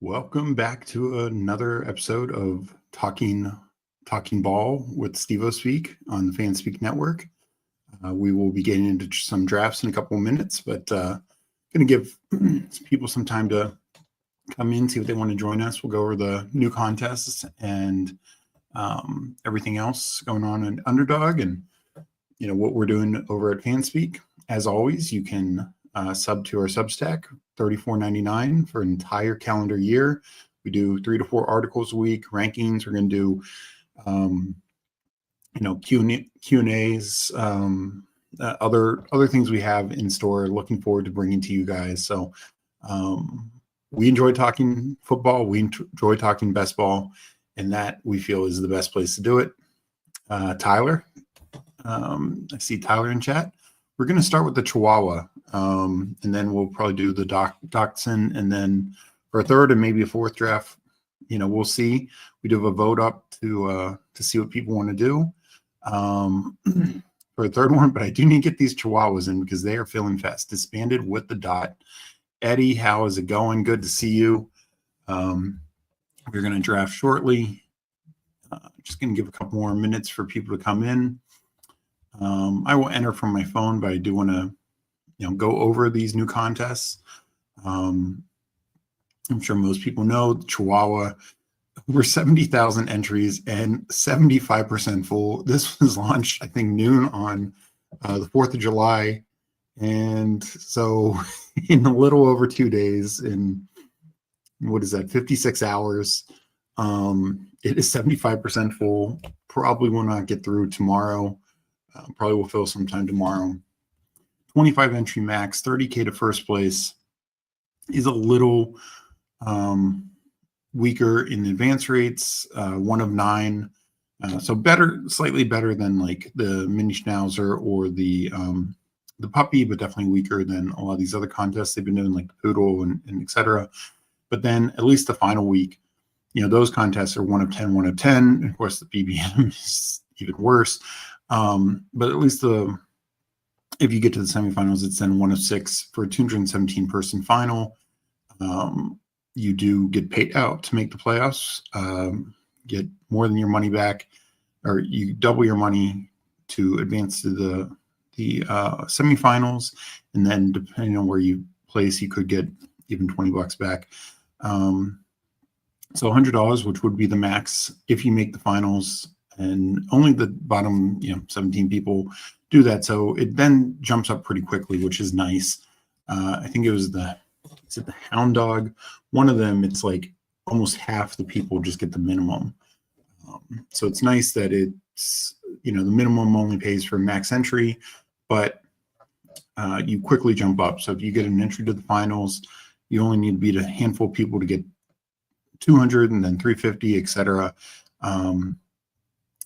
Welcome back to another episode of Talking Ball with Steveospeak on the Fanspeak Network. We will be getting into some drafts in a couple of minutes, but going to give people some time to come in, see what they want to join us. We'll go over the new contests and everything else going on in Underdog and what we're doing over at Fanspeak. As always, you can sub to our Substack, $34.99 for an entire calendar year. We do 3 to 4 articles a week, rankings. We're going to do Q&As, other things we have in store. Looking forward to bringing to you guys. So we enjoy talking football. We enjoy talking best ball, and that we feel is the best place to do it. Tyler, I see Tyler in chat. We're going to start with the Chihuahua, and then we'll probably do the Dauchshund, and then for a third and maybe a fourth draft, we'll see. We do have a vote up to see what people want to do for a third one, but I do need to get these Chihuahuas in because they are feeling fast. Disbanded with the dot. Eddie, how is it going? Good to see you. We're going to draft shortly. Just going to give a couple more minutes for people to come in. I will enter from my phone, but I do want to, go over these new contests. I'm sure most people know Chihuahua, over 70,000 entries and 75% full. This was launched, I think, noon on the 4th of July. And so in a little over 2 days, in 56 hours, it is 75% full. Probably will not get through tomorrow. Probably will fill sometime tomorrow. 25 entry max, 30K to first place is a little weaker in advance rates, 1 of 9. So better, slightly better than like the mini schnauzer or the puppy, but definitely weaker than a lot of these other contests they've been doing, like the poodle and et cetera. But then at least the final week, those contests are 1 of 10, 1 of 10. And of course, the PBM is even worse. But at least if you get to the semifinals, it's then 1 of 6 for a 217 person final. You do get paid out to make the playoffs, get more than your money back, or you double your money to advance to the semifinals. And then depending on where you place, you could get even $20 back. So $100, which would be the max if you make the finals. And only the bottom, 17 people do that. So it then jumps up pretty quickly, which is nice. I think it was the Hound Dog. One of them, it's like almost half the people just get the minimum. So it's nice that it's, the minimum only pays for max entry, but you quickly jump up. So if you get an entry to the finals, you only need to beat a handful of people to get 200 and then 350, et cetera.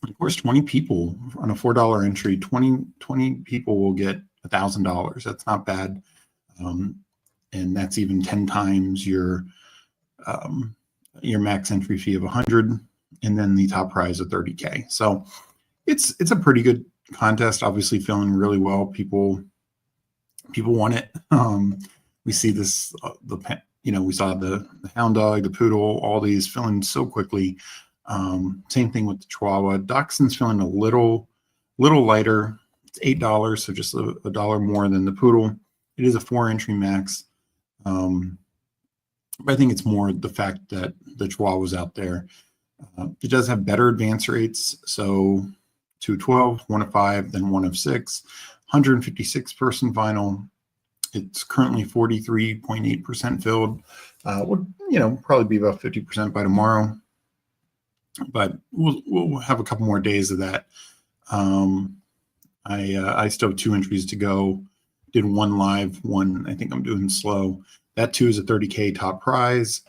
Of course, 20 people on a $4 entry, 20 people will get $1,000. That's not bad. And that's even 10 times your max entry fee of 100, and then the top prize of 30K. So it's a pretty good contest. Obviously, feeling really well. People want it. We see this. We saw the Hound Dog, the Poodle, all these filling so quickly. Same thing with the Chihuahua. Dachshund's feeling a little lighter. It's $8, so just a dollar more than the Poodle. It is a 4 entry max. But I think it's more the fact that the Chihuahua's out there. It does have better advance rates. So 212, 1 of 5, then 1 of 6, 156 person final. It's currently 43.8% filled. Would probably be about 50% by tomorrow. But we'll have a couple more days of that. I still have 2 entries to go. Did 1 live, 1 I think I'm doing slow. That too is a 30K top prize.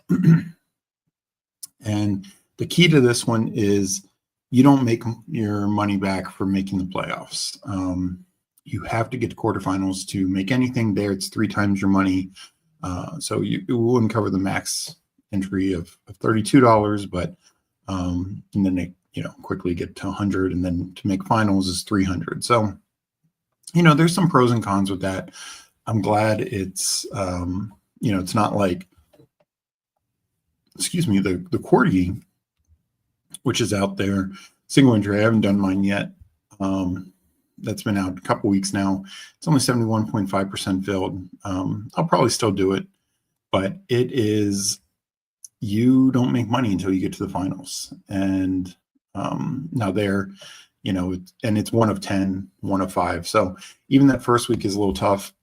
And the key to this one is you don't make your money back for making the playoffs. You have to get to quarterfinals to make anything there. It's 3 times your money. So it wouldn't cover the max entry of $32, but and then they quickly get to 100, and then to make finals is 300. So there's some pros and cons with that. I'm glad it's it's not like excuse me, the Corgi, which is out there, single entry. I haven't done mine yet. That's been out a couple weeks now. It's only 71.5% filled. I'll probably still do it, but it is, you don't make money until you get to the finals. And now there, and it's 1 of 10, 1 of 5. So even that first week is a little tough.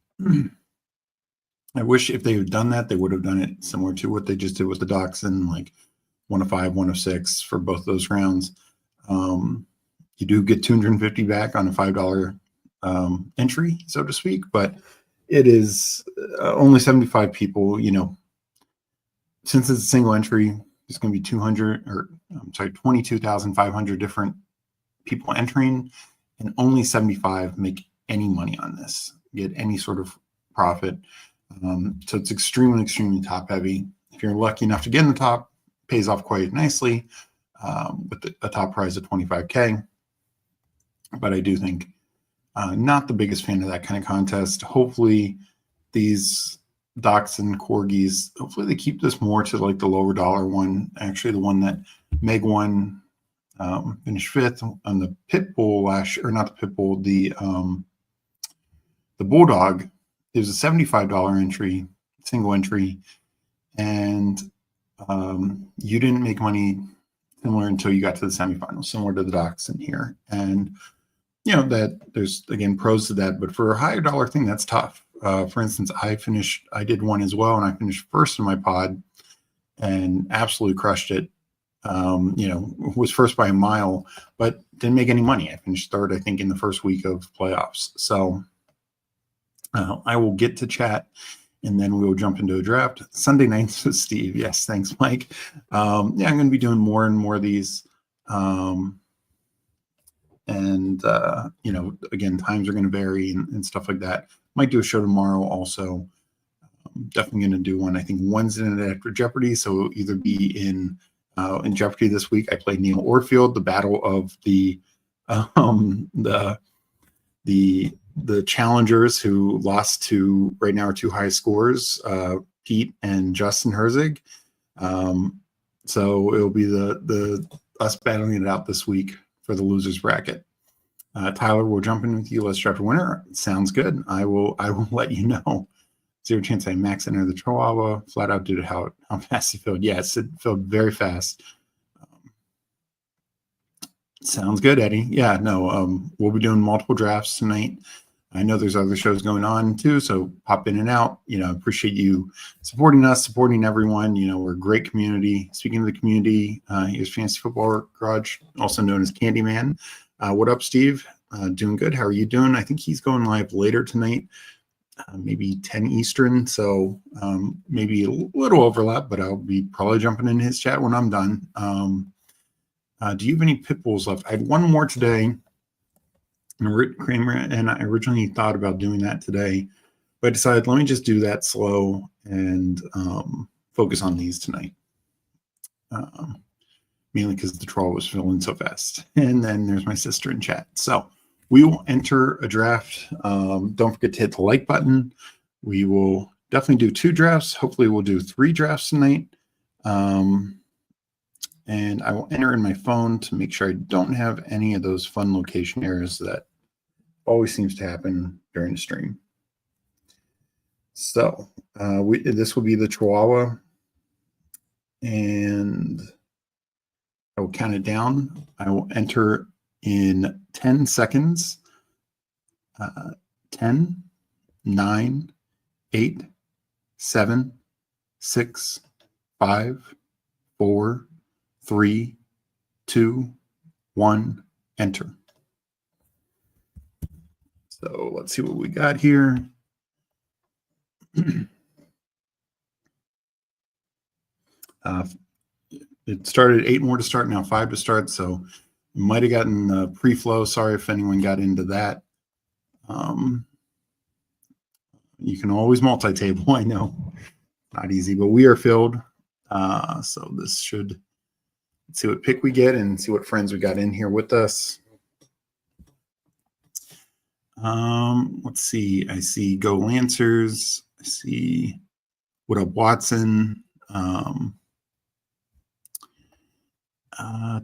I wish if they had done that, they would have done it similar to what they just did with the Dauchshund, like 1 of 5, 1 of 6 for both those rounds. You do get $250 back on a $5 entry, so to speak, but it is only 75 people. Since it's a single entry, it's going to be 22,500 different people entering, and only 75 make any money on this, get any sort of profit. So it's extremely, extremely top heavy. If you're lucky enough to get in the top, pays off quite nicely with a top prize of $25K. But I do think not the biggest fan of that kind of contest. Hopefully these Dachshund Corgis, hopefully they keep this more to like the lower dollar one. Actually, the one that Meg won, finished 5th on the Pit Bull last year, or not the Pit Bull, the Bulldog. It was a $75 entry, single entry, and you didn't make money similar until you got to the semifinals, similar to the Dachshund here. And that there's, again, pros to that, but for a higher dollar thing, that's tough. For instance, I did one as well, and I finished 1st in my pod and absolutely crushed it. Was 1st by a mile, but didn't make any money. I finished 3rd, I think, in the first week of playoffs. So I will get to chat, and then we will jump into a draft. Sunday nights with Steve. Yes, thanks, Mike. I'm going to be doing more and more of these. Again, times are going to vary and stuff like that. Might do a show tomorrow also. Definitely going to do one. I think Wednesday night after Jeopardy. So it'll either be in Jeopardy this week. I played Neil Orfield, the battle of the challengers who lost to right now are 2 high scores, Pete and Justin Herzig. So it'll be the us battling it out this week for the losers bracket. Tyler, will jump in with you. Let's draft a winner. Sounds good. I will let you know. 0 chance I max enter the Chihuahua flat out due to how fast it filled. Yes, it filled very fast. Sounds good, Eddie. Yeah, no, we'll be doing multiple drafts tonight. I know there's other shows going on too, so pop in and out. Appreciate you supporting us, supporting everyone. We're a great community. Speaking of the community, here's Fantasy Football Garage, also known as Candyman. What up, Steve? Doing good. How are you doing? I think he's going live later tonight, maybe 10 Eastern. So maybe a little overlap, but I'll be probably jumping in his chat when I'm done. Do you have any pit bulls left? I had one more today. And Rick Kramer and I originally thought about doing that today, but I decided let me just do that slow and focus on these tonight. Mainly because the troll was filling so fast. And then there's my sister in chat. So we will enter a draft. Don't forget to hit the like button. We will definitely do 2 drafts. Hopefully we'll do 3 drafts tonight. And I will enter in my phone to make sure I don't have any of those fun location errors that always seems to happen during the stream. So this will be the Chihuahua, and I will count it down. I will enter in 10 seconds. 10, 9, 8, 7, 6, 5, 4, 3, 2, 1, enter. So let's see what we got here. It started 8 more to start, now 5 to start. So might have gotten pre-flow. Sorry if anyone got into that. You can always multi-table. I know, not easy, but we are filled. So this should, let's see what pick we get and see what friends we got in here with us. Let's see. I see Go Lancers. I see What Up Watson.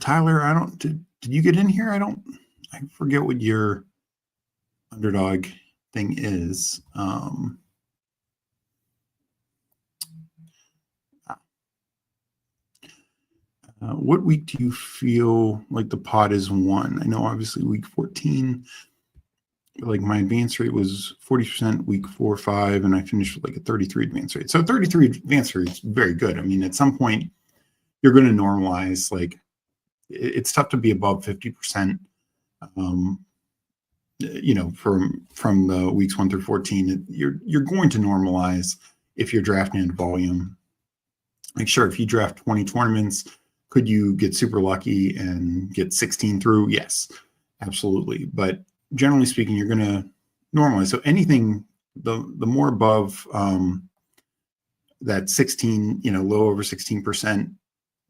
Tyler, did you get in here? I forget what your Underdog thing is. What week do you feel like the pot is won? I know obviously week 14, like my advance rate was 40% week 4 or 5, and I finished with like a 33 advance rate. So 33 advance rate is very good. I mean, at some point you're going to normalize. Like it's tough to be above 50%. From the weeks 1 through 14, you're going to normalize if you're drafting in volume. Like sure, if you draft 20 tournaments, could you get super lucky and get 16 through? Yes, absolutely. But generally speaking, you're going to normalize. So anything, the more above that 16, low over 16%,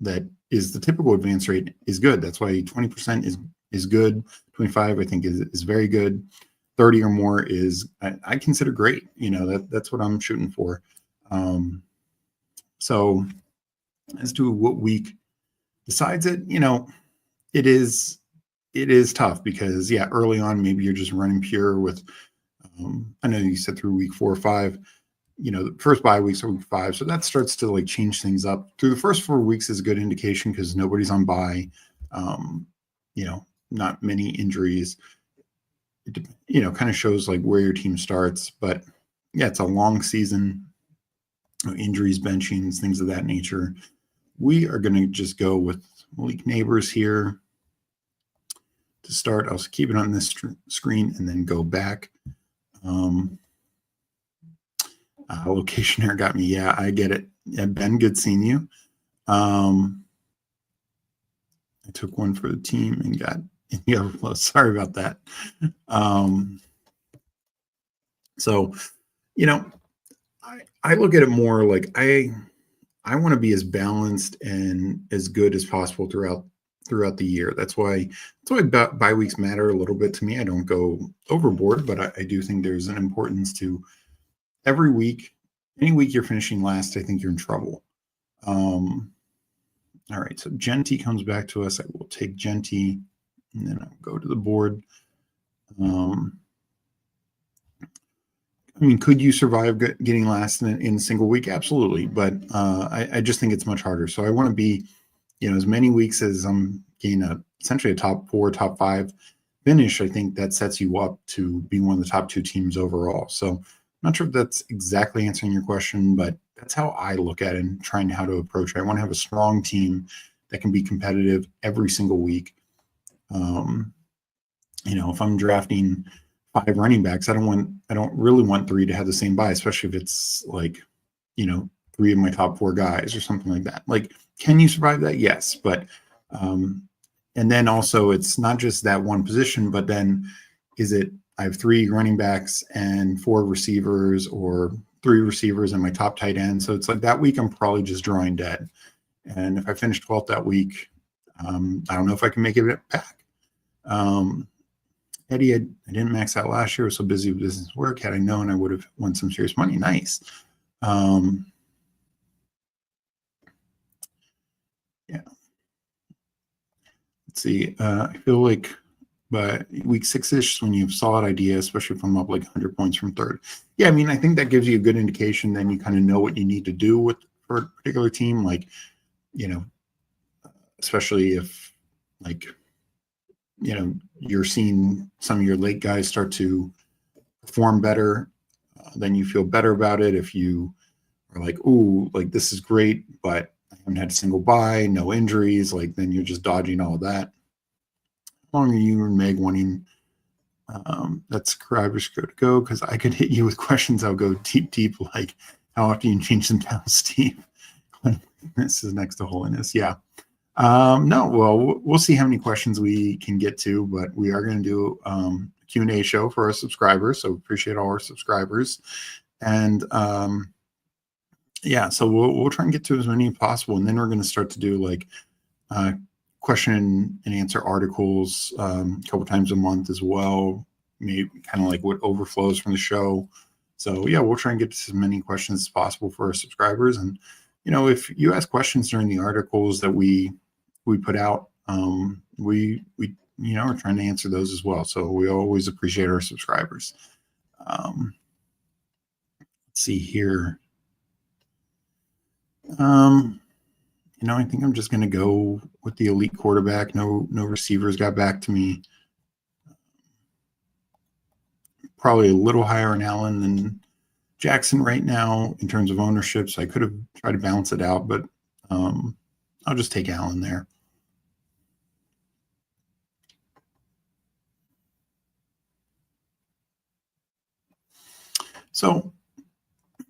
that is the typical advance rate is good. That's why 20% is good. 25, I think, is very good. 30 or more is I consider great. That's what I'm shooting for. So as to what week decides it, it is tough because early on maybe you're just running pure with. I know you said through week 4 or 5. The first bye weeks are week 5, so that starts to like change things up. Through the first 4 weeks is a good indication because nobody's on bye. Not many injuries. It kind of shows like where your team starts, but it's a long season. Injuries, benchings, things of that nature. We are going to just go with Malik Neighbors here to start. I'll keep it on this screen and then go back. Location here got me. Yeah, I get it. Yeah, Ben, good seeing you. I took one for the team and got in the overflow. Sorry about that. So, I look at it more like I want to be as balanced and as good as possible throughout the year. That's why bye weeks matter a little bit to me. I don't go overboard, but I do think there's an importance to every week. Any week you're finishing last, I think you're in trouble. All right, so Genty comes back to us. I will take Genty, and then I'll go to the board. Could you survive getting last in a single week? Absolutely, but I just think it's much harder. So I want to be, as many weeks as I'm getting essentially a top 4, top 5 finish. I think that sets you up to be one of the top 2 teams overall. So I'm not sure if that's exactly answering your question, but that's how I look at it and trying how to approach it. I want to have a strong team that can be competitive every single week. If I'm drafting 5 running backs, I don't really want 3 to have the same bye, especially if it's like, 3 of my top 4 guys or something like that. Like, can you survive that? Yes. But, and then also it's not just that one position, but then I have 3 running backs and 4 receivers, or 3 receivers and my top tight end. So it's like that week I'm probably just drawing dead. And if I finish 12th that week, I don't know if I can make it back. Eddie, I didn't max out last year. I was so busy with business work. Had I known, I would have won some serious money. Nice. Yeah. Let's see. I feel like by week 6-ish, when you have solid idea, especially if I'm up like 100 points from third. Yeah, I think that gives you a good indication. Then you kind of know what you need to do for a particular team. Like, especially if like, you're seeing some of your late guys start to perform better, then you feel better about it. If you are like, ooh, like this is great, but I haven't had a single bye, no injuries, like then you're just dodging all of that. How long are you and Meg wanting? That's subscribers go to go, because I could hit you with questions. I'll go deep, like how often you change them down, Steve? This is next to holiness. Yeah. No, well, we'll see how many questions we can get to, but we are going to do a Q&A show for our subscribers. So appreciate all our subscribers. And so we'll try and get to as many as possible. And then we're going to start to do like question and answer articles a couple times a month as well. Maybe kind of like what overflows from the show. So yeah, we'll try and get to as many questions as possible for our subscribers. And, if you ask questions during the articles that we we put out, we are trying to answer those as well. So we always appreciate our subscribers. Let's see here. I think I'm just going to go with the elite quarterback. No receivers got back to me. Probably a little higher on Allen than Jackson right now in terms of ownership. So I could have tried to balance it out, but I'll just take Allen there. So,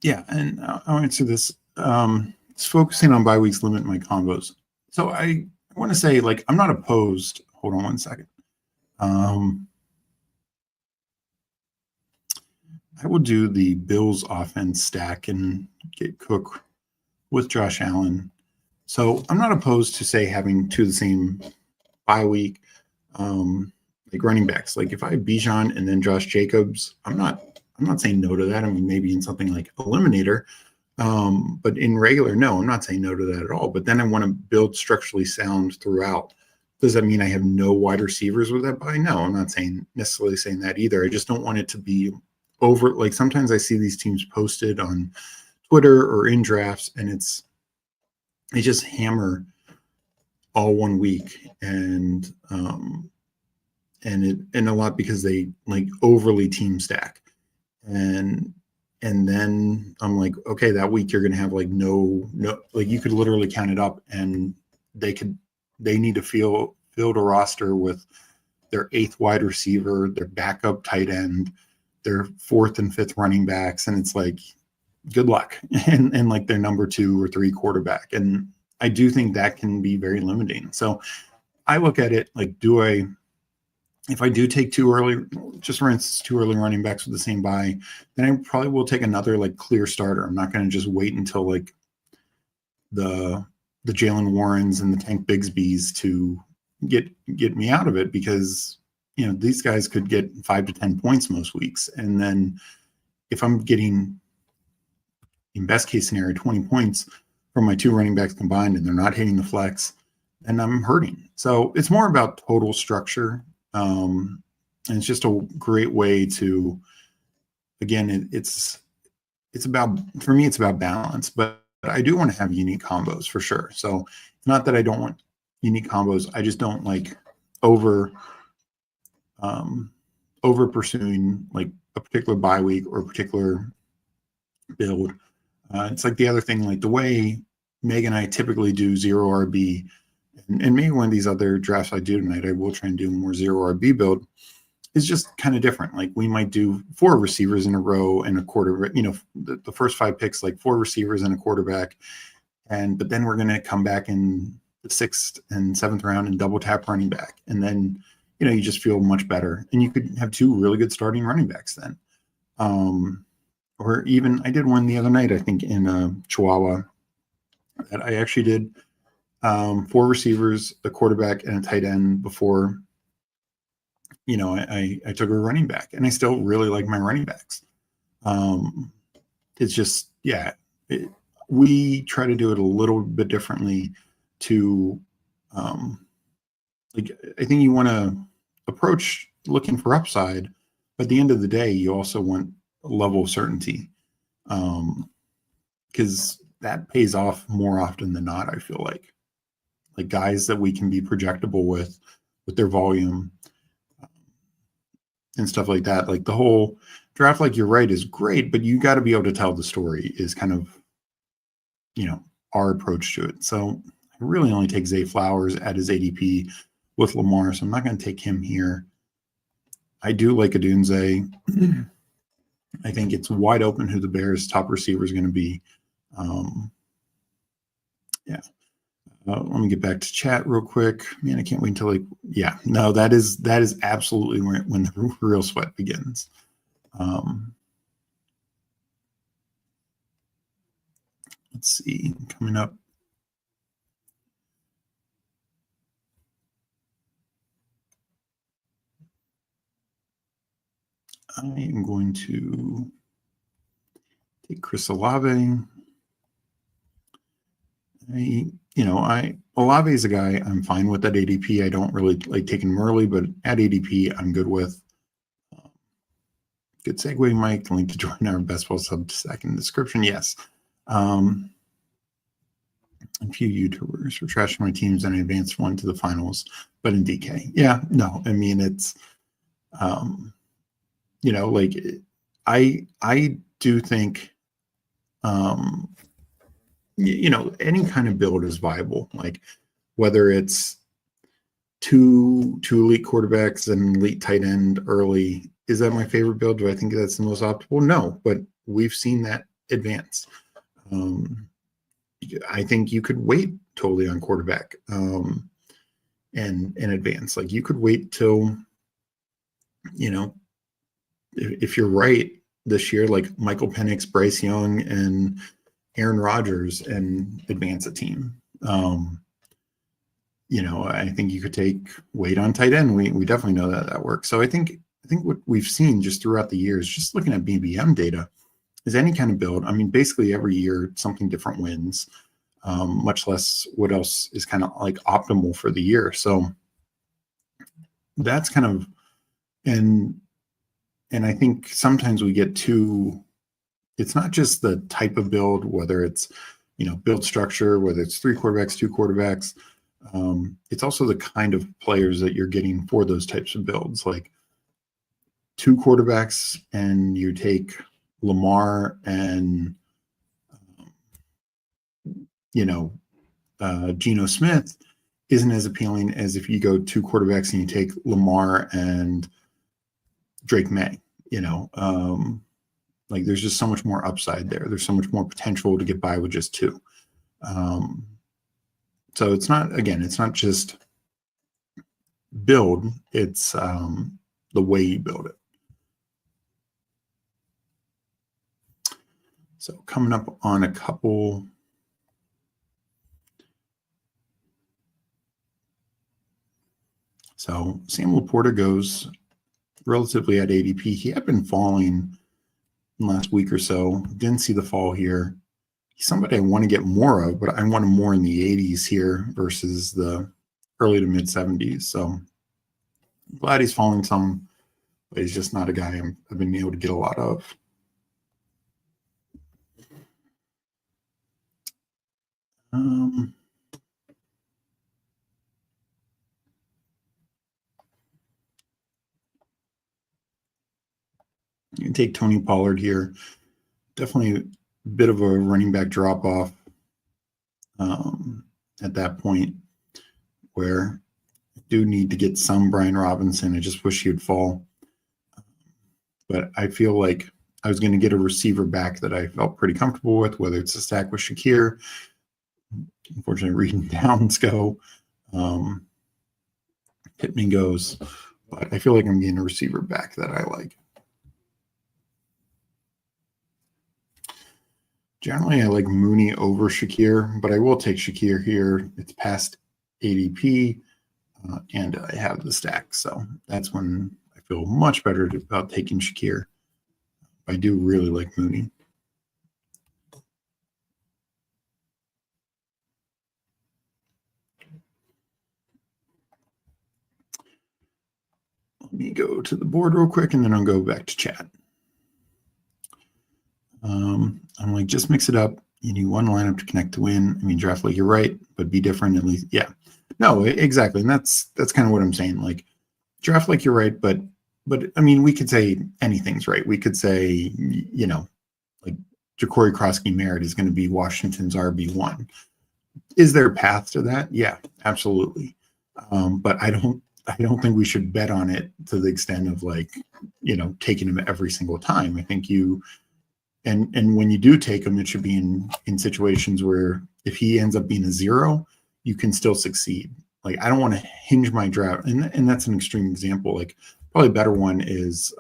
yeah, and I'll answer this. It's focusing on bye weeks, limit my combos. So I want to say, like, I'm not opposed. Hold on one second. I will do the Bills offense stack and get Cook with Josh Allen. So I'm not opposed to, say, having two of the same bye week, like running backs. Like if I have Bijan and then Josh Jacobs, I'm not saying no to that. I mean, maybe in something like Eliminator, but in regular, no, I'm not saying no to that at all. But then I want to build structurally sound throughout. Does that mean I have no wide receivers with that bye? No, I'm not necessarily saying that either. I just don't want it to be over. Like sometimes I see these teams posted on Twitter or in drafts, and they just hammer all 1 week, and a lot because they like overly team stack, and then I'm like, okay, that week you're gonna have like no, like you could literally count it up, and they need to field a roster with their 8th wide receiver, their backup tight end, their 4th and 5th running backs, and it's like, good luck, and like their number 2 or 3 quarterback. And I do think that can be very limiting. So I look at it like, if I do take too early, just for instance, 2 early running backs with the same bye, then I probably will take another like clear starter. I'm not going to just wait until like the Jalen Warrens and the Tank Bigsbys to get me out of it, because these guys could get 5 to 10 points most weeks, and then if I'm getting, in best case scenario, 20 points from my 2 running backs combined, and they're not hitting the flex, then I'm hurting. So it's more about total structure. And it's just a great way to, again, it's about, for me, it's about balance, but I do want to have unique combos for sure. So it's not that I don't want unique combos. I just don't like over pursuing like a particular bye week or a particular build. It's like the other thing, like the way Meg and I typically do 0 RB, and maybe one of these other drafts I do tonight, I will try and do more 0 RB build, is just kind of different. Like we might do 4 receivers in a row and a quarter, the first 5 picks, like 4 receivers and a quarterback. But then we're going to come back in the 6th and 7th round and double tap running back. And then, you just feel much better. And you could have 2 really good starting running backs then. Or even, I did one the other night, I think in Chihuahua, that I actually did 4 receivers, a quarterback, and a tight end before, I took a running back, and I still really like my running backs. It's just, we try to do it a little bit differently to, like, I think you want to approach looking for upside, but at the end of the day, you also want a level of certainty, because that pays off more often than not. I feel like guys that we can be projectable with their volume and stuff like that. Like the whole draft, like you're right, is great, but you got to be able to tell the story is kind of, our approach to it. So I really only take Zay Flowers at his ADP with Lamar, so I'm not going to take him here. I do like Adunze. I think it's wide open who the Bears' top receiver is going to be. Let me get back to chat real quick. Man, I can't wait until that is absolutely when the real sweat begins. Let's see, coming up. I am going to take Chris Olave. Olave is a guy I'm fine with at ADP. I don't really like taking him early, but at ADP, I'm good with. Good segue, Mike. Link to join our best ball Substack in the description. Yes. A few YouTubers were trashing my teams and I advanced one to the finals, but in DK. Yeah, no, I mean, it's, like I do think, any kind of build is viable. Like whether it's two elite quarterbacks and elite tight end early, is that my favorite build? Do I think that's the most optimal? No, but we've seen that advance. I think you could wait totally on quarterback and advance. Like you could wait till, if you're right this year, like Michael Penix, Bryce Young, and Aaron Rodgers, and advance a team. I think you could wait on tight end. We definitely know that works. So I think what we've seen just throughout the years, just looking at BBM data, is any kind of build. I mean, basically every year something different wins, much less what else is kind of like optimal for the year. So that's kind of, and I think sometimes we get it's not just the type of build, whether it's, build structure, whether it's 3 quarterbacks, 2 quarterbacks. It's also the kind of players that you're getting for those types of builds, like 2 quarterbacks and you take Lamar and, Geno Smith isn't as appealing as if you go 2 quarterbacks and you take Lamar and Drake May, like there's just so much more upside there. There's so much more potential to get by with just 2. So it's not just build, it's the way you build it. So coming up on a couple. So Sam Laporta goes relatively at ADP. He had been falling in the last week or so. Didn't see the fall here. He's somebody I want to get more of, but I want him more in the 80s here versus the early to mid 70s. So I'm glad he's falling some, but he's just not a guy I've been able to get a lot of. You can take Tony Pollard here. Definitely a bit of a running back drop off at that point, where I do need to get some Brian Robinson. I just wish he would fall. But I feel like I was going to get a receiver back that I felt pretty comfortable with, whether it's a stack with Shakir. Unfortunately, Reed and Downs go. Pittman goes. But I feel like I'm getting a receiver back that I like. Generally, I like Mooney over Shakir, but I will take Shakir here. It's past ADP, and I have the stack. So that's when I feel much better about taking Shakir. I do really like Mooney. Let me go to the board real quick, and then I'll go back to chat. I'm like, just mix it up. You need one lineup to connect to win. I mean, draft like you're right, but be different at least. Yeah, no, exactly. And that's kind of what I'm saying. Like, draft like you're right, but I mean, we could say anything's right. We could say, like Ja'Cory Krosky-Merritt is going to be Washington's RB1. Is there a path to that? Yeah, absolutely. But I don't think we should bet on it to the extent of like, taking him every single time. I think and when you do take him, it should be in situations where if he ends up being a 0, you can still succeed. Like, I don't want to hinge my draft, and that's an extreme example. Like, probably a better one is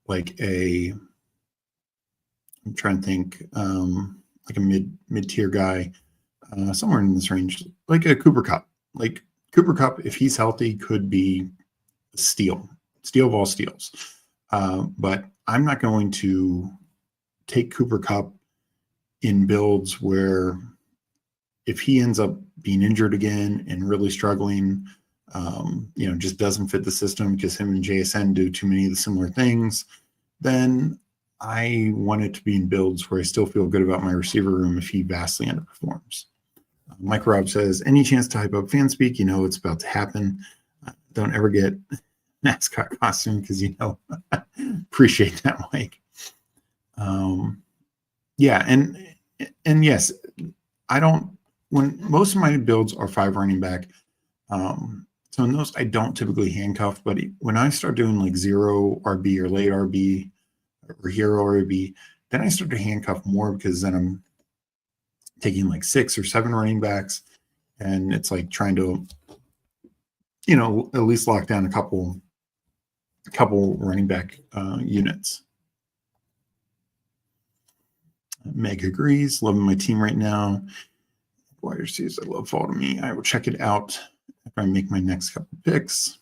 like I'm trying to think, like a mid-tier guy, somewhere in this range, like a Cooper Kupp. Like Cooper Kupp, if he's healthy, could be a steal of all steals. But I'm not going to take Cooper Kupp in builds where if he ends up being injured again and really struggling, just doesn't fit the system because him and JSN do too many of the similar things, then I want it to be in builds where I still feel good about my receiver room if he vastly underperforms. Mike Rob says, any chance to hype up Fanspeak? It's about to happen. Don't ever get mascot costume because appreciate that, Mike. Yeah, and yes, I don't. When most of my builds are 5 running back, so in those I don't typically handcuff. But when I start doing like 0 RB or late RB or hero RB, then I start to handcuff more because then I'm taking like 6 or 7 running backs, and it's like trying to, at least lock down a couple running back units. Meg agrees. Loving my team right now. Wide receivers I love fall to me. I will check it out if I make my next couple picks.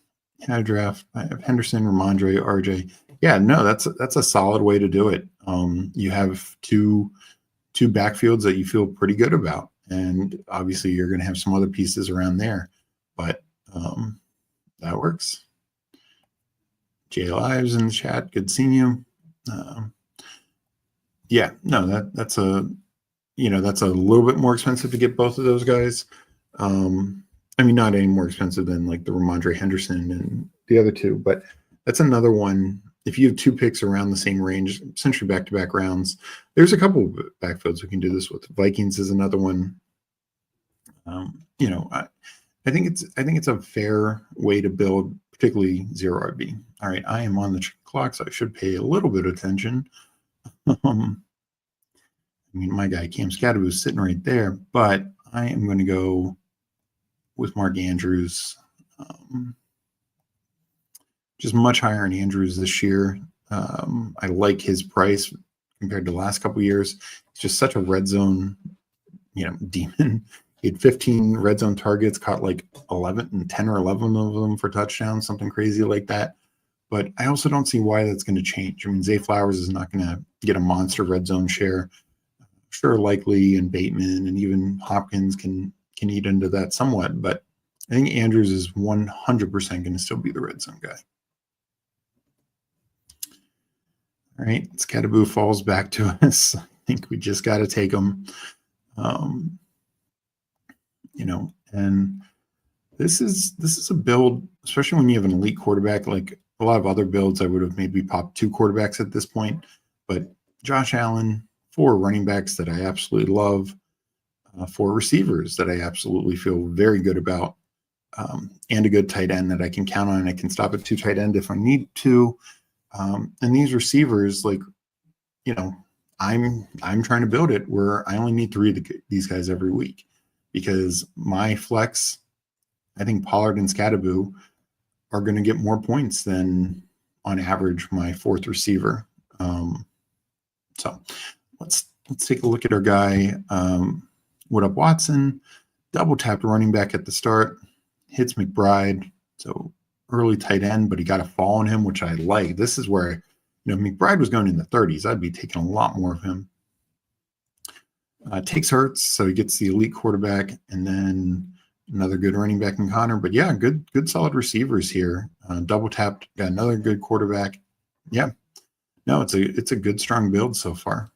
How draft? I have Henderson, Ramondre, RJ. Yeah, no, that's a solid way to do it. You have two backfields that you feel pretty good about, and obviously you're going to have some other pieces around there, but that works. Jay Lives in the chat. Good seeing you. Yeah, no, that's a little bit more expensive to get both of those guys. Not any more expensive than like the Ramondre Henderson and the other two, but that's another one. If you have 2 picks around the same range, essentially back-to-back rounds, there's a couple of backfields we can do this with. Vikings is another one. I think it's a fair way to build, particularly 0 RB. All right, I am on the clock, so I should pay a little bit of attention. My guy Cam Scadaboo is sitting right there, but I am going to go with Mark Andrews. Just much higher in Andrews this year. I like his price compared to the last couple of years. He's just such a red zone, demon. He had 15 red zone targets, caught like 10 or 11 of them for touchdowns, something crazy like that. But I also don't see why that's going to change. Zay Flowers is not going to get a monster red zone share. Sure, Likely and Bateman and even Hopkins can eat into that somewhat, but I think Andrews is 100% going to still be the red zone guy. All right, Scadaboo falls back to us. I think we just got to take him. And this is a build, especially when you have an elite quarterback. Like a lot of other builds, I would have maybe popped 2 quarterbacks at this point, but Josh Allen, 4 running backs that I absolutely love, 4 receivers that I absolutely feel very good about, and a good tight end that I can count on. I can stop at 2 tight end if I need to. And these receivers, I'm trying to build it where I only need 3 of these guys every week, because my flex, I think Pollard and Scadaboo are going to get more points than on average my 4th receiver. So let's take a look at our guy. What up, Watson? Double tapped running back at the start, hits McBride. So early tight end, but he got a fall on him, which I like. This is where, McBride was going in the 30s. I'd be taking a lot more of him. Takes Hurts, so he gets the elite quarterback, and then another good running back in Connor. But yeah, good solid receivers here. Double tapped, got another good quarterback. Yeah, no, it's a good strong build so far.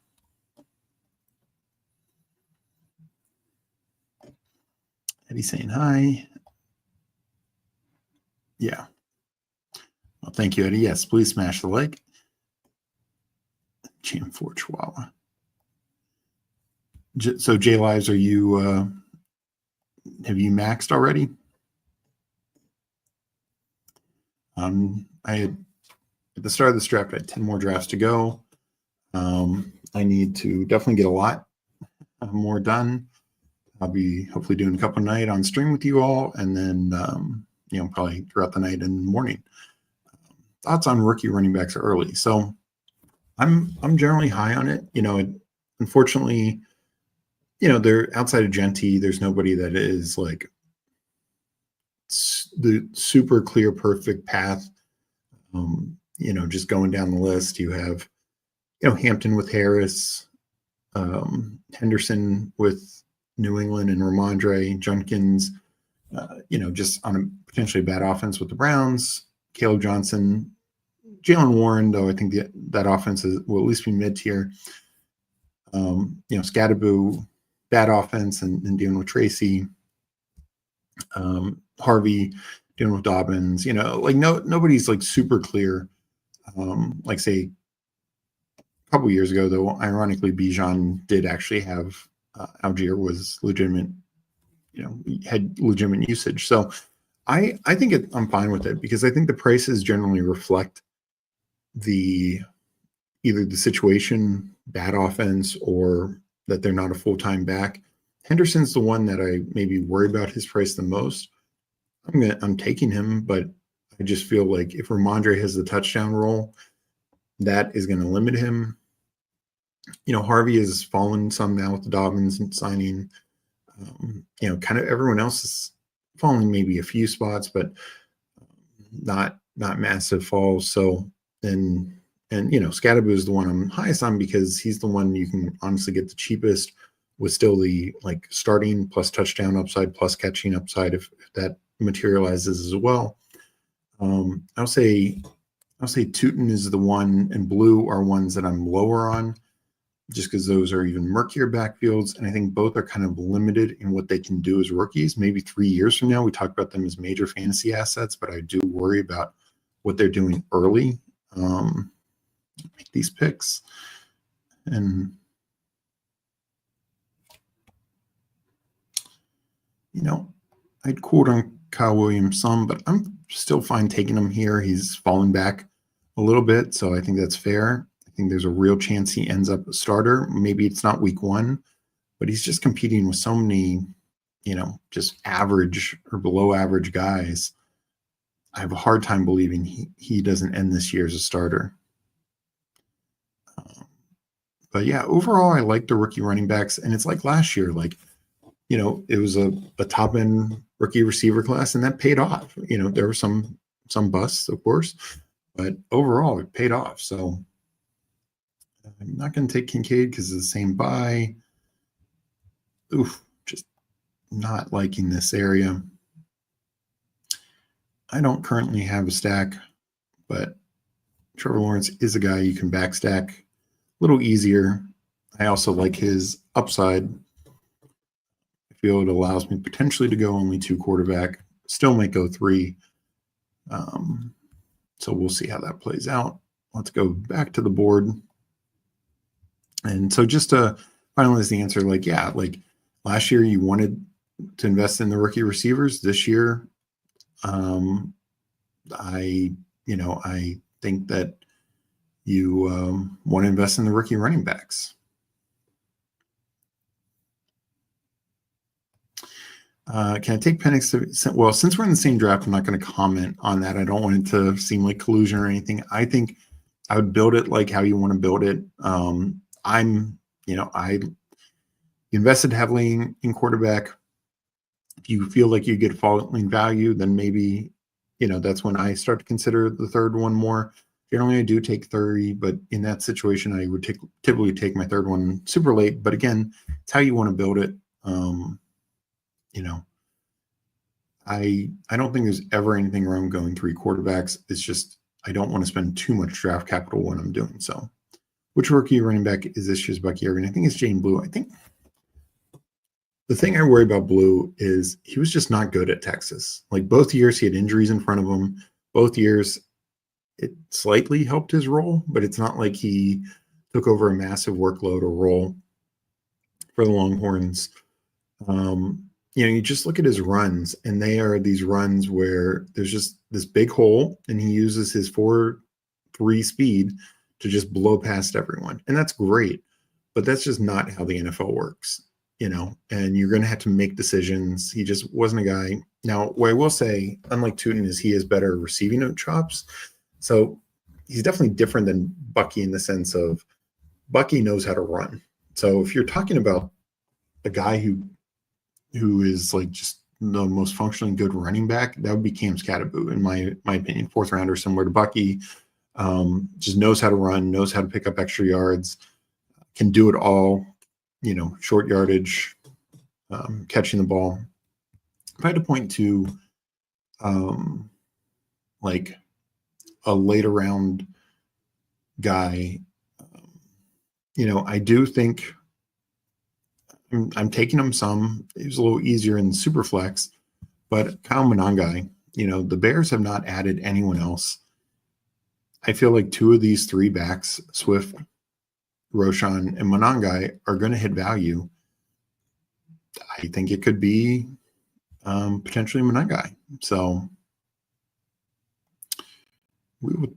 Eddie saying hi. Yeah. Well, thank you, Eddie. Yes, please smash the like. Jam for Chihuahua. So, J Lives, are you? Have you maxed already? I had at the start of this draft, I had 10 more drafts to go. I need to definitely get a lot more done. I'll be hopefully doing a couple night on stream with you all, and then probably throughout the night and morning. Thoughts on rookie running backs early. So I'm generally high on it. Unfortunately, they're outside of Genty. There's nobody that is like the super clear, perfect path. Just going down the list, you have, Hampton with Harris, Henderson with New England and Ramondre, Junkins, just on a potentially bad offense with the Browns, Caleb Johnson, Jalen Warren, though I think that offense will at least be mid-tier. Scatterboo, bad offense and dealing with Tracy. Harvey dealing with Dobbins. Nobody's like super clear. Like say a couple years ago, though, ironically, Bijan did actually have Algier was legitimate. Had legitimate usage. So I think I'm fine with it because I think the prices generally reflect either the situation, bad offense, or that they're not a full-time back. Henderson's the one that I maybe worry about his price the most. I'm taking him, but I just feel like if Ramondre has the touchdown role, that is going to limit him. Harvey has fallen some now with the Dobbins signing. Kind of everyone else is falling maybe a few spots, but not massive falls. So and Scatterboo is the one I'm highest on because he's the one you can honestly get the cheapest with still the like starting plus touchdown upside plus catching upside if that materializes as well. I'll say Tootin is the one and Blue are ones that I'm lower on just because those are even murkier backfields. And I think both are kind of limited in what they can do as rookies. Maybe 3 years from now, we talk about them as major fantasy assets, but I do worry about what they're doing early. Make these picks. And, I'd quote on Kyle Williams some, but I'm still fine taking him here. He's fallen back a little bit, so I think that's fair. I think there's a real chance he ends up a starter. Maybe it's not week 1, but he's just competing with so many, just average or below average guys. I have a hard time believing he doesn't end this year as a starter. But yeah, overall, I like the rookie running backs, and it's like last year, it was a top end rookie receiver class, and that paid off. There were some busts, of course, but overall, it paid off. So I'm not going to take Kincaid because it's the same buy. Just not liking this area. I don't currently have a stack, but Trevor Lawrence is a guy you can backstack a little easier. I also like his upside. I feel it allows me potentially to go only 2 quarterback. Still might go 3. So we'll see how that plays out. Let's go back to the board. And so just to finalize the answer, last year you wanted to invest in the rookie receivers. This year, I think that you want to invest in the rookie running backs. Can I take Penix? Well, since we're in the same draft, I'm not going to comment on that. I don't want it to seem like collusion or anything. I think I would build it like how you want to build it. I invested heavily in quarterback. If you feel like you get falling value, then maybe, that's when I start to consider the third one more. Generally, I do take 30, but in that situation, I would typically take my third one super late. But again, it's how you want to build it. I don't think there's ever anything wrong going 3 quarterbacks. It's just I don't want to spend too much draft capital when I'm doing so. Which rookie running back is this year's Bucky Irving? I think it's Jane Blue. I think the thing I worry about Blue is he was just not good at Texas. Like both years, he had injuries in front of him. Both years, it slightly helped his role, but it's not like he took over a massive workload or role for the Longhorns. You just look at his runs, and they are these runs where there's just this big hole, and he uses his 4.3 speed to just blow past everyone. And that's great, but that's just not how the NFL works, and you're going to have to make decisions. He just wasn't a guy. Now, what I will say, unlike Tootin, is he has better receiving chops. So he's definitely different than Bucky in the sense of Bucky knows how to run. So if you're talking about a guy who is like just the most functionally good running back, that would be Cam Scatterboo, in my opinion. 4th rounder, similar to Bucky, just knows how to run, knows how to pick up extra yards, can do it all, short yardage, catching the ball. If I had to point to like a later round guy, I do think I'm taking him some. It was a little easier in Superflex, but Kyle Monangai, the Bears have not added anyone else. I feel like two of these three backs, Swift, Roschon, and Monangai, are going to hit value. I think it could be potentially Monangai. So we would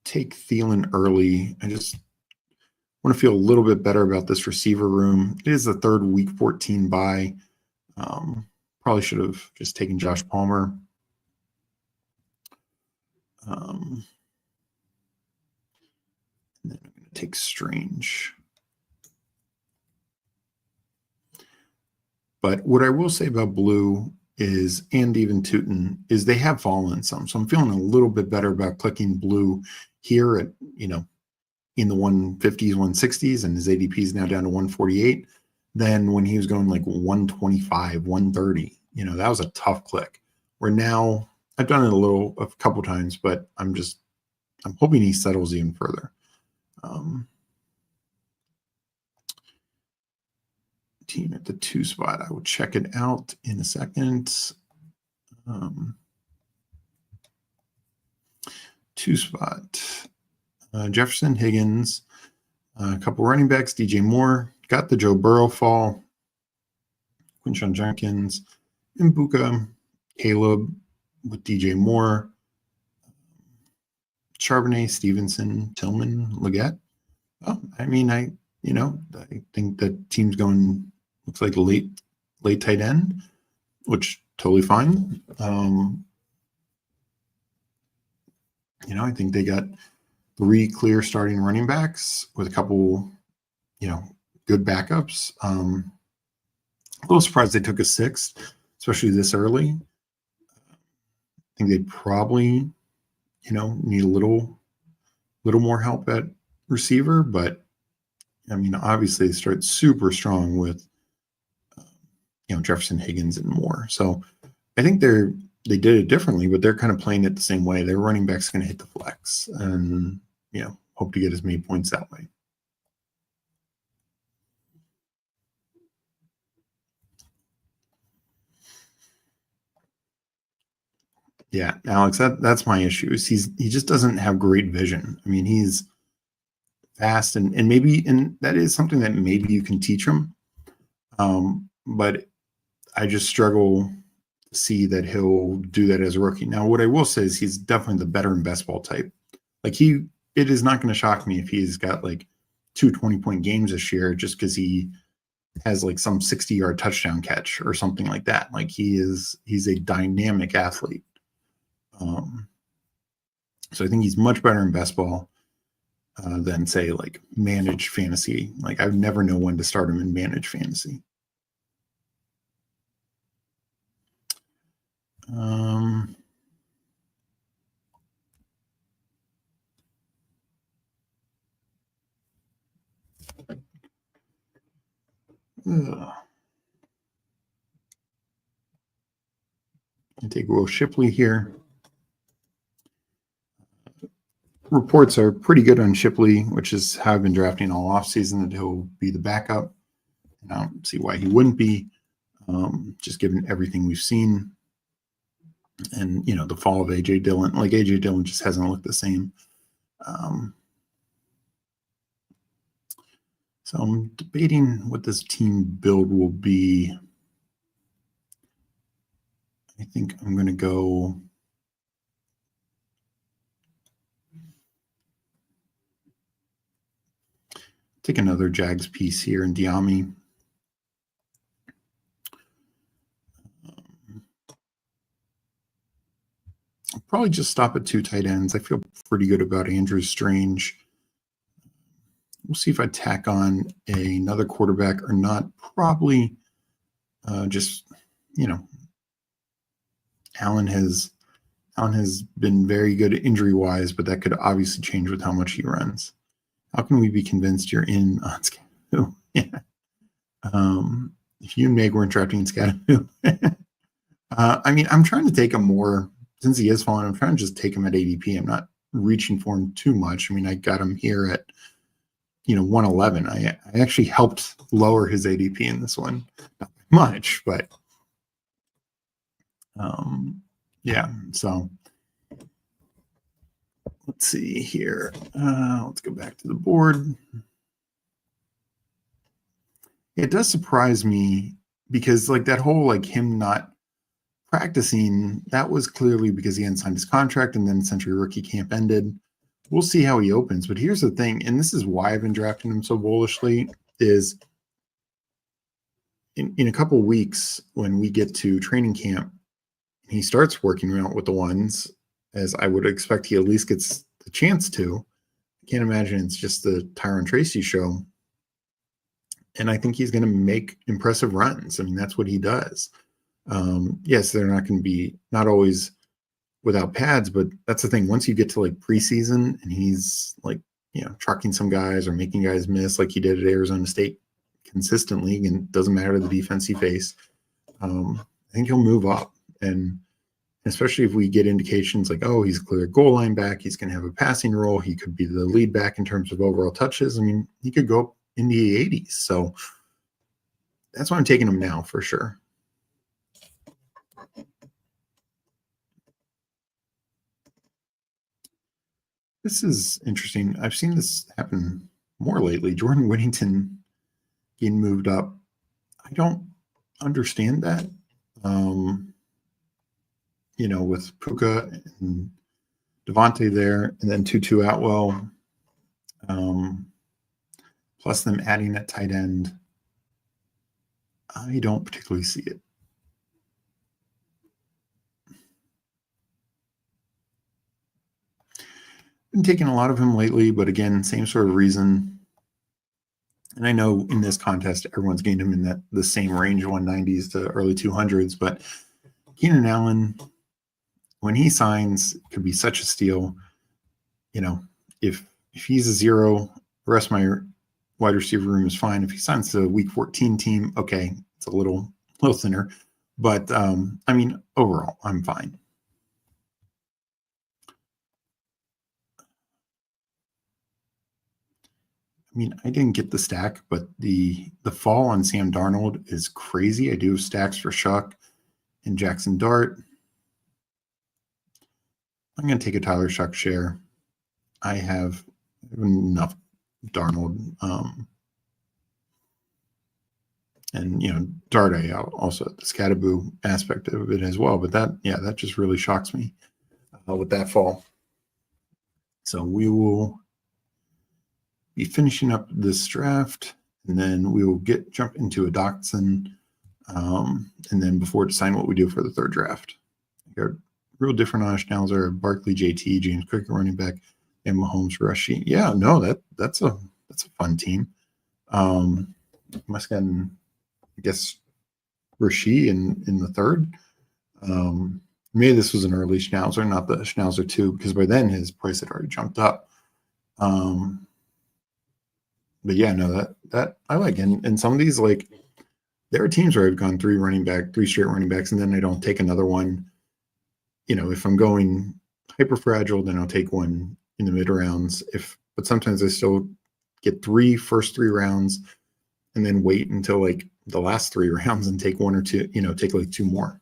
take Thielen early. I just want to feel a little bit better about this receiver room. It is the third week 14 bye. Probably should have just taken Josh Palmer. And then I'm going to take Strange. But what I will say about Blue is, and even Tootin, is they have fallen some. So I'm feeling a little bit better about clicking Blue here at, in the 150s, 160s, and his ADP is now down to 148, than when he was going like 125, 130. That was a tough click. Where now I've done it a couple times, but I'm hoping he settles even further. Team at the 2 spot. I will check it out in a second. 2 spot. Jefferson, Higgins, a couple running backs, DJ Moore, got the Joe Burrow fall, Quinshon Jenkins, Mbuka, Caleb with DJ Moore, Charbonnet, Stevenson, Tillman, Leggett. Well, I think the team's going, looks like a late tight end, which totally fine. I think they got 3 clear starting running backs with a couple, good backups. A little surprised they took a 6th, especially this early. I think they probably, need a little more help at receiver, but obviously they start super strong with, Jefferson, Higgins, and Moore. So I think they did it differently, but they're kind of playing it the same way. Their running back's going to hit the flex and, hope to get as many points that way. Yeah, Alex, that's my issue. Is he just doesn't have great vision. He's fast and that is something that maybe you can teach him. But I just struggle to see that he'll do that as a rookie. Now, what I will say is he's definitely the better and best ball type. Like it is not going to shock me if he's got like 2 20-point games this year just because he has like some 60-yard touchdown catch or something like that. Like he's a dynamic athlete. So I think he's much better in best ball than say like managed fantasy. Like I would never know when to start him in managed fantasy. I take Will Shipley here. Reports are pretty good on Shipley, which is how I've been drafting all offseason, that he'll be the backup. And I don't see why he wouldn't be, just given everything we've seen. And, the fall of A.J. Dillon. Like, A.J. Dillon just hasn't looked the same. So I'm debating what this team build will be. I think I'm going to go take another Jags piece here in Diami. I'll probably just stop at 2 tight ends. I feel pretty good about Andrew Strange. We'll see if I tack on another quarterback or not. Probably just, Allen has been very good injury-wise, but that could obviously change with how much he runs. How can we be convinced you're in on Scam? Yeah. If you and Meg weren't drafting in Scatteroo, I mean, I'm trying to take him more since he is falling. I'm trying to just take him at ADP. I'm not reaching for him too much. I mean, I got him here at 111. I actually helped lower his ADP in this one, not much, but yeah. So let's see here. Let's go back to the board. It does surprise me because like that whole like him not practicing, that was clearly because he hadn't signed his contract and then Century Rookie Camp ended. We'll see how he opens. But here's the thing, and this is why I've been drafting him so bullishly, is in a couple of weeks when we get to training camp, he starts working out with the ones, as I would expect he at least gets the chance to. I can't imagine it's just the Tyron Tracy show. And I think he's going to make impressive runs. I mean, that's what he does. Yes, they're not going to be, not always without pads, but that's the thing. Once you get to like preseason and he's like, trucking some guys or making guys miss like he did at Arizona State consistently, and it doesn't matter the defense he faced, I think he'll move up. And especially if we get indications like, oh, he's a clear goal line back, he's going to have a passing role, he could be the lead back in terms of overall touches. I mean, he could go up in the 80s. So that's why I'm taking him now for sure. This is interesting. I've seen this happen more lately. Jordan Whittington getting moved up. I don't understand that. With Puka and Devontae there, and then Tutu Atwell, plus them adding at tight end, I don't particularly see it. Been taking a lot of him lately, but again, same sort of reason. And I know in this contest, everyone's gained him in the same range, 190s to early 200s, but Keenan Allen, when he signs, could be such a steal. If he's a zero, the rest of my wide receiver room is fine. If he signs to a week 14 team, okay, it's a little thinner. But I mean, overall, I'm fine. I mean, I didn't get the stack, but the fall on Sam Darnold is crazy. I do have stacks for Shuck and Jackson Dart. I'm going to take a Tyler Shuck share. I have enough Darnold. And Dart, I also the Scatterboo aspect of it as well. But that just really shocks me with that fall. So we will be finishing up this draft, and then we will jump into a Dauchshund, and then before decide what we do for the third draft. We got real different on Schnauzer, Barkley, JT, James Cook running back, and Mahomes, Rushy. Yeah, no, that's a fun team. Must have gotten, I guess, Rasheed in the third. Maybe this was an early Schnauzer, not the Schnauzer 2, because by then his price had already jumped up. But yeah, no, that I like. And some of these, like, there are teams where I've gone three straight running backs, and then I don't take another one. If I'm going hyper fragile, then I'll take one in the mid rounds. But sometimes I still get first three rounds, and then wait until like the last 3 rounds and take one or two, take like 2 more.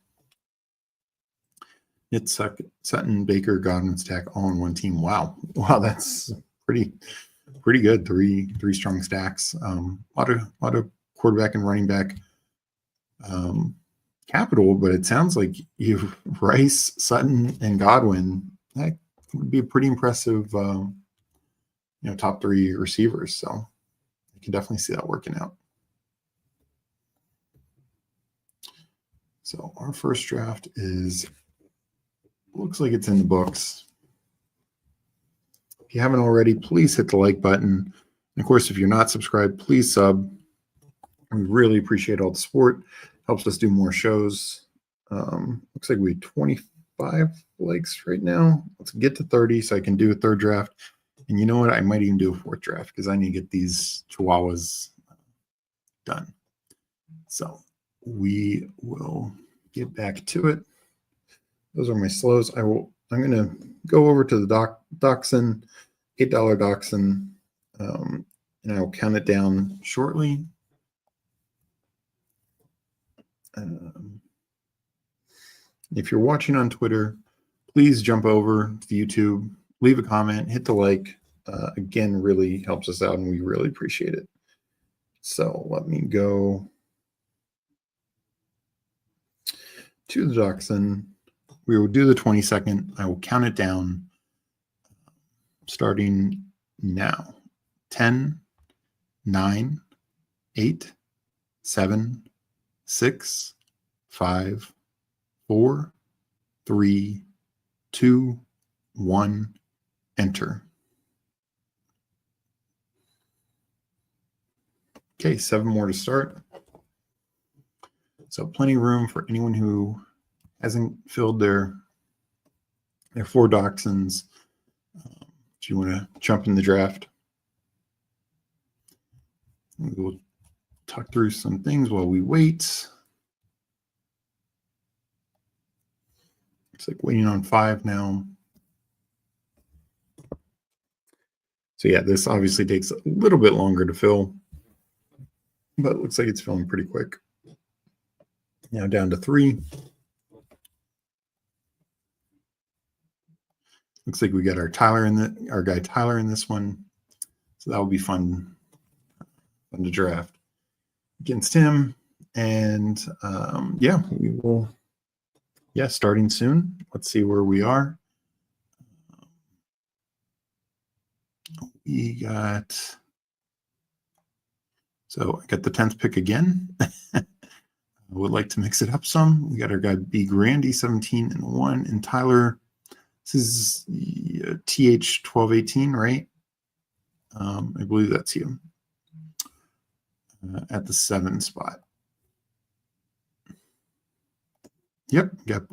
It's Sutton, Baker, Godwin stack all in one team. Wow, that's pretty good. Three strong stacks. A lot of quarterback and running back capital, but it sounds like you Rice, Sutton, and Godwin. That would be a pretty impressive, top 3 receivers. So I can definitely see that working out. So our first draft looks like it's in the books. If you haven't already, please hit the like button. And of course, if you're not subscribed, please sub. We really appreciate all the support. Helps us do more shows. Looks like we have 25 likes right now. Let's get to 30 so I can do a third draft. And you know what? I might even do a fourth draft because I need to get these Chihuahuas done. So we will get back to it. Those are my slows. I'm going to go over to the Dauchshund, $8 Dauchshund, and I'll count it down shortly. If you're watching on Twitter, please jump over to YouTube, leave a comment, hit the like. Again, really helps us out, and we really appreciate it. So let me go to the Dauchshund. We will do the 20-second. I will count it down starting now. 10, 9, 8, 7, 6, 5, 4, 3, 2, 1, enter. Okay, 7 more to start. So plenty of room for anyone who hasn't filled their 4 Dachshunds. Do you want to jump in the draft? We'll talk through some things while we wait. It's like waiting on 5 now. So yeah, this obviously takes a little bit longer to fill, but it looks like it's filling pretty quick. Now down to 3. Looks like we got our guy Tyler in this one. So that will be fun to draft against him. And yeah, we will, starting soon. Let's see where we are. We got, so I got the 10th pick again. I would like to mix it up some. We got our guy B Grandy, 17-1, and Tyler. This is TH 1218, right? I believe that's you at the 7 spot. Yep, got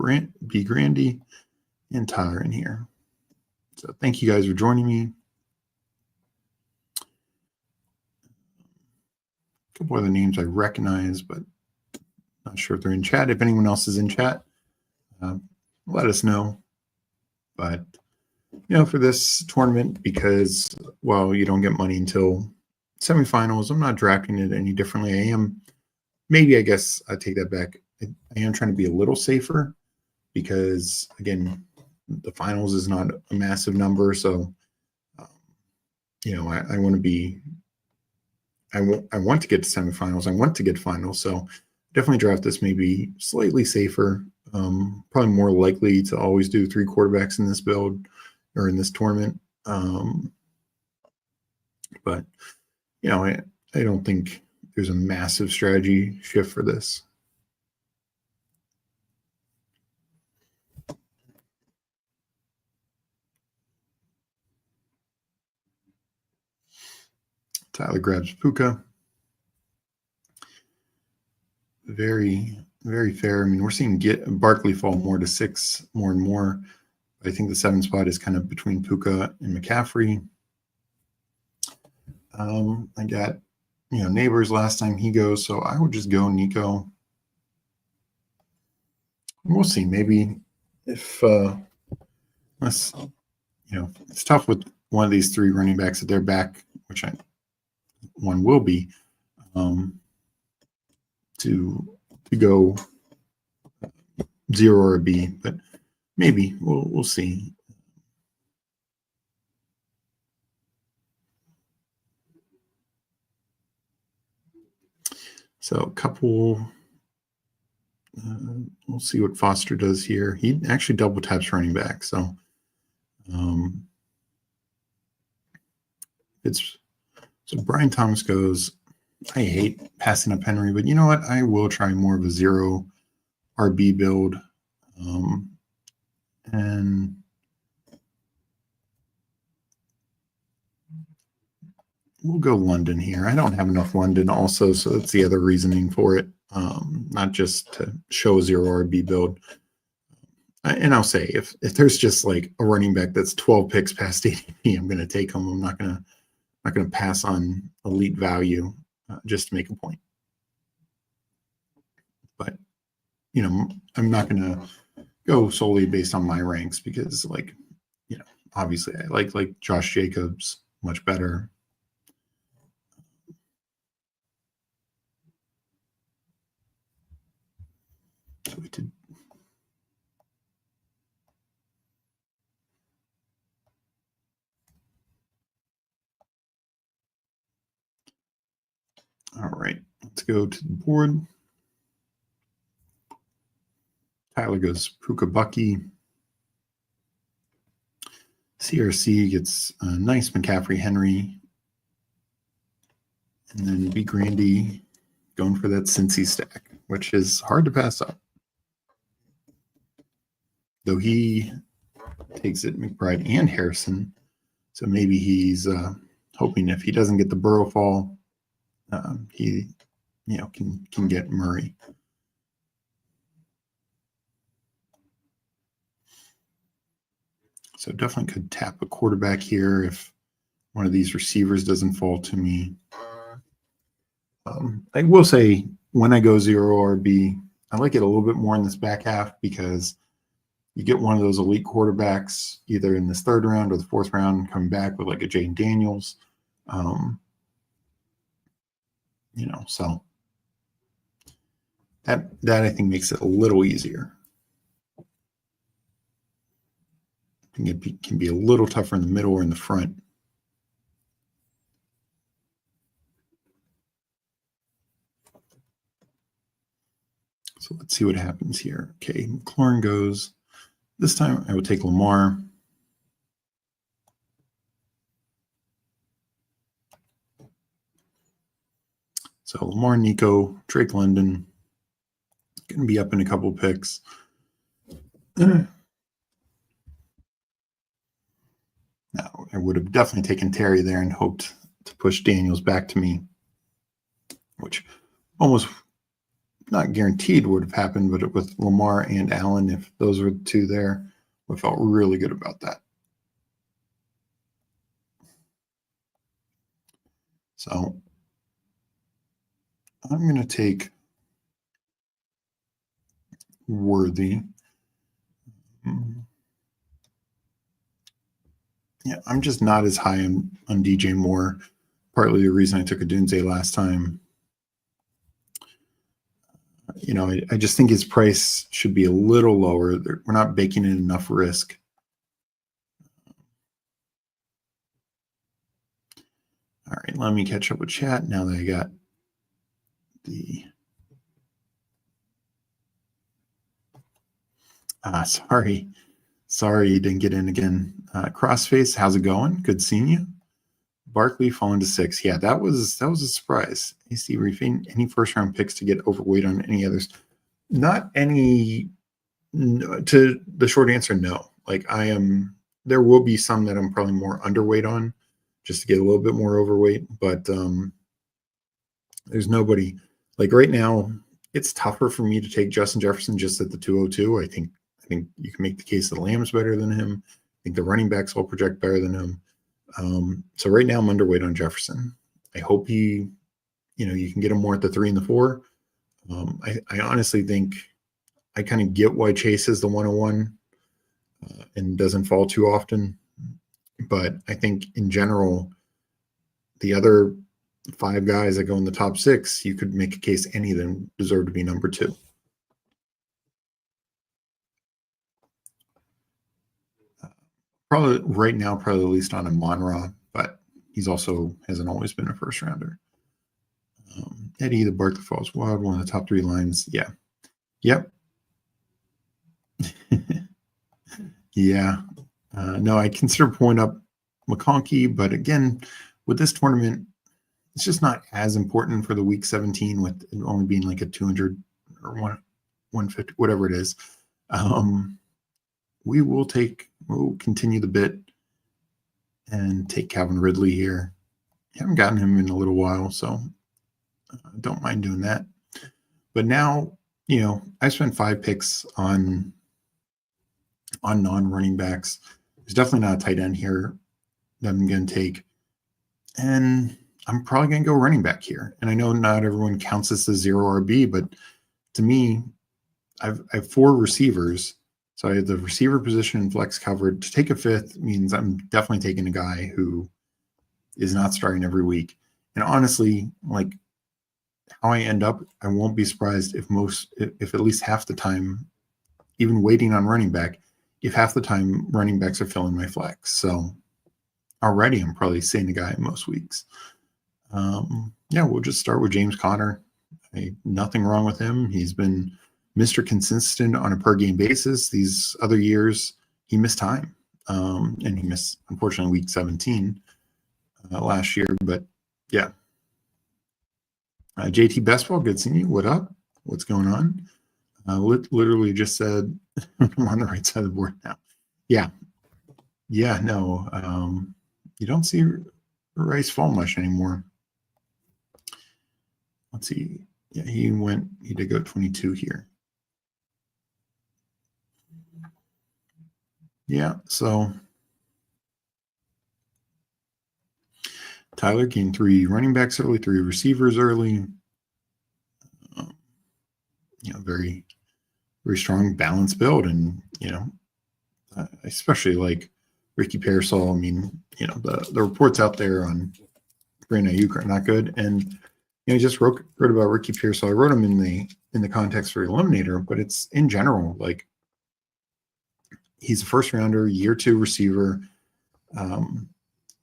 B Grandy and Tyler in here. So thank you guys for joining me. A couple other names I recognize, but not sure if they're in chat. If anyone else is in chat, let us know. But, for this tournament, because, well, you don't get money until semifinals, I'm not drafting it any differently. I guess I take that back. I am trying to be a little safer because, again, the finals is not a massive number. So, I want to be, I want to get to semifinals. I want to get finals. So definitely draft this maybe slightly safer. Probably more likely to always do 3 quarterbacks in this build or in this tournament. But, I don't think there's a massive strategy shift for this. Tyler grabs Puka. Very, very fair. I mean, we're seeing Barkley fall more to 6 more and more. I think the 7 spot is kind of between Puka and McCaffrey. I got, Neighbors last time he goes, so I would just go Nico. We'll see. Maybe if unless, it's tough with one of these 3 running backs at their back, which one will be, to go 0 or a B, but maybe we'll see. So a couple, we'll see what Foster does here. He actually double taps running back. So so Brian Thomas goes, I hate passing up Henry, but you know what? I will try more of a 0 RB build. And we'll go London here. I don't have enough London also, so that's the other reasoning for it. Not just to show a 0 RB build. And I'll say, if there's just like a running back that's 12 picks past ADP, I'm going to take him. I'm not going to pass on elite value just to make a point. I'm not going to go solely based on my ranks because, like, obviously I like Josh Jacobs much better. So we did. All right, let's go to the board. Tyler goes Puka Bucky. CRC gets a nice McCaffrey Henry. And then B. Grandy going for that Cincy stack, which is hard to pass up. Though he takes it McBride and Harrison. So maybe he's hoping if he doesn't get the Burrow fall, he can get Murray. So definitely could tap a quarterback here if one of these receivers doesn't fall to me. I will say when I go 0 RB, I like it a little bit more in this back half because you get one of those elite quarterbacks either in this 3rd round or the 4th round coming back with like a Jane Daniels. So that I think makes it a little easier. I think it can be a little tougher in the middle or in the front. So let's see what happens here. Okay, McLaurin goes. This time I would take Lamar. So Lamar, Nico, Drake London, going to be up in a couple picks. Now, I would have definitely taken Terry there and hoped to push Daniels back to me, which almost not guaranteed would have happened, but with Lamar and Allen, if those were the two there, I felt really good about that. So I'm going to take Worthy. Yeah, I'm just not as high on DJ Moore. Partly the reason I took a Dunze last time. I just think his price should be a little lower. We're not baking in enough risk. All right, let me catch up with chat now that I got the... Sorry you didn't get in again. Crossface, how's it going? Good seeing you. Barkley falling to 6. Yeah, that was a surprise. AC Reefing, any 1st-round picks to get overweight on any others? Not any. No, to the short answer, no. Like there will be some that I'm probably more underweight on, just to get a little bit more overweight. But there's nobody like right now. It's tougher for me to take Justin Jefferson just at the 202. I think you can make the case that Lamb's better than him. I think the running backs all project better than him. So right now I'm underweight on Jefferson. I hope you can get him more at the 3 and the 4. I honestly think I kind of get why Chase is the 101 and doesn't fall too often. But I think in general, the other 5 guys that go in the top 6, you could make a case any of them deserve to be number 2. Probably right now, probably at least on a Monra, but he's also hasn't always been a 1st rounder. Eddie, the Barkley Falls Wild, one of the top 3 lines. Yeah. Yep. Yeah. No, I consider point up McConkey, but again, with this tournament, it's just not as important for the week 17 with it only being like a 200 or 150, whatever it is. We'll continue the bit and take Calvin Ridley here. Haven't gotten him in a little while, so don't mind doing that. But now, I spent 5 picks on non-running backs. There's definitely not a tight end here that I'm going to take. And I'm probably going to go running back here. And I know not everyone counts this as 0 RB, but to me, I have 4 receivers. So I have the receiver position and flex covered. To take a 5th means I'm definitely taking a guy who is not starting every week. And honestly, like how I end up, I won't be surprised if at least half the time, even waiting on running back, if half the time running backs are filling my flex. So already I'm probably saying a guy in most weeks. Yeah, we'll just start with James Conner. Nothing wrong with him. He's been Mr. Consistent on a per game basis. These other years, he missed time. And he missed, unfortunately, week 17 last year. But yeah. JT Bestball, good seeing you. What up? What's going on? Literally just said I'm on the right side of the board now. Yeah. Yeah, no. You don't see Rice fall much anymore. Let's see. Yeah, he did go 22 here. Yeah, so Tyler gained 3 running backs early, 3 receivers early. Very, very strong balance build. And, especially like Ricky Pearsall. I mean, the reports out there on Brandon Ayuk are not good. And, I just wrote about Ricky Pearsall. I wrote him in the context for Eliminator, but it's in general, like he's a first rounder, year 2 receiver.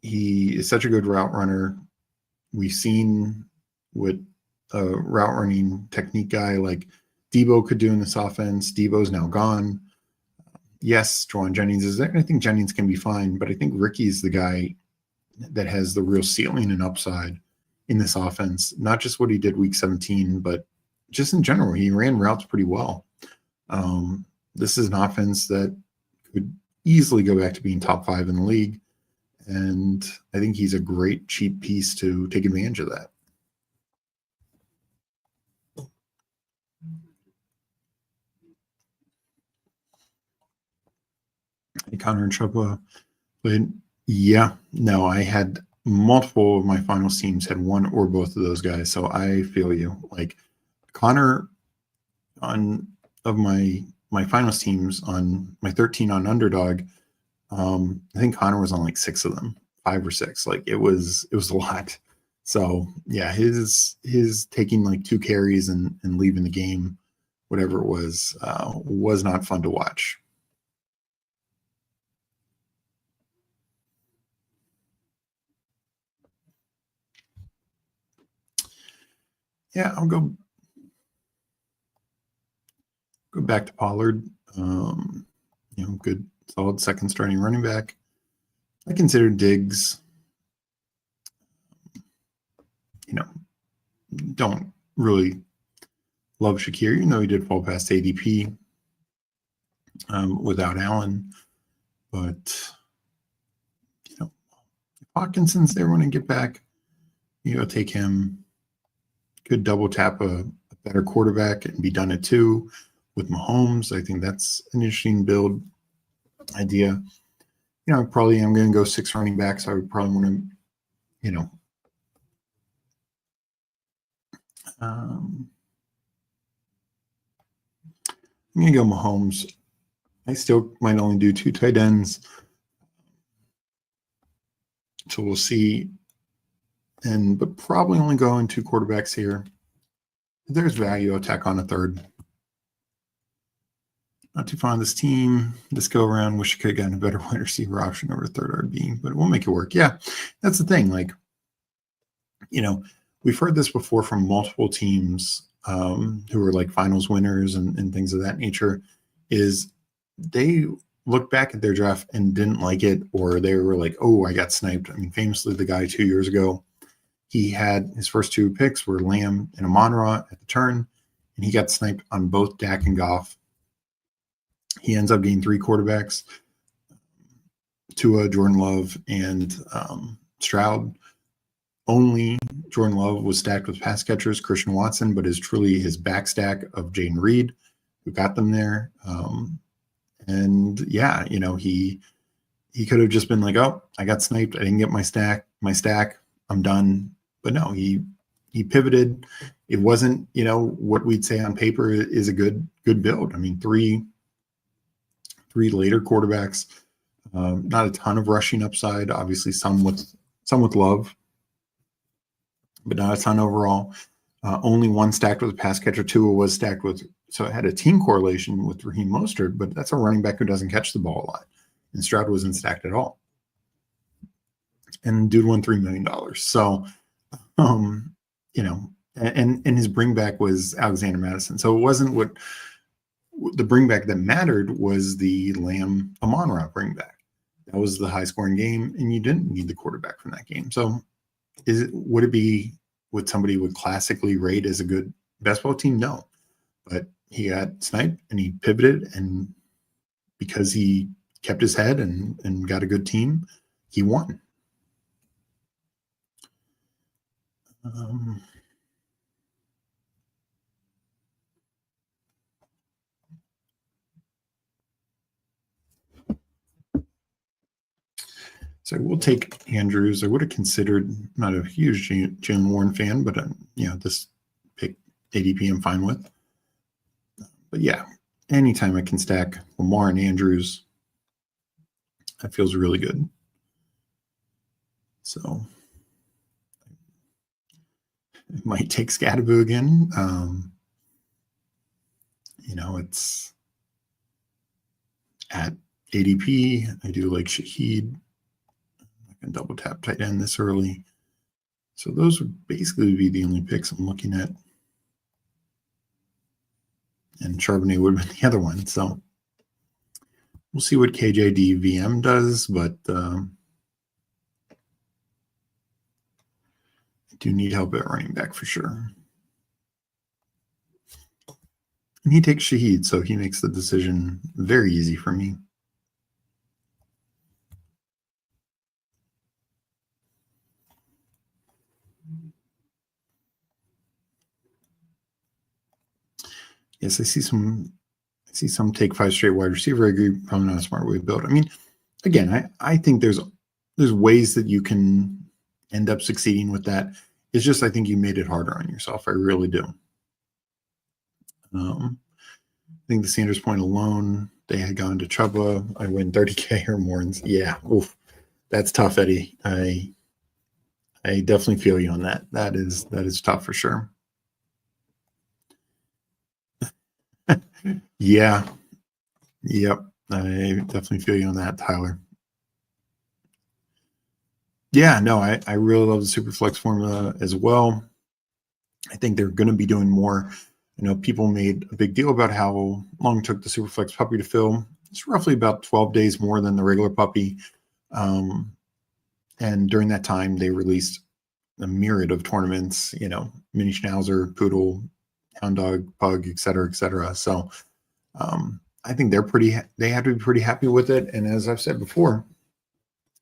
He is such a good route runner. We've seen what a route running technique guy like Debo could do in this offense. Debo's now gone. Yes, Juwan Jennings is there. I think Jennings can be fine, but I think Ricky's the guy that has the real ceiling and upside in this offense. Not just what he did week 17, but just in general, he ran routes pretty well. This is an offense that could easily go back to being top 5 in the league. And I think he's a great cheap piece to take advantage of that. Connor and Chubba played. Yeah, no, I had multiple of my finals teams had one or both of those guys. So I feel you. Like Connor of my finals teams on my 13 on Underdog, I think Connor was on like 6 of them, 5 or 6. Like it was a lot. So yeah, his taking like 2 carries and leaving the game, whatever it was not fun to watch. Yeah, I'll go back to Pollard. Good, solid second starting running back. I consider Diggs. Don't really love Shakir, even though he did fall past ADP without Allen. But if Hawkinson's there when I get back, take him. Could double tap a better quarterback and be done at 2 with Mahomes. I think that's an interesting build idea. Probably I'm going to go 6 running backs. I would probably want to, I'm going to go Mahomes. I still might only do 2 tight ends. So we'll see. But probably only going 2 quarterbacks here. If there's value, I'll tack on a 3rd. Not too fond of this team. This go around, wish I could have gotten a better wide receiver option over 3rd RB, but we'll make it work. Yeah, that's the thing. Like, we've heard this before from multiple teams who are like finals winners and things of that nature, is they look back at their draft and didn't like it, or they were like, oh, I got sniped. I mean, famously, the guy 2 years ago, he had his first 2 picks were Lamb and Amon-Ra at the turn, and he got sniped on both Dak and Goff. He ends up getting 3 quarterbacks, Tua, Jordan Love, and Stroud. Only Jordan Love was stacked with pass catchers, Christian Watson, but is truly his back stack of Jaden Reed, who got them there. And yeah, he could have just been like, oh, I got sniped. I didn't get my stack. I'm done. But no, he pivoted. it wasn't, what we'd say on paper is a good build. I mean, three later quarterbacks, not a ton of rushing upside, obviously some with Love, but not a ton overall. Only one stacked with a pass catcher. Tua was stacked with, so it had a team correlation with Raheem Mostert, but that's a running back who doesn't catch the ball a lot. And Stroud wasn't stacked at all. And dude won $3 million. So, and his bringback was Alexander Madison. So it wasn't what the bringback that mattered was the Lamb Amon-Ra bringback. That was the high scoring game, and you didn't need the quarterback from that game. So would it be what somebody would classically rate as a good best ball team? No. But he got sniped and he pivoted, and because he kept his head and got a good team, he won. So we'll take Andrews. I would have considered, not a huge Jalen Warren fan, but this pick ADP I'm fine with. But yeah, anytime I can stack Lamar and Andrews, that feels really good. So I might take Scatterboo again. It's at ADP. I do like Shaheed. I can double tap tight end this early. So those would basically be the only picks I'm looking at. And Charbonnet would have been the other one. So we'll see what KJD VM does, but I do need help at running back for sure. And he takes Shaheed, so he makes the decision very easy for me. Yes, I see some take 5 straight wide receiver. I agree, probably not a smart way to build. I mean, again, I think there's ways that you can end up succeeding with that. It's just I think you made it harder on yourself. I really do. I think the Sanders point alone, they had gone to Chuba. I win 30K or more. And yeah, oof, that's tough, Eddie. I definitely feel you on that. That is tough for sure. Yeah. Yep. I definitely feel you on that, Tyler. Yeah, no, I really love the Superflex formula as well. I think they're going to be doing more. People made a big deal about how long it took the Superflex puppy to fill. It's roughly about 12 days more than the regular puppy. And during that time, they released a myriad of tournaments, mini schnauzer, poodle, hound dog, pug, et cetera, et cetera. So I think they had to be pretty happy with it. And as I've said before,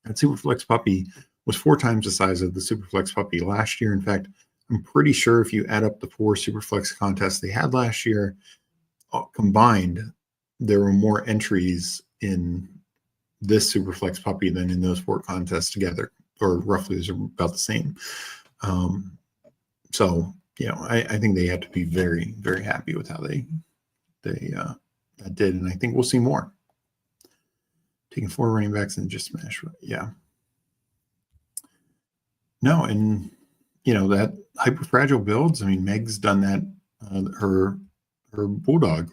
that Superflex puppy was 4 times the size of the Superflex puppy last year. In fact, I'm pretty sure if you add up the 4 Superflex contests they had last year, combined, there were more entries in this Superflex puppy than in those 4 contests together, or roughly is about the same. So, I think they had to be very, very happy with how they that did, and I think we'll see more. Taking 4 running backs and just smash, yeah. No, and that hyper fragile builds. I mean, Meg's done that. Her bulldog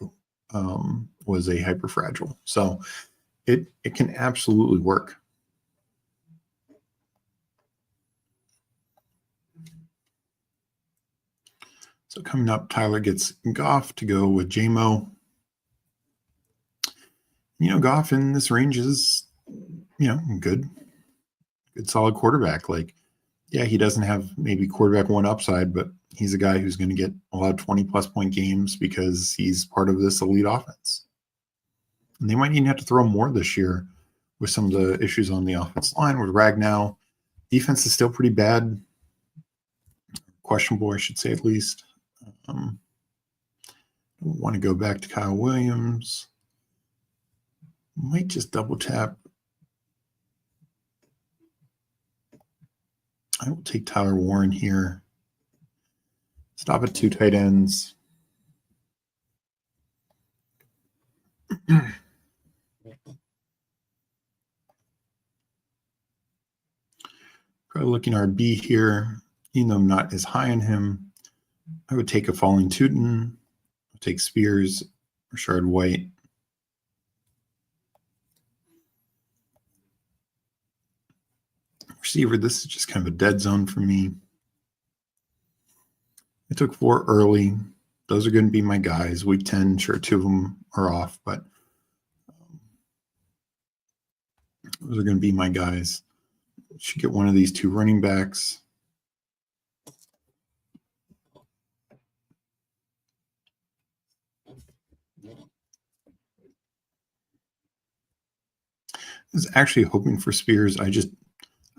was a hyper fragile, so it can absolutely work. So coming up, Tyler gets Goff to go with JMO. Goff in this range is, good solid quarterback. Like, yeah, he doesn't have maybe quarterback 1 upside, but he's a guy who's going to get a lot of 20-plus point games because he's part of this elite offense. And they might even have to throw more this year with some of the issues on the offense line with Ragnow. Defense is still pretty bad. Questionable, I should say, at least. I want to go back to Kyle Williams. Might just double tap. I will take Tyler Warren here. Stop at 2 tight ends. Probably looking RB here, even though I'm not as high on him. I would take a falling Tootin. I'll take Spears, Rashard White. Receiver, this is just kind of a dead zone for me. I took 4 early. Those are going to be my guys. Week 10, sure, 2 of them are off, but those are going to be my guys. Should get one of these 2 running backs. I was actually hoping for Spears. I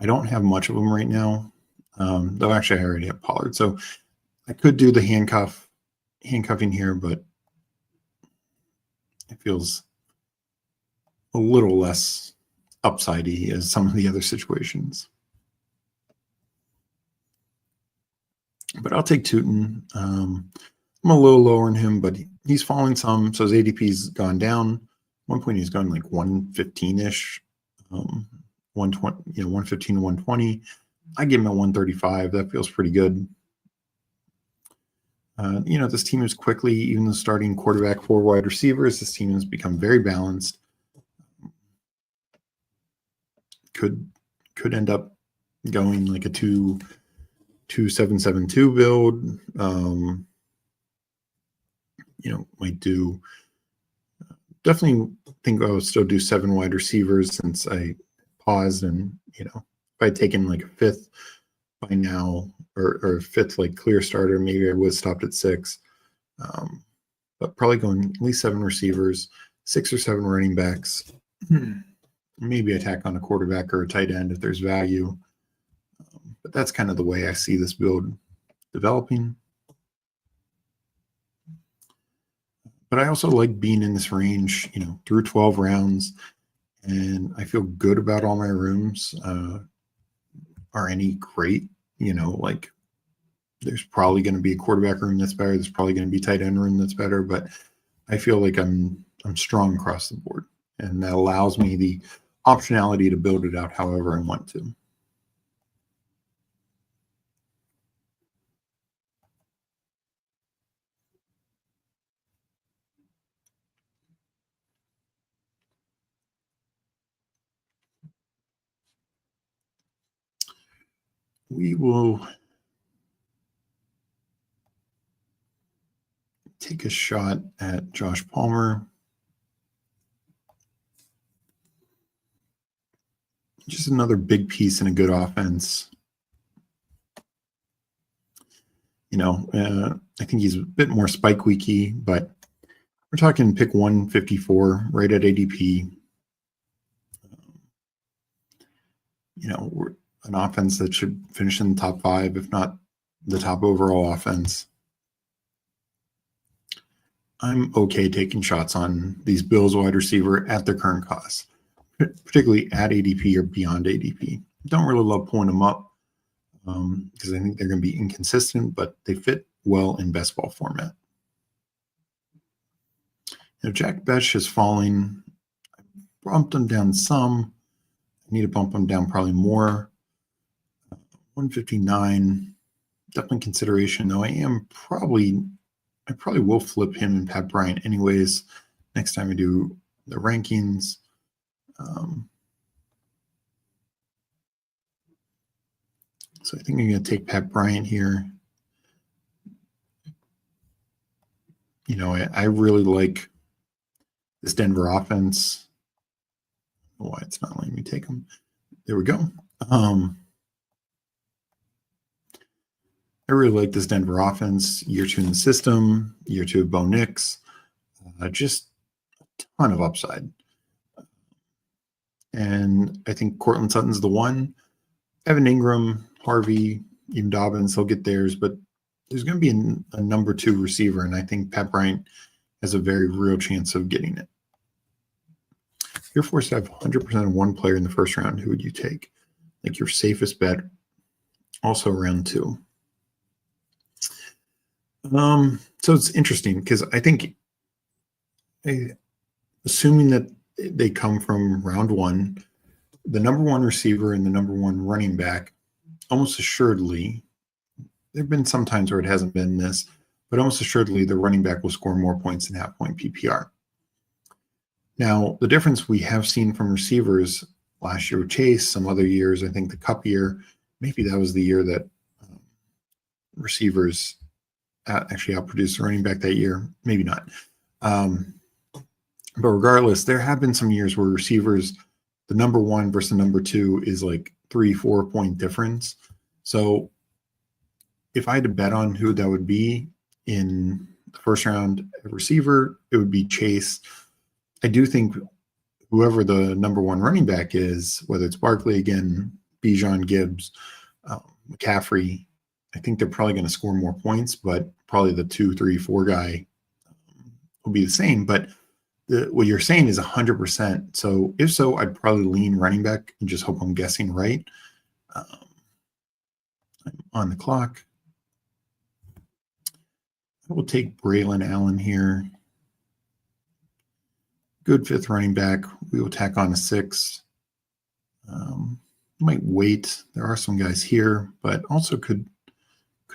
don't have much of them right now. Though actually I already have Pollard. So I could do the handcuffing here, but it feels a little less upsidey as some of the other situations. But I'll take Tootin. I'm a little lower on him, but he's falling some. So his ADP's gone down. One point he's gone like 115-ish, 120, 115 to 120. I give him a 135. That feels pretty good. This team is quickly, even the starting quarterback, 4 wide receivers, this team has become very balanced. Could end up going like a 2-7-7-2 build. Might do. Definitely think I'll still do 7 wide receivers since I paused, and if I'd taken like a 5th by now, or a 5th like clear starter, maybe I would have stopped at 6. But probably going at least 7 receivers, 6 or 7 running backs. Maybe attack on a quarterback or a tight end if there's value. But that's kind of the way I see this build developing. But I also like being in this range, through 12 rounds, and I feel good about all my rooms. Are any great? Like there's probably going to be a quarterback room that's better. There's probably going to be tight end room that's better, but I feel like I'm strong across the board, and that allows me the optionality to build it out however I want to. We will take a shot at Josh Palmer. Just another big piece in a good offense. I think he's a bit more spike weeky, but we're talking pick 154 right at ADP. We're an offense that should finish in the top 5, if not the top overall offense. I'm okay taking shots on these Bills wide receiver at their current cost, particularly at ADP or beyond ADP. Don't really love pulling them up because I think they're going to be inconsistent, but they fit well in best ball format. Jack Besh is falling. I bumped him down some. I need to bump him down probably more. 159, definitely consideration, though. I probably will flip him and Pat Bryant anyways next time I do the rankings. So I think I'm going to take Pat Bryant here. I really like this Denver offense. I don't know why it's not letting me take him. There we go. I really like this Denver offense. Year 2 in the system, year 2 of Bo Nix. Just a ton of upside. And I think Cortland Sutton's the one. Evan Ingram, Harvey, even Dobbins, they'll get theirs, but there's going to be a number 2 receiver, and I think Pat Bryant has a very real chance of getting it. You're forced to have 100% of one player in the first round. Who would you take? Like your safest bet, also round 2. So it's interesting because I think, assuming that they come from round one, the number one receiver and the number one running back, almost assuredly, there have been some times where it hasn't been this, but almost assuredly the running back will score more points than half-point PPR. Now, the difference we have seen from receivers last year with Chase, some other years, I think the Cup year, maybe that was the year that receivers actually outproduced the running back that year. Maybe not. But regardless, there have been some years where receivers, the number one versus the number two is like 3-4 point difference. So if I had to bet on who that would be in the first round receiver, it would be Chase. I do think whoever the number one running back is, whether it's Barkley again, Bijan, Gibbs, McCaffrey, I think they're probably going to score more points, but probably the 2, 3, 4 guy will be the same. But what you're saying is 100%. So if so, I'd probably lean running back and just hope I'm guessing right. I'm on the clock. I will take Braylon Allen here. Good fifth running back. We will tack on a 6. Might wait. There are some guys here, but also could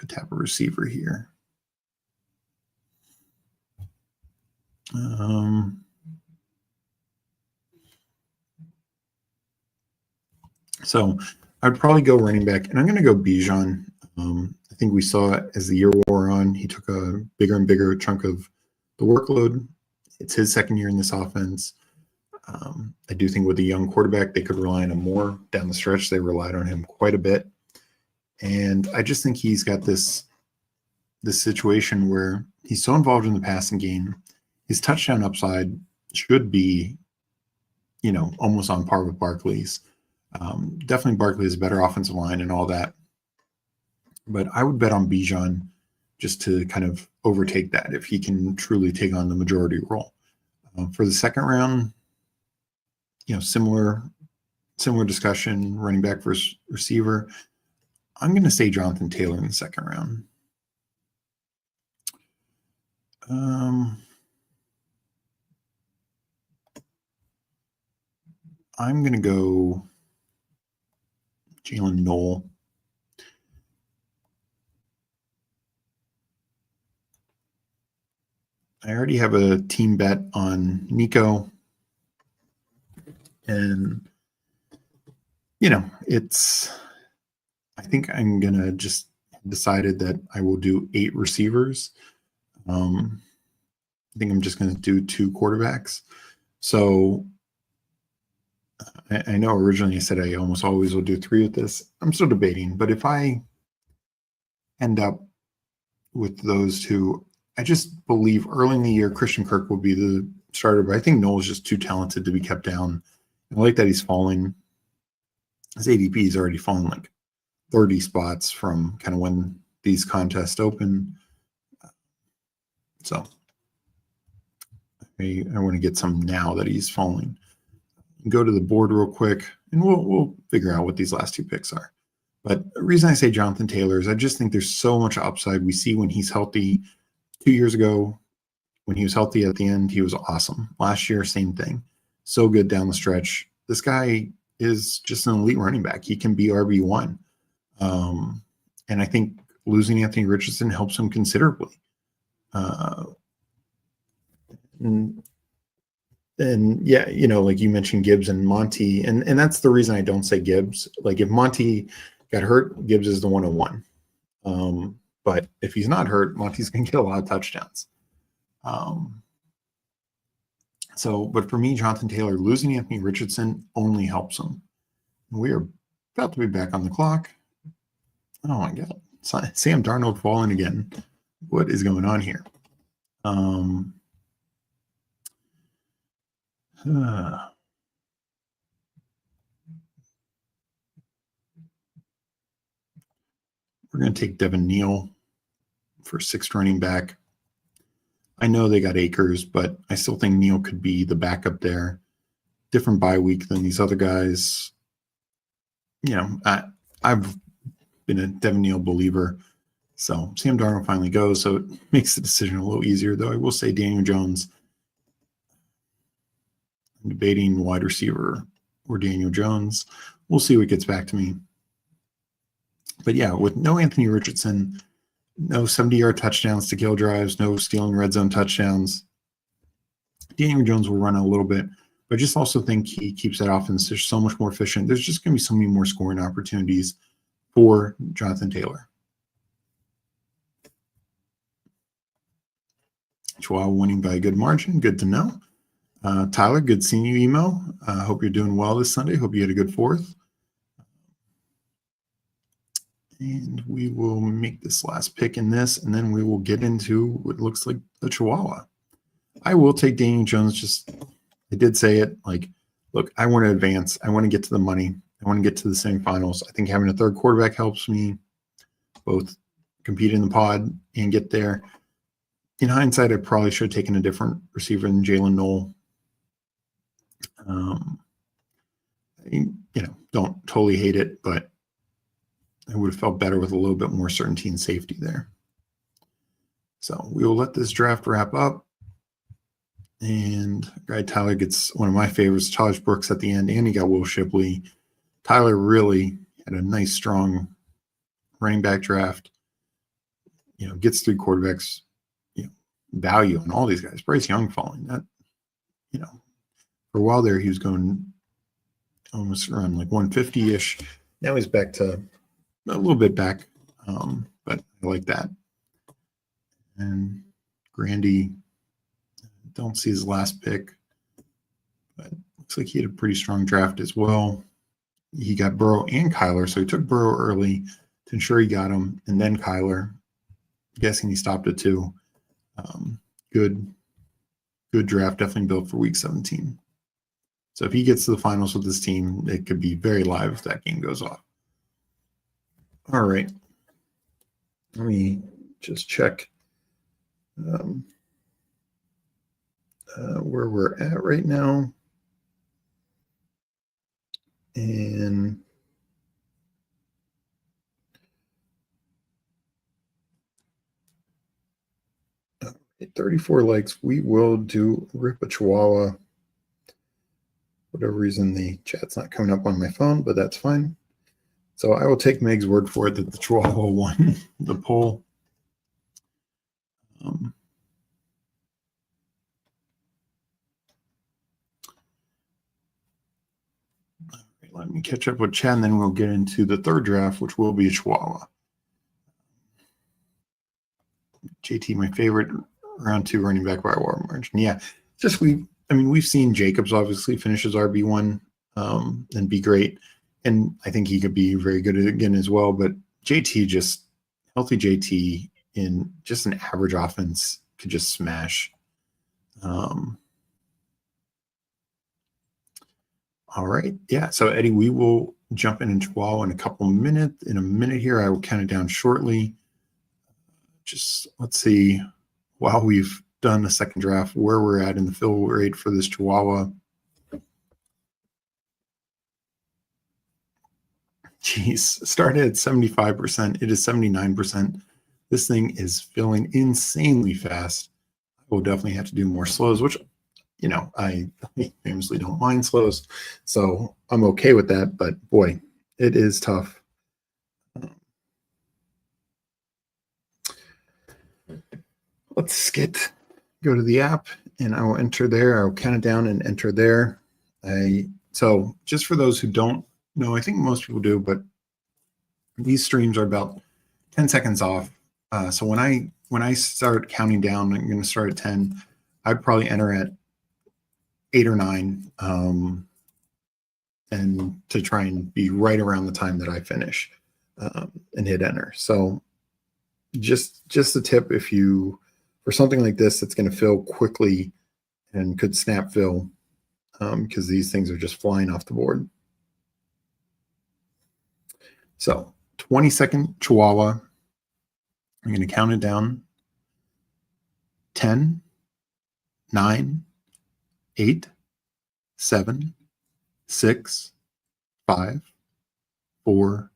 tap a receiver here. So I'd probably go running back, and I'm going to go Bijan. I think we saw as the year wore on, he took a bigger and bigger chunk of the workload. It's his second year in this offense. I do think with a young quarterback, they could rely on him more down the stretch. They relied on him quite a bit. And I just think he's got this situation where he's so involved in the passing game. His touchdown upside should be, almost on par with Barkley's. Definitely Barkley has a better offensive line and all that. But I would bet on Bijan just to kind of overtake that if he can truly take on the majority role. For the second round, similar discussion, running back versus receiver. I'm going to say Jonathan Taylor in the second round. I'm going to go Jalen Knoll. I already have a team bet on Nico. And, I think I'm going to just decided that I will do 8 receivers. I think I'm just going to do 2 quarterbacks. So I know originally I said I almost always will do 3 with this. I'm still debating, but if I end up with those 2, I just believe early in the year Christian Kirk will be the starter, but I think Noel is just too talented to be kept down. I like that he's falling. His ADP is already fallen like 30 spots from kind of when these contests open. So I want to get some now that he's falling. Go to the board real quick, and we'll figure out what these last 2 picks are. But the reason I say Jonathan Taylor is I just think there's so much upside. We see when he's healthy. 2 years ago, when he was healthy at the end, he was awesome. Last year, same thing. So good down the stretch. This guy is just an elite running back. He can be RB1. And I think losing Anthony Richardson helps him considerably. And yeah, like you mentioned Gibbs and Monty, and that's the reason I don't say Gibbs. Like if Monty got hurt, Gibbs is the 101. But if he's not hurt, Monty's going to get a lot of touchdowns. But for me, Jonathan Taylor, losing Anthony Richardson only helps him. We are about to be back on the clock. Oh my God. Sam Darnold falling again. What is going on here? We're going to take Devin Neal for 6th running back. I know they got Akers, but I still think Neal could be the backup there. Different bye week than these other guys. I've been a Devin Neal believer So Sam Darnold finally goes, so it makes the decision a little easier, though I will say Daniel Jones. I'm debating wide receiver or Daniel Jones. We'll see what gets back to me. But yeah, with no Anthony Richardson, no 70-yard touchdowns to kill drives, no stealing red zone touchdowns, Daniel Jones will run a little bit, but I just also think he keeps that offense just so much more efficient. There's just going to be so many more scoring opportunities for Jonathan Taylor. Chihuahua winning by a good margin. Good to know. Tyler, good seeing you email. Hope you're doing well this Sunday. Hope you had a good 4th. And we will make this last pick in this, and then we will get into what looks like the Chihuahua. I will take Daniel Jones. I did say it, like, look, I want to advance. I want to get to the money. I want to get to the semifinals. I think having a third quarterback helps me both compete in the pod and get there. In hindsight, I probably should have taken a different receiver than Jalen Noel. Don't totally hate it, but I would have felt better with a little bit more certainty and safety there. So we will let this draft wrap up. And guy Tyler gets one of my favorites, Taj Brooks at the end, and he got Will Shipley. Tyler really had a nice, strong running back draft. Gets 3 quarterbacks. Value on all these guys. Bryce Young falling. That, for a while there, he was going almost around like 150-ish. Now he's back to a little bit back, but I like that. And Grandy, don't see his last pick, but looks like he had a pretty strong draft as well. He got Burrow and Kyler, so he took Burrow early to ensure he got him, and then Kyler. I'm guessing he stopped at 2. Good draft, definitely built for week 17. So if he gets to the finals with this team, it could be very live if that game goes off. All right. Let me just check where we're at right now. And 34 likes. We will do Rip a Chihuahua. Whatever reason, the chat's not coming up on my phone, but that's fine. So I will take Meg's word for it that the Chihuahua won the poll. Let me catch up with Chad, and then we'll get into the third draft, which will be a Chihuahua. JT, my favorite round 2 running back by a wide margin. Yeah, we've seen Jacobs obviously finish as RB1 and be great, and I think he could be very good again as well. But JT, healthy JT in just an average offense could just smash. All right. Yeah. So Eddie, we will jump in Chihuahua in a minute here. I will count it down shortly. Just let's see, while we've done the second draft, where we're at in the fill rate for this Chihuahua. Jeez, started at 75%. It is 79%. This thing is filling insanely fast. I will definitely have to do more slows, which, I famously don't mind slows. So I'm okay with that. But boy, it is tough. Let's go to the app, and I will enter there. I'll count it down and enter there. So just for those who don't know, I think most people do, but these streams are about 10 seconds off. So when I start counting down, I'm going to start at 10. I'd probably enter at 8 or 9, and to try and be right around the time that I finish and hit enter. So just a tip, for something like this that's going to fill quickly and could snap fill, because these things are just flying off the board. So 20-second Chihuahua. I'm going to count it down. 10, 9, 8, 7, 6, 5, 4,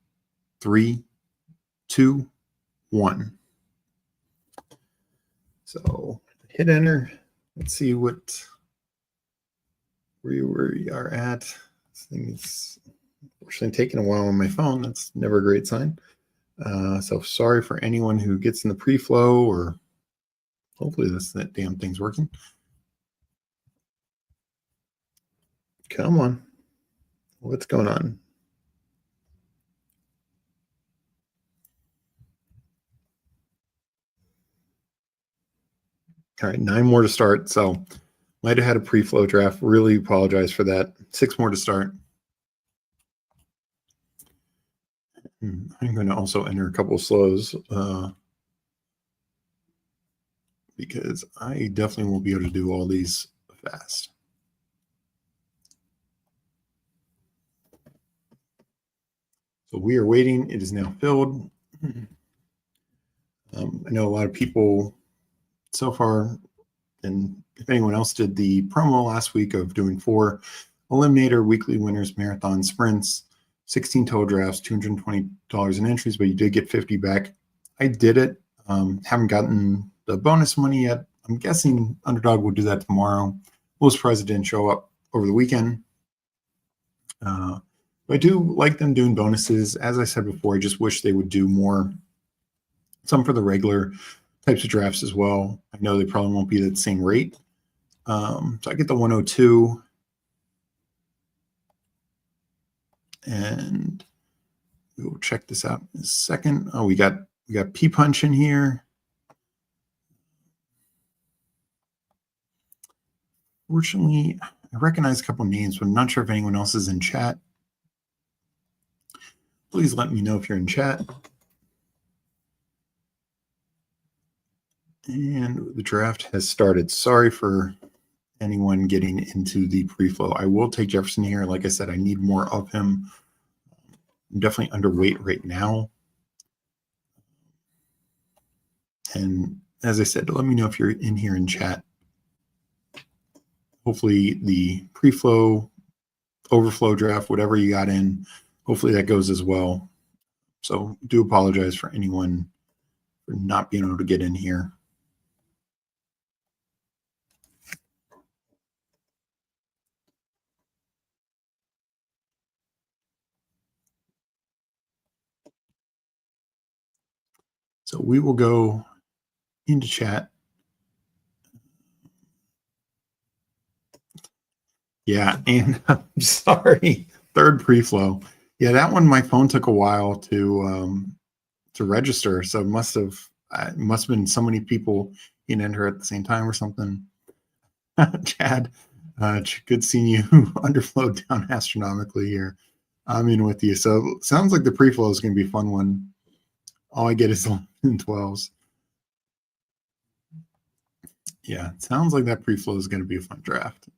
3, 2, 1. So hit enter. Let's see where we are at. This thing is unfortunately taking a while on my phone. That's never a great sign. So sorry for anyone who gets in the pre-flow, or hopefully that damn thing's working. Come on. What's going on? All right, 9 more to start. So might have had a pre-flow draft. Really apologize for that. 6 more to start. I'm going to also enter a couple of slows because I definitely won't be able to do all these fast. So we are waiting. It is now filled. I know a lot of people so far, and if anyone else did the promo last week of doing 4 eliminator weekly winners marathon sprints, 16 total drafts, $220 in entries, but you did get 50 back. I did it. Haven't gotten the bonus money yet. I'm guessing Underdog will do that tomorrow. Most surprised it didn't show up over the weekend. I do like them doing bonuses. As I said before, I just wish they would do more, some for the regular types of drafts as well. I know they probably won't be at the same rate. So I get the 102. And we'll check this out in a second. Oh, we got P-Punch in here. Fortunately, I recognize a couple names, but I'm not sure if anyone else is in chat. Please let me know if you're in chat. And the draft has started. Sorry for anyone getting into the pre-flow. I will take Jefferson here. Like I said, I need more of him. I'm definitely underweight right now. And as I said, let me know if you're in here in chat. Hopefully the pre-flow, overflow draft, whatever you got in, hopefully that goes as well. So do apologize for anyone for not being able to get in here. So we will go into chat. Yeah, and I'm sorry, third pre-flow. Yeah, that one my phone took a while to register, so it must have been so many people in enter at the same time or something. Chad, good seeing you underflowed down astronomically here. I'm in with you. So sounds like the pre-flow is going to be a fun one. All I get is 11 and 12s. Yeah, it sounds like that pre-flow is going to be a fun draft.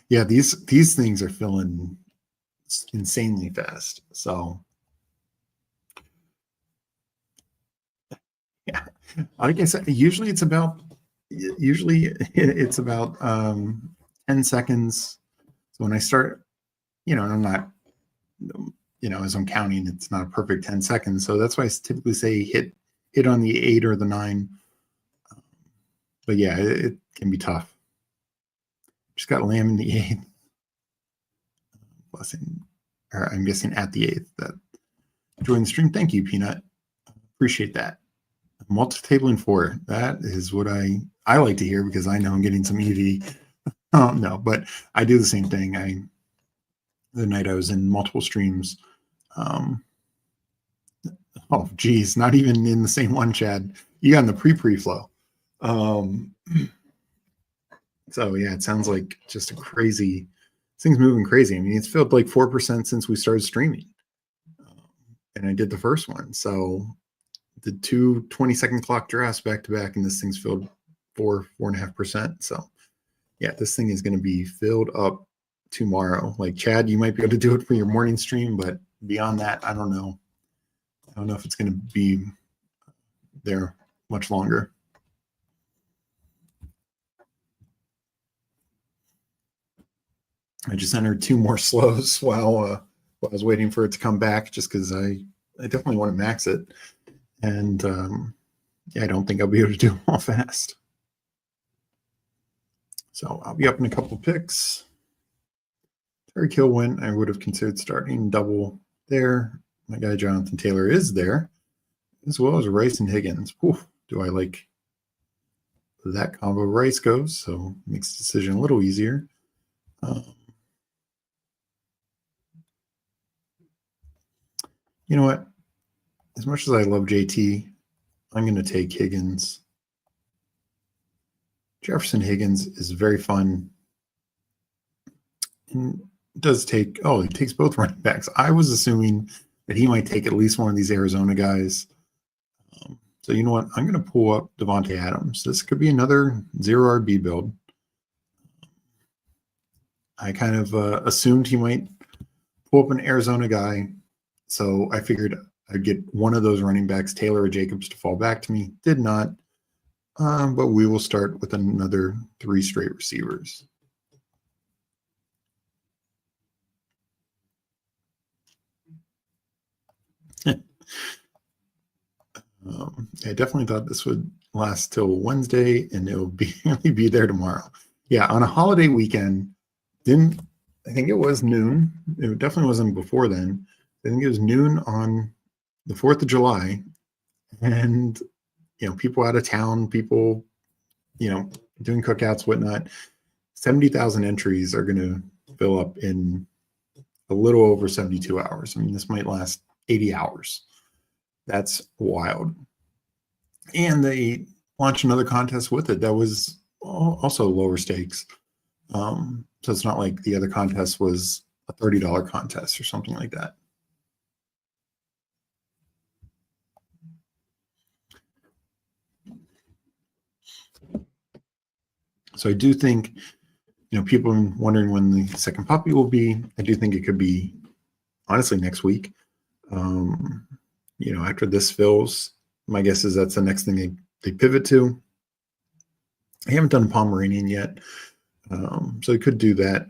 Yeah, these things are filling insanely fast. So yeah, like I said, usually it's about 10 seconds. So when I start, and I'm not, as I'm counting, it's not a perfect 10 seconds. So that's why I typically say hit on the 8 or the 9. But yeah, it can be tough. Just got Lamb in the 8th. Blessing, or I'm guessing at the 8th. That joined the stream. Thank you, Peanut. Appreciate that. Multi-tabling 4. That is what I like to hear, because I know I'm getting some EV. No, but I do the same thing. The night I was in multiple streams. Oh, geez, not even in the same one, Chad. You got in the pre-flow. So yeah, it sounds like just a crazy, things moving crazy. I mean, it's filled like 4% since we started streaming. And I did the first one. So the 2 20-second clock drafts back to back, and this thing's filled 4.5%. So yeah, this thing is going to be filled up tomorrow. Like Chad, you might be able to do it for your morning stream, but beyond that, I don't know. I don't know if it's going to be there much longer. I just entered 2 more slows while I was waiting for it to come back just because I definitely want to max it. And yeah, I don't think I'll be able to do them all fast. So I'll be up in a couple picks. Terry Kill went. I would have considered starting double there. My guy Jonathan Taylor is there, as well as Rice and Higgins. Whew, do I like that combo? Rice goes, so makes the decision a little easier. You know what? As much as I love JT, I'm going to take Higgins. Jefferson Higgins is very fun. And does take, he takes both running backs. I was assuming that he might take at least one of these Arizona guys. So you know what? I'm going to pull up Devontae Adams. This could be another 0 RB build. I kind of assumed he might pull up an Arizona guy. So I figured I'd get one of those running backs, Taylor or Jacobs, to fall back to me. Did not. But we will start with another 3 straight receivers. I definitely thought this would last till Wednesday, and it will only be there tomorrow. Yeah, on a holiday weekend, I think it was noon. It definitely wasn't before then. I think it was noon on the 4th of July, and people out of town, people doing cookouts, whatnot. 70,000 entries are going to fill up in a little over 72 hours. I mean, this might last 80 hours. That's wild. And they launched another contest with it that was also lower stakes. So it's not like the other contest was a $30 contest or something like that. So I do think, people are wondering when the second puppy will be. I do think it could be, honestly, next week. After this fills, my guess is that's the next thing they pivot to. I haven't done Pomeranian yet, so they could do that.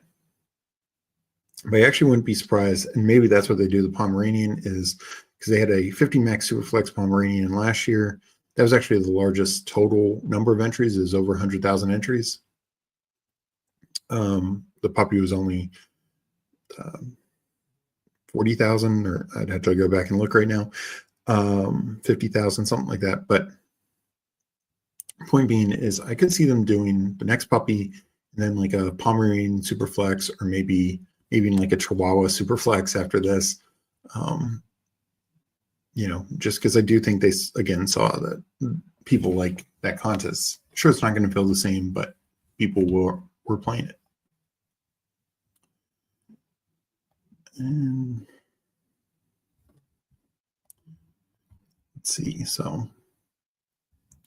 But I actually wouldn't be surprised, and maybe that's what they do. The Pomeranian is because they had a 50 max Superflex Pomeranian last year. That was actually the largest total number of entries. It was over 100,000 entries. The puppy was only 40,000, or I'd have to go back and look right now. 50,000, something like that. But point being is I could see them doing the next puppy and then like a Pomeranian Superflex, or maybe even like a Chihuahua Superflex after this. Just because I do think they, again, saw that people like that contest. Sure, it's not going to feel the same, but people were playing it. And let's see. So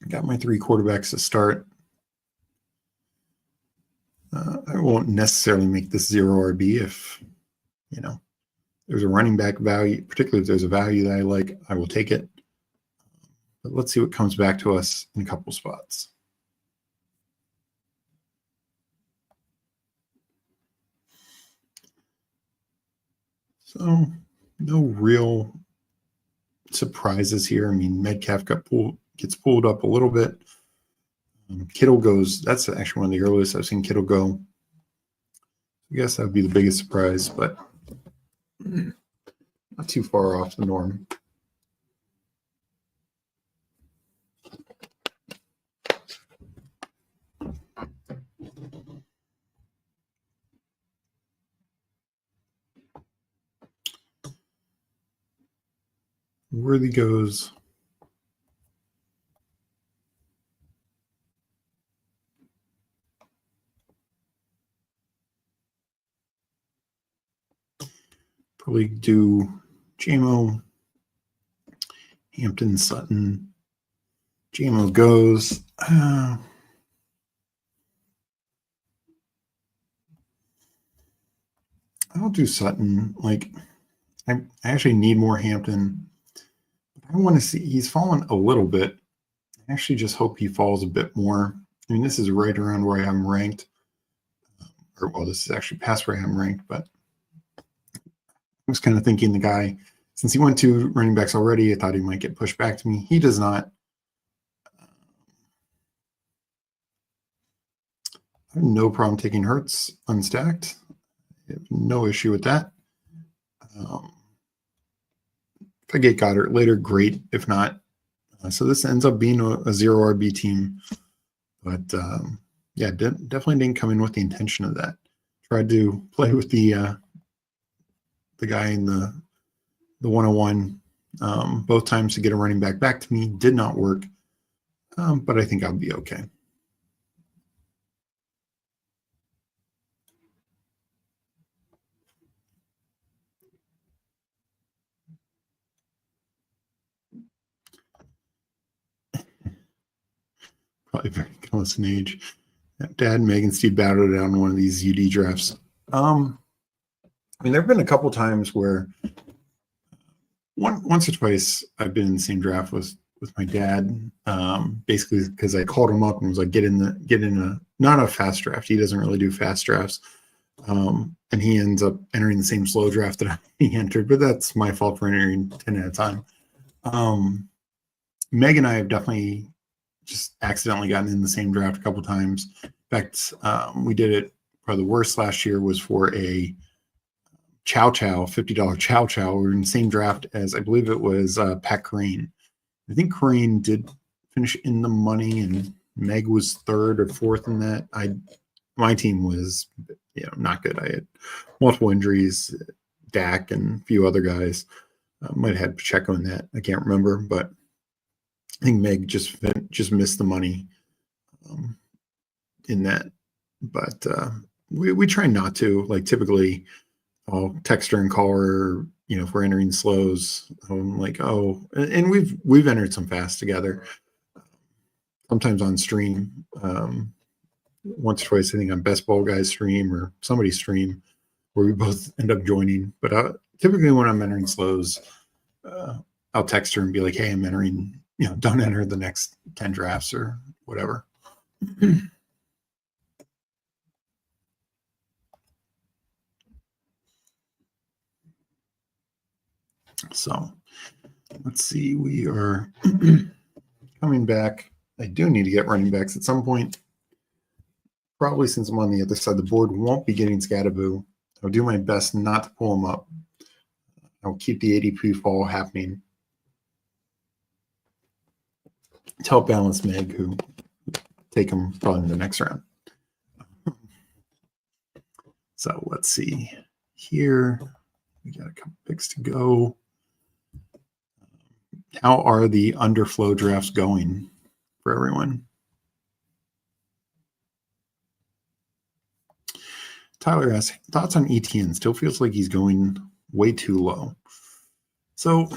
I got my 3 quarterbacks to start. I won't necessarily make this 0 RB if, there's a running back value, particularly if there's a value that I like, I will take it. But let's see what comes back to us in a couple spots. So no real surprises here. I mean, Metcalf gets pulled up a little bit. Kittle goes. That's actually one of the earliest I've seen Kittle go. I guess that would be the biggest surprise, but not too far off the norm. Worthy goes. Probably do JMO, Hampton, Sutton. JMO goes. I'll do Sutton. Like, I actually need more Hampton. I want to see, he's fallen a little bit. I actually just hope he falls a bit more. I mean, this is right around where I have him ranked. This is actually past where I have him ranked, but was kind of thinking the guy, since he went to running backs already, I thought he might get pushed back to me. He does not. I have no problem taking Hurts unstacked. I have no issue with that. If I get Goddard later, great. If not, so this ends up being a 0 RB team. But yeah, definitely didn't come in with the intention of that. Tried to play with the guy in the 101 both times to get a running back to me. Did not work, but I think I'll be okay. Probably very close in age. Dad, Meg, and Steve battled it out in one of these UD drafts. I mean, there have been a couple times where once or twice I've been in the same draft with my dad, basically because I called him up and was like, get in a not a fast draft. He doesn't really do fast drafts. And he ends up entering the same slow draft that he entered, but that's my fault for entering 10 at a time. Meg and I have definitely just accidentally gotten in the same draft a couple times. In fact, we did it. Probably the worst last year was for a $50 chow. We were in the same draft as I believe it was Pat Crane. I think Crane did finish in the money, and Meg was third or fourth in that. My team was not good. I had multiple injuries, Dak and a few other guys. Might have had Pacheco in that. I can't remember, but I think Meg just missed the money in that. But we try not to. Like typically, I'll text her and call her. If we're entering slows, I'm like, oh, and we've entered some fast together. Sometimes on stream, once or twice, I think on Best Ball Guys stream or somebody's stream, where we both end up joining. But typically, when I'm entering slows, I'll text her and be like, hey, I'm entering. Don't enter the next 10 drafts or whatever. So let's see. We are coming back. I do need to get running backs at some point. Probably since I'm on the other side of the board, won't be getting Scattaboo. I'll do my best not to pull him up. I'll keep the ADP fall happening to help balance Meg, who take him probably in the next round. So let's see here. We got a couple picks to go. How are the underflow drafts going for everyone? Tyler asks, thoughts on ETN? Still feels like he's going way too low. So,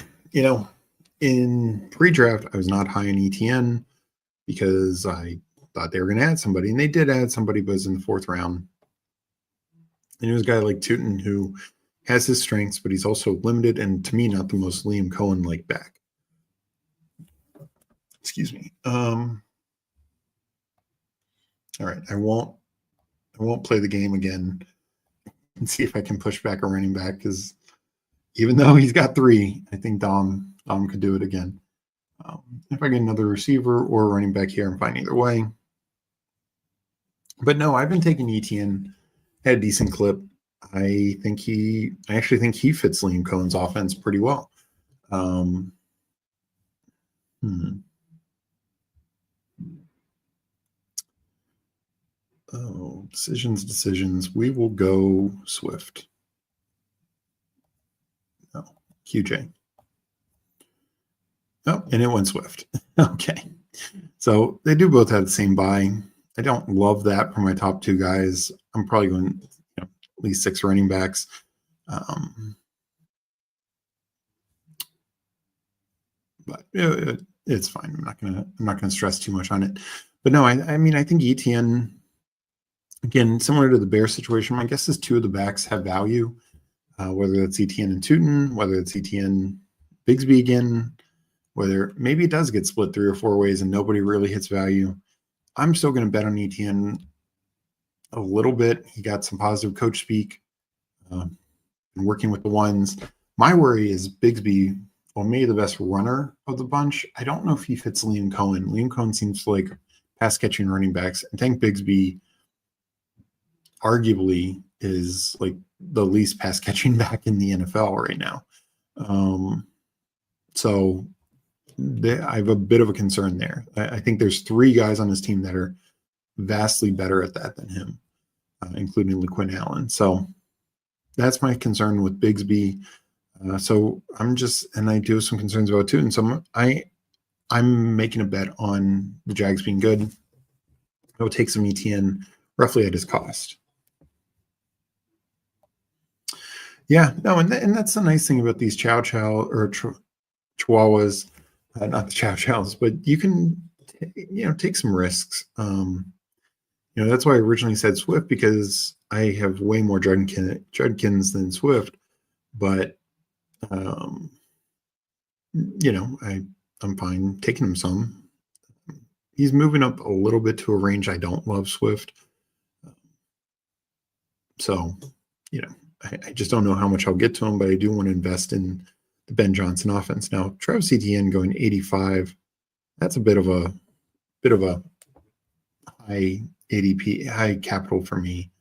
in pre-draft, I was not high on ETN because I thought they were going to add somebody, and they did add somebody, but it was in the 4th round. And it was a guy like Tootin who has his strengths, but he's also limited, and to me, not the most Liam Cohen-like back. Excuse me. All right, I won't play the game again and see if I can push back a running back, because even though he's got 3, I think Dom could do it again. If I get another receiver or a running back here, I'm fine either way. But no, I've been taking ETN at a decent clip. I actually think he fits Liam Cohen's offense pretty well. Oh, decisions. We will go Swift. No, QJ. Oh, and it went Swift. Okay. So they do both have the same buy. I don't love that for my top 2 guys. I'm probably going at least 6 running backs. But it's fine. I'm not gonna stress too much on it. But no, I mean I think ETN, again, similar to the Bear situation, my guess is 2 of the backs have value, whether it's ETN and Tootin, whether it's ETN Bigsby again, whether maybe it does get split 3 or 4 ways and nobody really hits value. I'm still going to bet on ETN a little bit. He got some positive coach speak. working with the ones. My worry is Bigsby, well, maybe the best runner of the bunch. I don't know if he fits Liam Cohen. Liam Cohen seems like pass catching running backs. I think Bigsby arguably is like the least pass catching back in the NFL right now. So I have a bit of a concern there. I think there's 3 guys on his team that are vastly better at that than him, including LeQuinn Allen. So that's my concern with Bigsby. So and I do have some concerns about it too. And so I'm making a bet on the Jags being good. I'll take some ETN roughly at his cost. Yeah, no, and that's the nice thing about these Chow or Chihuahuas, not the Chow Chows, but you can, take some risks. That's why I originally said Swift, because I have way more Judkins than Swift, but I'm fine taking him some. He's moving up a little bit to a range I don't love Swift. So, I just don't know how much I'll get to him, but I do want to invest in the Ben Johnson offense. Now, Travis Etienne going 85, that's a bit of a high ADP, high capital for me.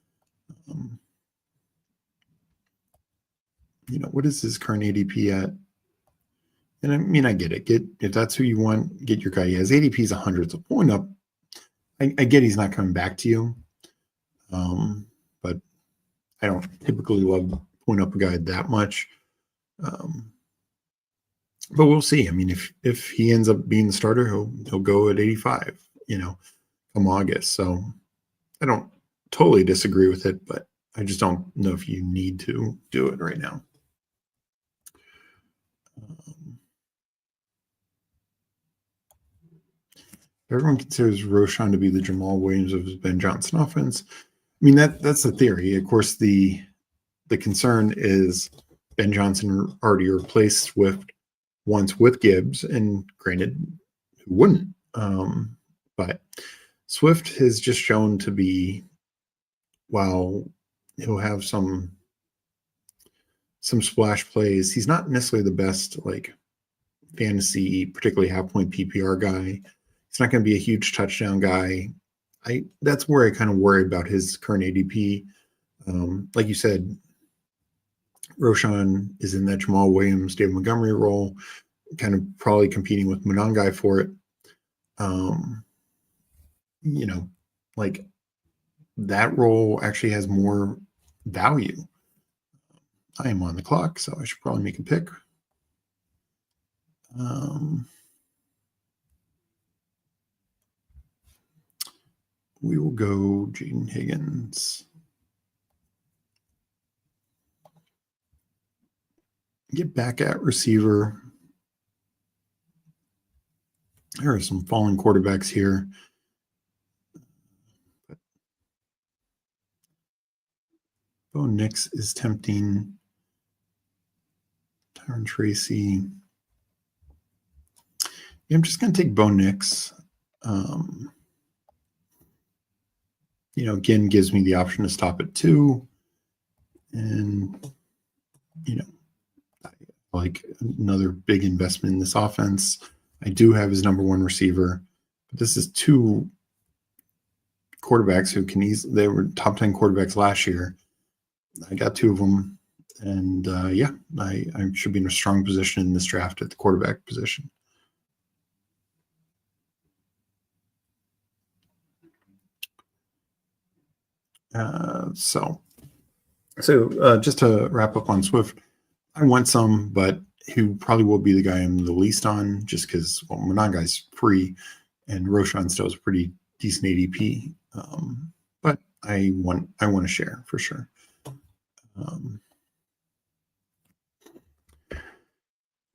What is his current ADP at? And I mean, I get it. If that's who you want, get your guy. He has ADP is 100, so point up. I get he's not coming back to you, but I don't typically love point up a guy that much. But we'll see. I mean, if he ends up being the starter, he'll go at 85. Come August. So I don't totally disagree with it, but I just don't know if you need to do it right now. Everyone considers Roschon to be the Jamal Williams of his Ben Johnson offense. I mean, that's the theory. Of course, the concern is Ben Johnson already replaced Swift once with Gibbs, and granted, who wouldn't? But Swift has just shown to be, while he'll have some splash plays, he's not necessarily the best fantasy, particularly half-point PPR guy. He's not going to be a huge touchdown guy. That's where I kind of worry about his current ADP. Like you said, Roschon is in that Jamal Williams, David Montgomery role, kind of probably competing with Munangai for it. That role actually has more value. I am on the clock, so I should probably make a pick. We will go Jaden Higgins. Get back at receiver. There are some falling quarterbacks here. Bo Nix is tempting. Tyron Tracy. Yeah, I'm just going to take Bo Nix. Again, gives me the option to stop at 2. And, I like another big investment in this offense. I do have his number 1 receiver, but this is 2 quarterbacks who can they were top 10 quarterbacks last year. I got 2 of them. And I should be in a strong position in this draft at the quarterback position. So just to wrap up on Swift, I want some, but he probably will be the guy I'm the least on, just because Munangai's free, and Roschon still is a pretty decent ADP. But I want to share for sure.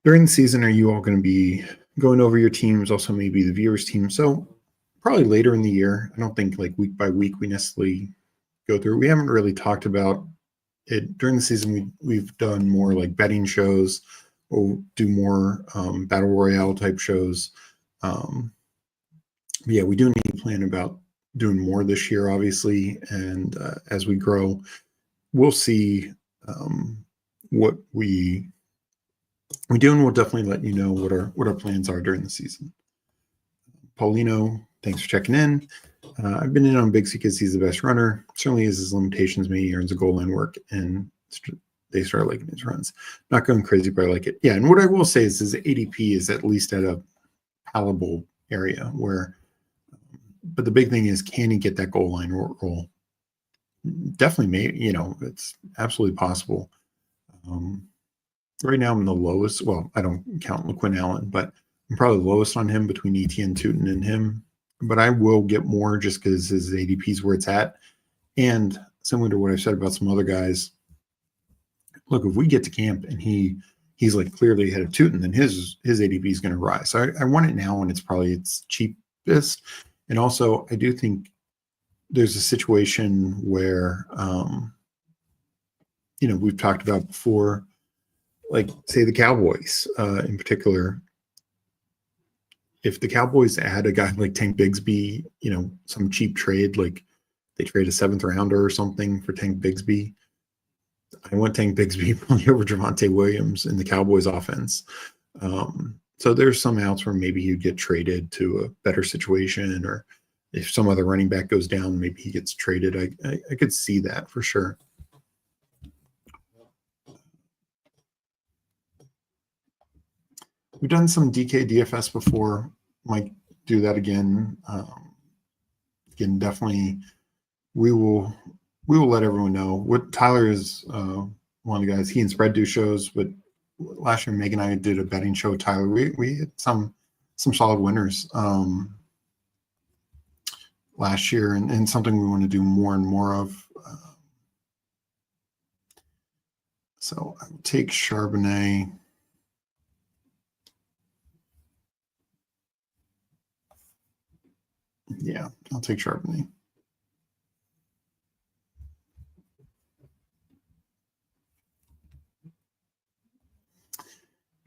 During the season, are you all going to be going over your teams? Also, maybe the viewers' team. So probably later in the year. I don't think week by week we necessarily go through. We haven't really talked about it during the season. We've done more betting shows. We'll do more battle royale type shows. Yeah, we do need to plan about doing more this year, obviously. And as we grow, we'll see what we do, and we'll definitely let you know what our plans are during the season. Paulino, thanks for checking in. I've been in on Biggs because he's the best runner. Certainly has his limitations. Maybe he earns a goal line work, and they start liking his runs. Not going crazy, but I like it. Yeah, and what I will say is his ADP is at least at a palatable area where, but the big thing is, can he get that goal line role? Definitely, it's absolutely possible. Right now I'm the lowest. Well, I don't count LaQuinn Allen, but I'm probably the lowest on him between ETN, Tootin, and him. But I will get more just because his ADP is where it's at. And similar to what I've said about some other guys, look, if we get to camp and he's like clearly ahead of Tootin, then his ADP is going to rise. So I want it now when it's probably its cheapest. And also, I do think there's a situation where, we've talked about before, like say the Cowboys in particular. If the Cowboys add a guy like Tank Bigsby, some cheap trade, like they trade a 7th rounder or something for Tank Bigsby, I want Tank Bigsby playing over Javonte Williams in the Cowboys offense. So there's some outs where maybe he'd get traded to a better situation, or if some other running back goes down, maybe he gets traded. I could see that for sure. We've done some DK DFS before. Might do that again. Again, definitely, we will let everyone know. What Tyler is one of the guys. He and Spread do shows, but last year Meg and I did a betting show with Tyler. We had some solid winners last year, and something we want to do more and more of. So I will take Charbonnet. Yeah, I'll take Charbonnet.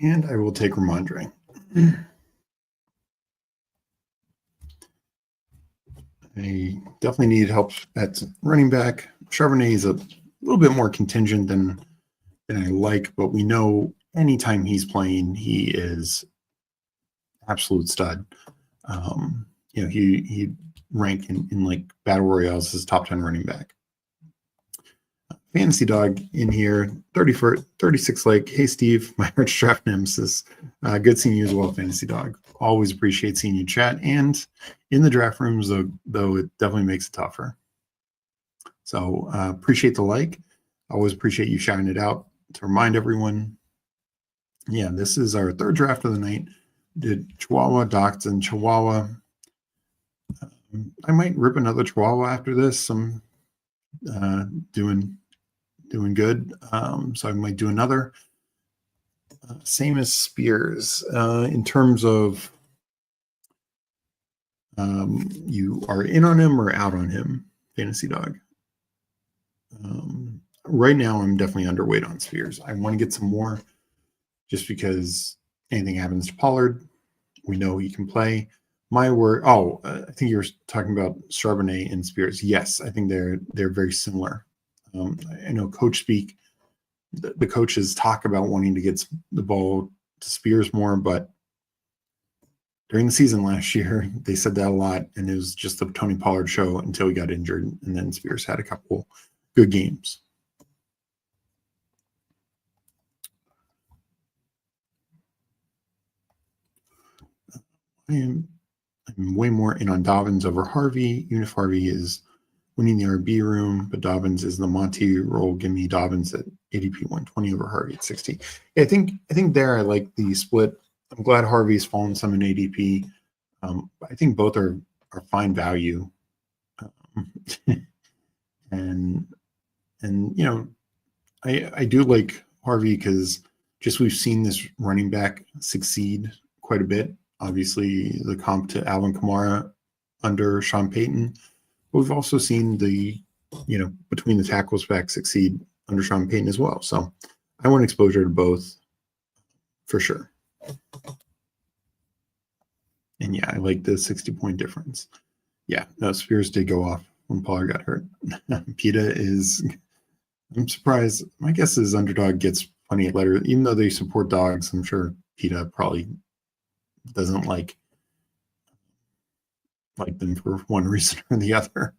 And I will take Ramondre. I definitely need help at running back. Charbonnet is a little bit more contingent than I like, but we know anytime he's playing, he is absolute stud. He ranked in like battle royales as top 10 running back. Fantasy Dog in here, 36 like, hey Steve, my arch draft nemesis. Good seeing you as well, Fantasy Dog. Always appreciate seeing you chat, and in the draft rooms though it definitely makes it tougher. So appreciate the like. Always appreciate you shouting it out to remind everyone. Yeah, this is our third draft of the night. Did Chihuahua, Dauchshund, Chihuahua. I might rip another Chihuahua after this. I'm doing good. So I might do another. Same as Spears. In terms of you are in on him or out on him, Fantasy Dog. Right now, I'm definitely underweight on Spears. I want to get some more just because anything happens to Pollard, we know he can play. My word. Oh, I think you were talking about Charbonnet and Spears. Yes, I think they're very similar. I know Coach Speak, the coaches talk about wanting to get the ball to Spears more, but during the season last year, they said that a lot, and it was just the Tony Pollard show until he got injured, and then Spears had a couple good games. I'm way more in on Dobbins over Harvey. Even if Harvey is winning the RB room, but Dobbins is the Monty role. Give me Dobbins at ADP 120 over Harvey at 60. Yeah, I think there I like the split. I'm glad Harvey's fallen some in ADP. I think both are fine value. And I do like Harvey because just we've seen this running back succeed quite a bit. Obviously, the comp to Alvin Kamara under Sean Payton. But we've also seen the, between the tackles back succeed under Sean Payton as well. So I want exposure to both for sure. And yeah, I like the 60-point difference. Yeah, no, Spears did go off when Pollard got hurt. PETA is, I'm surprised. My guess is Underdog gets funny letter. Even though they support dogs, I'm sure PETA probably doesn't like them for one reason or the other.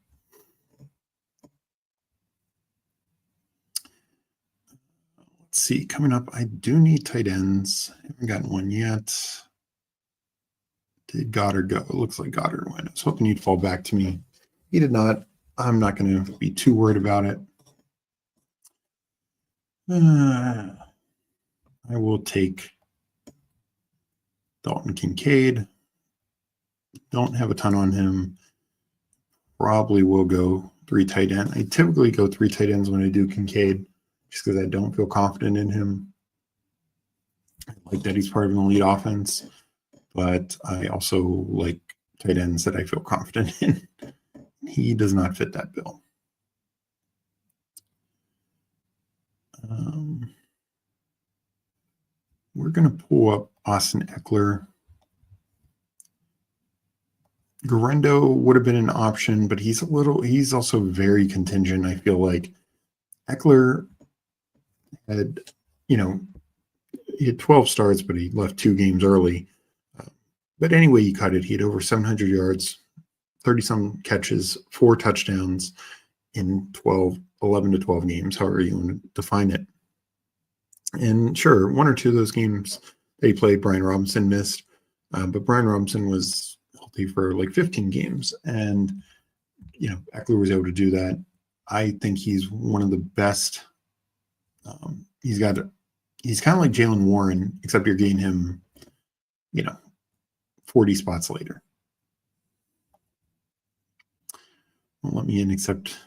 Let's see, coming up, I do need tight ends. I haven't gotten one yet. Did Goddard go? It looks like Goddard went. I was hoping he'd fall back to me. He did not. I'm not going to be too worried about it. I will take Dalton Kincaid. Don't have a ton on him. Probably will go 3 tight end. I typically go 3 tight ends when I do Kincaid, just because I don't feel confident in him. I like that he's part of an elite offense, but I also like tight ends that I feel confident in. He does not fit that bill. We're going to pull up Austin Eckler. Garendo would have been an option, but he's also very contingent. I feel like Eckler had, he had 12 starts, but he left 2 games early. But anyway, you cut it. He had over 700 yards, 30-some catches, 4 touchdowns in 11 to 12 games, however you want to define it. And sure, 1 or 2 of those games that he played, Brian Robinson missed. But Brian Robinson was healthy for like 15 games. And, Eckler was able to do that. I think he's one of the best. He's kind of like Jalen Warren, except you're getting him, 40 spots later. Won't let me in except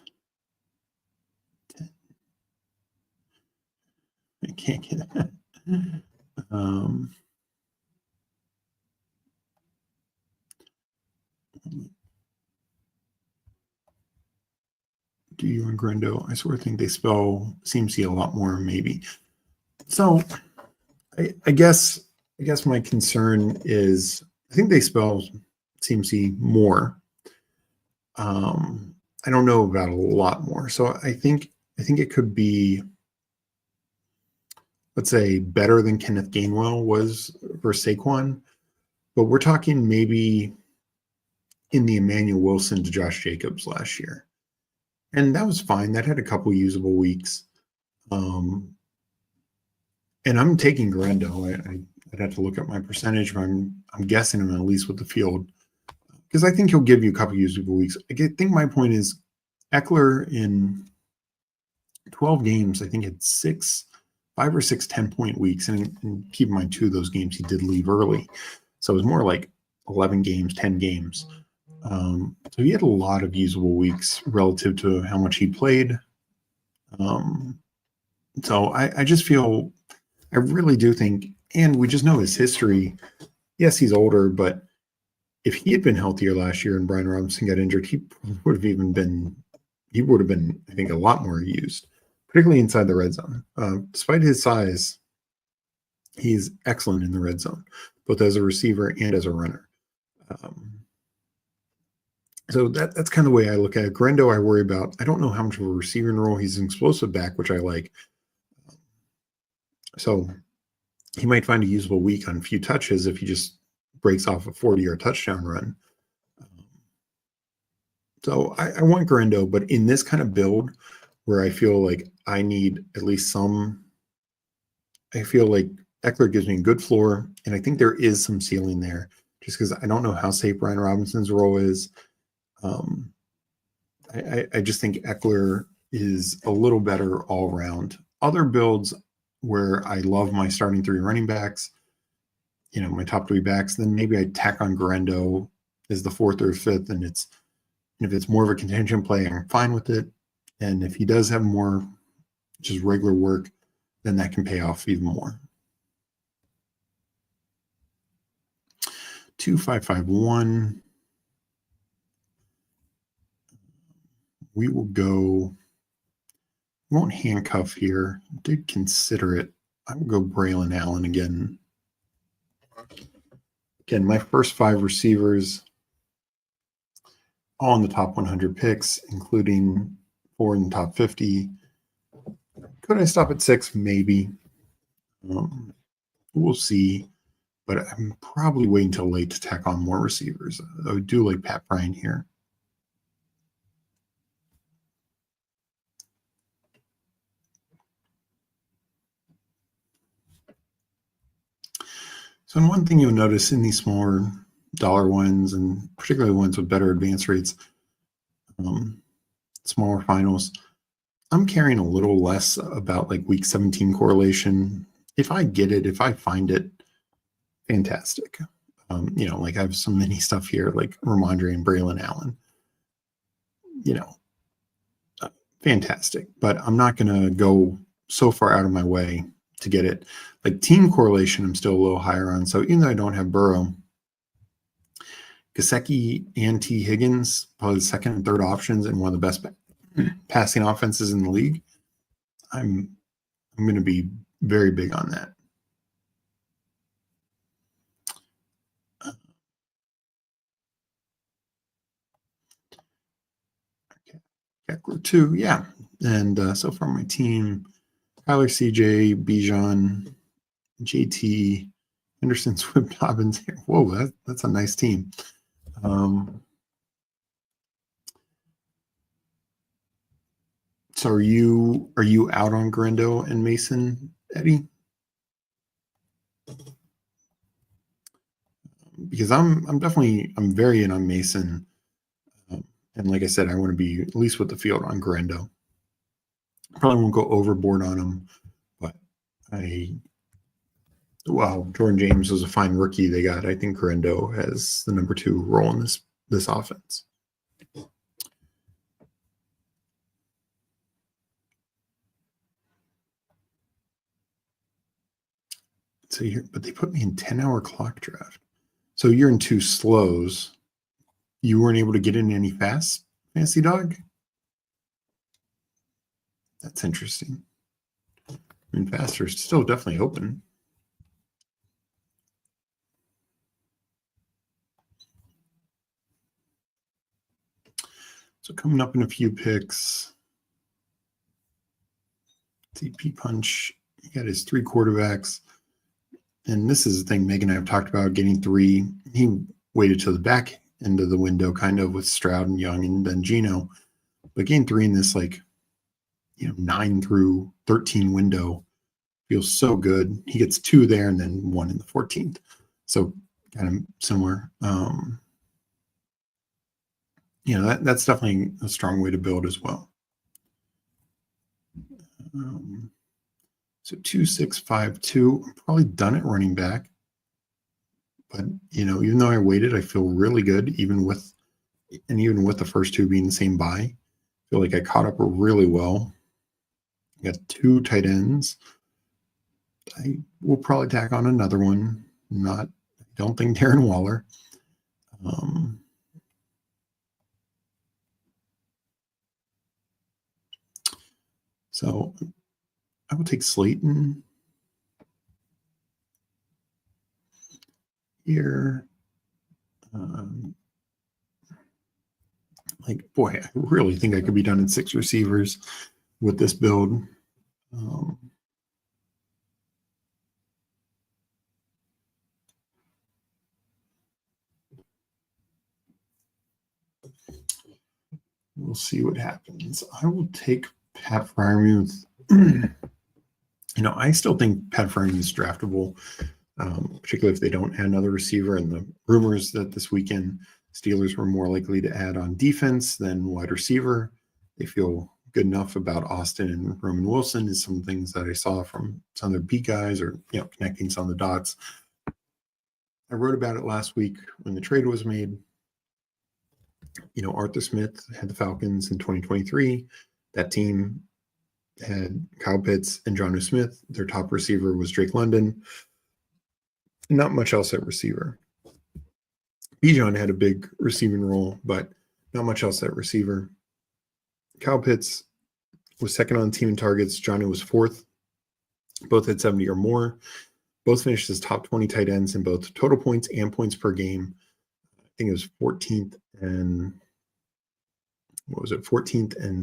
10. I can't get it. Do you and Grendo? I sort of think they spell CMC a lot more, maybe. So I guess my concern is I think they spell CMC more. I don't know about a lot more. So I think it could be, let's say, better than Kenneth Gainwell was versus Saquon. But we're talking maybe in the Emmanuel Wilson to Josh Jacobs last year. And that was fine. That had a couple usable weeks. And I'm taking Garendo. I'd have to look at my percentage, but I'm guessing him at least with the field. Because I think he'll give you a couple usable weeks. I think my point is Eckler in 12 games, I think had 5 or 6 10-point weeks. And keep in mind, 2 of those games he did leave early. So it was more like 11 games, 10 games. So he had a lot of usable weeks relative to how much he played. So I just feel, I really do think, and we just know his history. Yes, he's older, but if he had been healthier last year and Brian Robinson got injured, he would have been, I think, a lot more used, particularly inside the red zone. Despite his size, he's excellent in the red zone, both as a receiver and as a runner. So that's kind of the way I look at it. Grendo, I worry about. I don't know how much of a receiving role. He's an explosive back, which I like. So he might find a usable week on a few touches if he just breaks off a 40-yard touchdown run. So I want Grendo, but in this kind of build where I feel like I need at least some, I feel like Eckler gives me a good floor, and I think there is some ceiling there just because I don't know how safe Brian Robinson's role is. I just think Eckler is a little better all around. Other builds where I love my starting 3 running backs, my top 3 backs, then maybe I tack on Garendo as the 4th or 5th, and if it's more of a contention play, I'm fine with it. And if he does have more just regular work, then that can pay off even more. 2551. We will go. We won't handcuff here. I did consider it. I will go Braylon Allen again. Again, my first 5 receivers, all in the top 100 picks, including 4 in the top 50. Could I stop at 6? Maybe. We'll see, but I'm probably waiting till late to tack on more receivers. I would do like Pat Bryant here. So, one thing you'll notice in these smaller dollar ones, and particularly ones with better advance rates, smaller finals, I'm caring a little less about like week 17 correlation. If I get it, if I find it, fantastic. Like I have some mini stuff here, like Ramondre and Braylon Allen. Fantastic. But I'm not going to go so far out of my way to get it. Like team correlation, I'm still a little higher on. So even though I don't have Burrow, Gesicki and T. Higgins, probably the second and third options and one of the best passing offenses in the league, I'm going to be very big on that. Okay, Eckler 2, yeah. And so far my team, Kyler, CJ, Bijan, JT, Henderson, Swift, Dobbins. Whoa, that's a nice team. So are you out on Grando and Mason, Eddie? Because I'm very in on Mason, and like I said, I want to be at least with the field on Grando. Probably won't go overboard on him, but Jordan James was a fine rookie they got. I think Grando has the number 2 role in this offense. So but they put me in 10-hour clock draft. So you're in 2 slows. You weren't able to get in any fast, Fancy Dog? That's interesting. I mean, faster is still definitely open. So coming up in a few picks, TP Punch, he got his 3 quarterbacks. And this is the thing Megan and I have talked about, getting 3. He waited till the back end of the window, kind of with Stroud and Young and then Geno. But getting 3 in this 9 through 13 window feels so good. He gets 2 there and then 1 in the 14th. So kind of similar. That's definitely a strong way to build as well. So 2, 6, 5, 2. I'm probably done at running back. But even though I waited, I feel really good, even with the first 2 being the same buy. I feel like I caught up really well. I got 2 tight ends. I will probably tack on another one. I don't think Darren Waller. So I will take Slayton here. Boy, I really think I could be done in 6 receivers with this build. We'll see what happens. I will take Pat Freiermuth. I still think Pat Freiermuth is draftable, particularly if they don't add another receiver. And the rumors that this weekend Steelers were more likely to add on defense than wide receiver. They feel good enough about Austin and Roman Wilson is some things that I saw from some of their beat guys, or connecting some of the dots. I wrote about it last week when the trade was made. Arthur Smith had the Falcons in 2023. That team had Kyle Pitts and Jonnu Smith. Their top receiver was Drake London. Not much else at receiver. Bijan had a big receiving role, but not much else at receiver. Kyle Pitts was second on the team in targets. Jonnu was 4th. Both had 70 or more. Both finished as top 20 tight ends in both total points and points per game. I think it was 14th and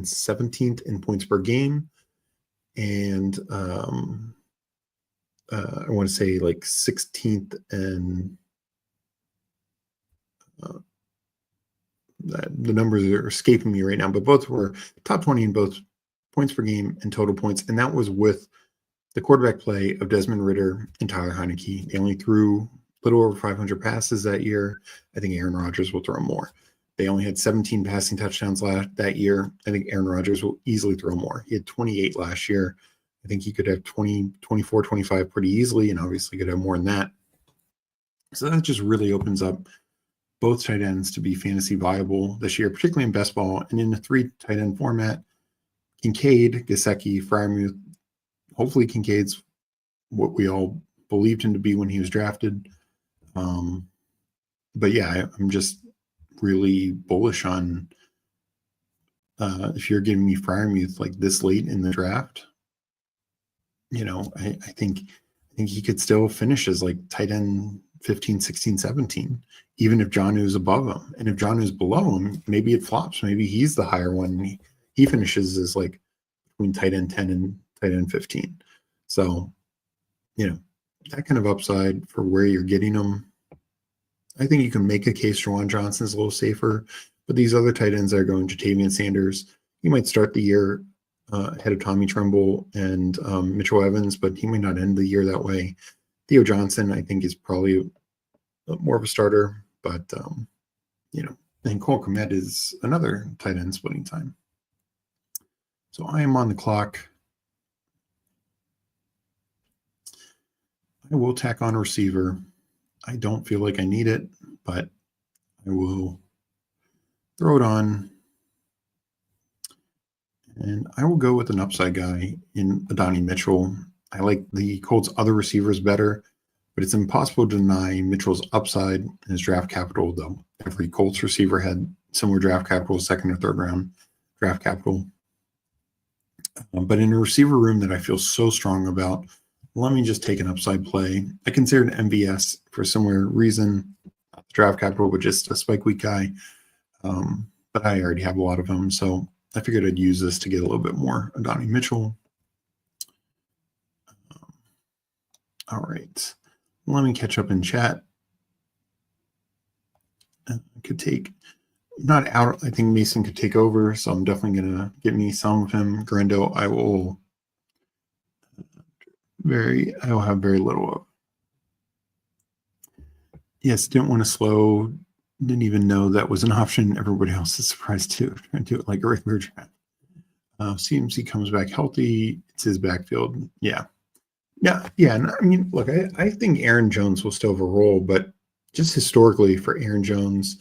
17th in points per game. And I want to say like 16th and the numbers are escaping me right now, but both were top 20 in both points per game and total points. And that was with the quarterback play of Desmond Ridder and Tyler Heineke. They only threw a little over 500 passes that year. I think Aaron Rodgers will throw more. They only had 17 passing touchdowns that year. I think Aaron Rodgers will easily throw more. He had 28 last year. I think he could have 20, 24, 25 pretty easily, and obviously could have more than that. So that just really opens up both tight ends to be fantasy viable this year, particularly in best ball. And in the 3 tight end format, Kincaid, Gesicki, Freiermuth. Hopefully Kincaid's what we all believed him to be when he was drafted. But yeah, I'm just really bullish on if you're giving me Freiermuth like this late in the draft, I think he could still finish as like tight end 15, 16, 17, even if Jonnu's above him. And if Jonnu's below him, maybe it flops. Maybe he's the higher one. He finishes as like between tight end 10 and tight end 15. So, that kind of upside for where you're getting them. I think you can make a case Juwan Johnson's a little safer, but these other tight ends that are going Jatavian Sanders, you might start the year ahead of Tommy Tremble and Mitchell Evans, but he might not end the year that way. Theo Johnson, I think, is probably more of a starter, but, and Cole Kmet is another tight end splitting time. So I am on the clock. I will tack on a receiver. I don't feel like I need it, but I will throw it on. And I will go with an upside guy in Adonai Mitchell. I like the Colts' other receivers better, but it's impossible to deny Mitchell's upside in his draft capital, though. Every Colts receiver had similar draft capital, second or third round draft capital. But in a receiver room that I feel so strong about, let me just take an upside play. I considered MVS for a similar reason, draft capital, but just a spike week guy. But I already have a lot of them, so I figured I'd use this to get a little bit more Adonai Mitchell. All right. Let me catch up in chat. Could take, not out, I think Mason could take over, so I'm definitely going to get me some of him. Grando, I will have very little of. Yes, didn't want to slow, didn't even know that was an option. Everybody else is surprised too. Trying to do it like a regular draft. CMC comes back healthy. It's his backfield. Yeah. And I mean, look, I think Aaron Jones will still have a role, but just historically for Aaron Jones,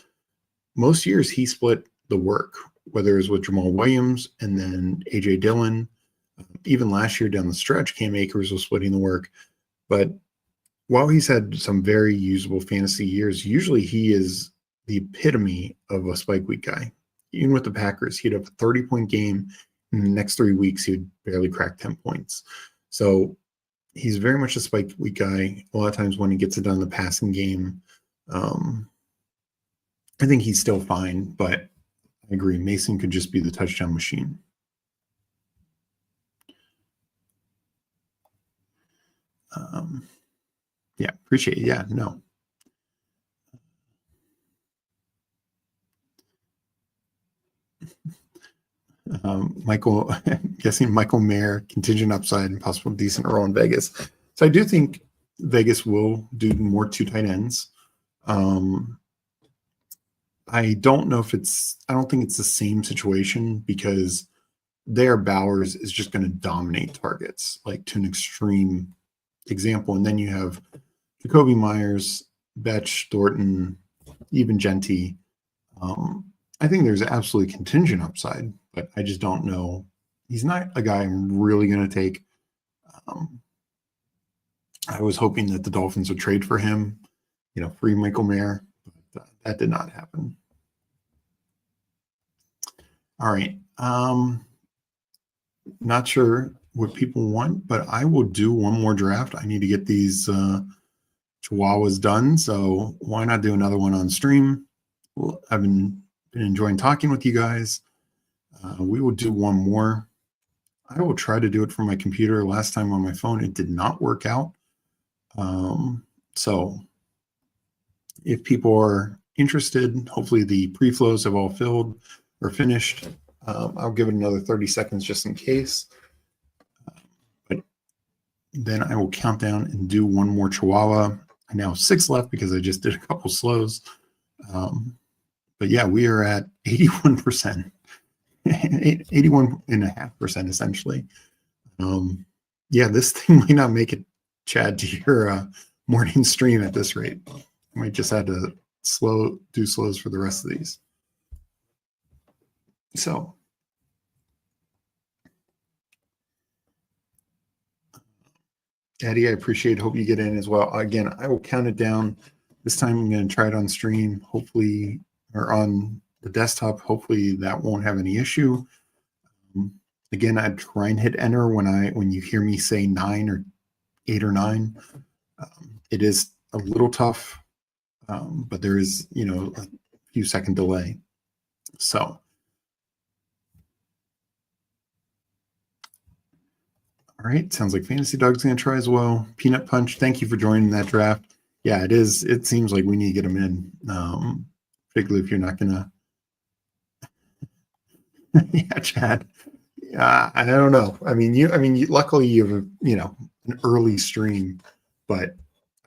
most years he split the work, whether it was with Jamal Williams and then A.J. Dillon. Even last year down the stretch, Cam Akers was splitting the work. But while he's had some very usable fantasy years, usually he is the epitome of a spike week guy. Even with the Packers, he'd have a 30-point game. In the next 3 weeks, he would barely crack 10 points. So he's very much a spike week guy. A lot of times when he gets it done in the passing game, I think he's still fine, but I agree. Mason could just be the touchdown machine. Yeah, appreciate it. Yeah, no. Michael, I'm guessing Michael Mayer, contingent upside and possible decent role in Vegas. So I do think Vegas will do more 2 tight ends. I don't know if I don't think it's the same situation because there Bowers is just going to dominate targets, like to an extreme example. And then you have Jacoby Myers, Betch, Thornton, even Genty. I think there's absolutely contingent upside, but I just don't know. He's not a guy I'm really going to take. I was hoping that the Dolphins would trade for him, free Michael Mayer, but that did not happen. All right. Not sure what people want, but I will do one more draft. I need to get these Chihuahuas done, so why not do another one on stream? Well, I've been enjoying talking with you guys. We will do one more. I will try to do it from my computer. Last time on my phone, it did not work out. So if people are interested, hopefully the pre-flows have all filled or finished. I'll give it another 30 seconds just in case. But then I will count down and do one more Chihuahua. I now have 6 left because I just did a couple slows. But yeah, we are at 81%, 81.5% essentially. Yeah, this thing might not make it, Chad, to your morning stream at this rate. I might just have to do slows for the rest of these. So Eddie, I appreciate it. Hope you get in as well. Again, I will count it down. This time I'm going to try it on stream, hopefully, or on the desktop. Hopefully that won't have any issue. Again, I try and hit enter when you hear me say 9 or 8 or 9. It is a little tough, but there is, a few second delay. So, all right, sounds like Fantasy Dog's going to try as well. Peanut Punch, thank you for joining that draft. Yeah, it is. It seems like we need to get them in, particularly if you're not going to. Yeah, Chad. I don't know. I mean, luckily you have an early stream, but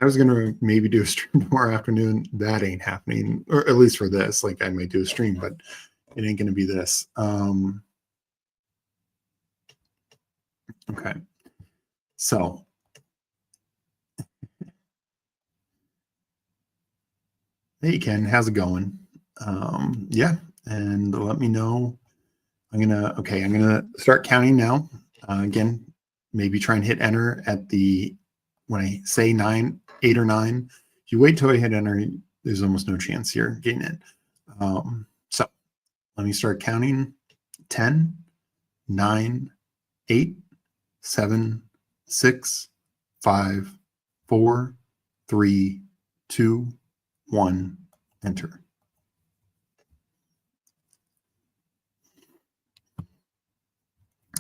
I was going to maybe do a stream tomorrow afternoon. That ain't happening, or at least for this. Like I might do a stream, but it ain't going to be this. Okay. So hey Ken, how's it going? Yeah, and let me know. I'm gonna start counting now. Again, maybe try and hit enter when I say 9, 8 or 9. If you wait till I hit enter, there's almost no chance you're getting it. So let me start counting. 10, 9, 8, 7, 6, 5, 4, 3, 2, 1, enter.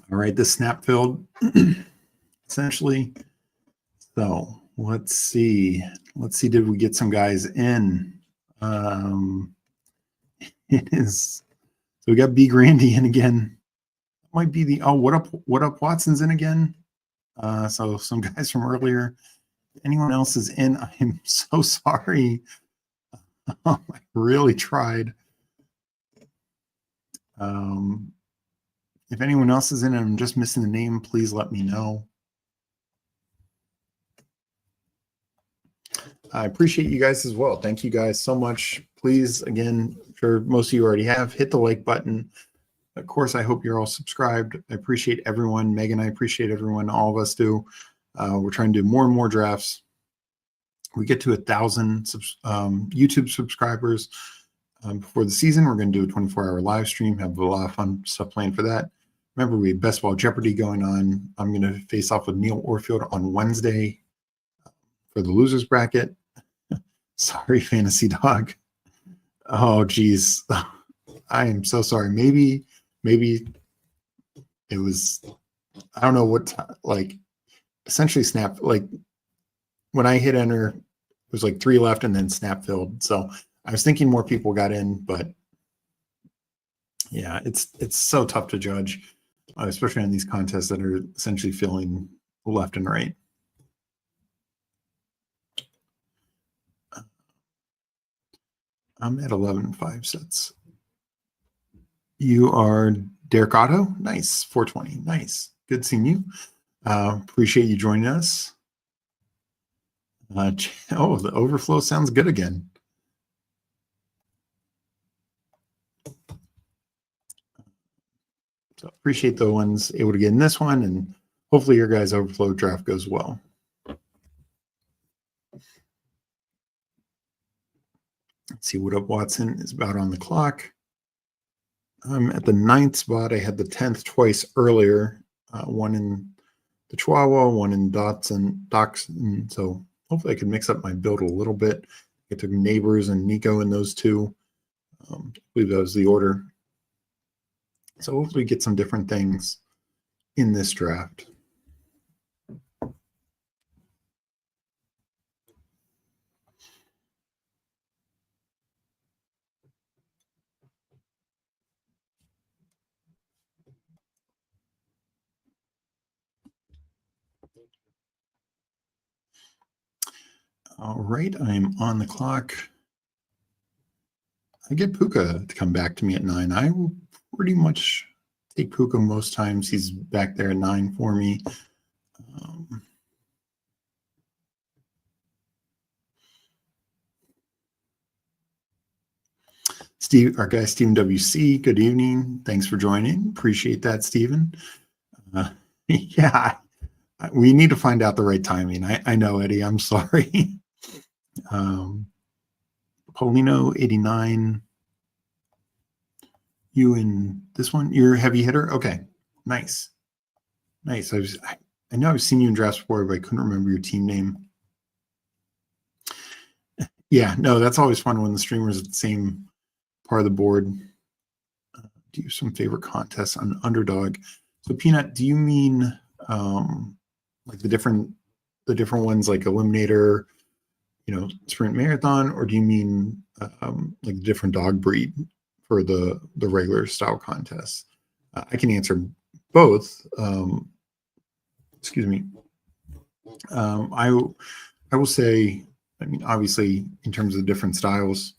All right, the snap filled essentially. So let's see. Did we get some guys in? It is. So we got B Grandy in again. Might be the what up Watson's in again. So some guys from earlier. If anyone else is in, I'm so sorry. I really tried. If anyone else is in and I'm just missing the name, please let me know. I appreciate you guys as well. Thank you guys so much. Please, again, I'm sure most of you already have, hit the like button. Of course, I hope you're all subscribed. I appreciate everyone. Megan, I appreciate everyone. All of us do. We're trying to do more and more drafts. We get to 1,000 YouTube subscribers before the season. We're going to do a 24-hour live stream, have a lot of fun stuff planned for that. Remember, we have Best Ball Jeopardy going on. I'm going to face off with Neil Orfield on Wednesday for the losers bracket. Sorry, Fantasy Dog. Oh, geez. I am so sorry. Maybe it was, I don't know what, essentially snap, when I hit enter, it was 3 left and then snap filled. So I was thinking more people got in, but yeah, it's so tough to judge, especially on these contests that are essentially filling left and right. I'm at 11.5 sets. You are Derek Otto. Nice. 420. Nice. Good seeing you. Appreciate you joining us. The overflow sounds good again. So appreciate the ones able to get in this one, and hopefully your guys' overflow draft goes well. Let's see, what up, Watson is about on the clock. I'm at the 9th spot. I had the 10th twice earlier, one in the Chihuahua, one in Dauchshund. So hopefully I can mix up my build a little bit. I took Neighbors and Nico in those two. I believe that was the order. So hopefully get some different things in this draft. All right, I'm on the clock. I get Puka to come back to me at 9. I will pretty much take Puka most times. He's back there at 9 for me. Steve, our guy Stephen WC, good evening. Thanks for joining. Appreciate that, Stephen. Yeah, we need to find out the right timing. I know, Eddie. I'm sorry. Polino 89. You in this one? You're a heavy hitter? Okay. Nice. Nice. I know I've seen you in drafts before, but I couldn't remember your team name. Yeah, no, that's always fun when the streamers at the same part of the board. Do some favorite contests on Underdog. So Peanut, do you mean like the different ones like Eliminator, sprint marathon, or do you mean like the different dog breed for the regular style contests? I can answer both. Excuse me. I will say, I mean, obviously, in terms of the different styles,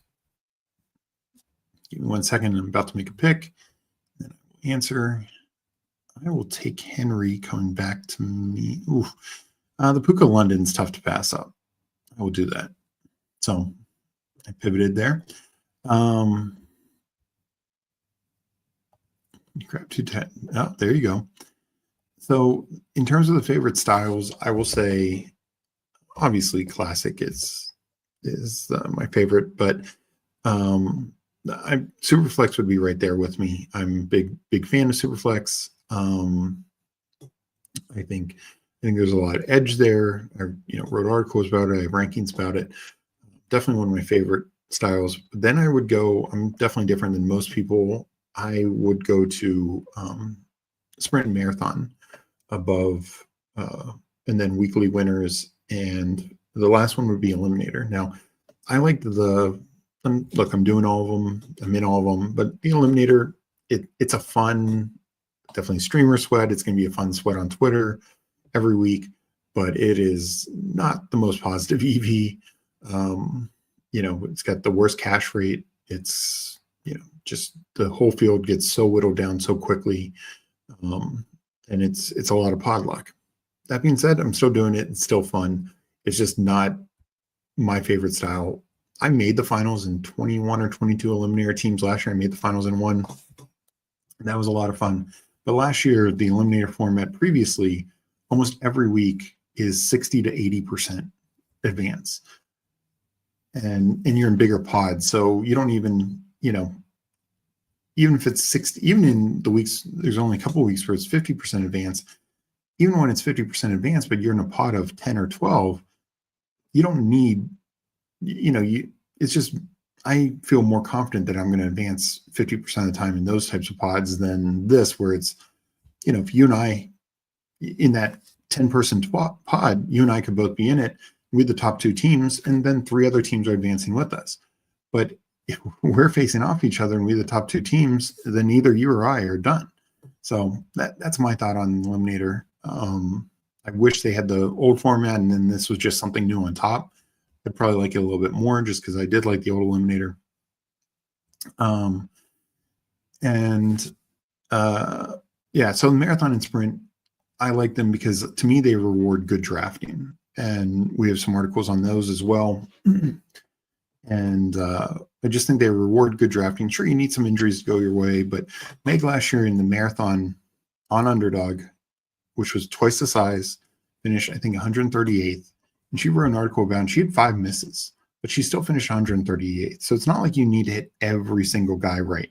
give me 1 second. I'm about to make a pick. Then I will answer. I will take Henry coming back to me. Ooh, the Puka London's tough to pass up. I will do that. So I pivoted there. Grab 210. Oh, there you go. So in terms of the favorite styles, I will say, obviously, classic is my favorite, but Superflex would be right there with me. I'm a big fan of Superflex. I think there's a lot of edge there. I wrote articles about it. I have rankings about it. Definitely one of my favorite styles. But then I would go. I'm definitely different than most people. I would go to sprint and marathon above, and then weekly winners, and the last one would be eliminator. Now, I like look, I'm doing all of them. I'm in all of them, but the eliminator, it's a fun, definitely streamer sweat. It's going to be a fun sweat on Twitter every week, but it is not the most positive EV. It's got the worst cash rate. It's, just the whole field gets so whittled down so quickly. And it's a lot of pod luck. That being said, I'm still doing it. It's still fun. It's just not my favorite style. I made the finals in 21 or 22 eliminator teams last year. I made the finals in one. That was a lot of fun. But last year, the eliminator format previously, almost every week is 60 to 80% advance. And you're in bigger pods. So you don't even, even if it's 60, even in the weeks, there's only a couple of weeks where it's 50% advance. Even when it's 50% advance, but you're in a pod of 10 or 12, you don't need, it's just, I feel more confident that I'm going to advance 50% of the time in those types of pods than this, where it's, if you and I, in that 10-person pod, you and I could both be in it with the top 2 teams, and then 3 other teams are advancing with us. But if we're facing off each other and we're the top 2 teams, then either you or I are done. So that's my thought on Eliminator. I wish they had the old format and then this was just something new on top. I'd probably like it a little bit more just because I did like the old Eliminator. Yeah, so marathon and sprint, I like them because to me they reward good drafting. And we have some articles on those as well. And I just think they reward good drafting. Sure, you need some injuries to go your way, but Meg last year in the marathon on Underdog, which was twice the size, finished, I think, 138th. And she wrote an article about it. She had 5 misses, but she still finished 138th. So it's not like you need to hit every single guy right.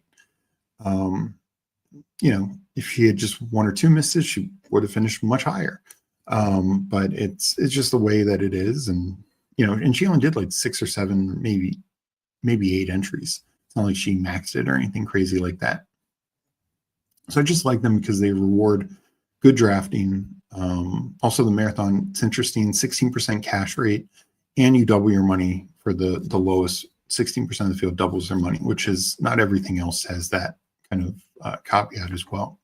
If she had just 1 or 2 misses, she would have finished much higher. But it's just the way that it is. And, and she only did like 6 or 7, maybe 8 entries. It's not like she maxed it or anything crazy like that. So I just like them because they reward good drafting. Also the marathon, it's interesting, 16% cash rate, and you double your money for the lowest. 16% of the field doubles their money, which is not everything else has that kind of caveat as well.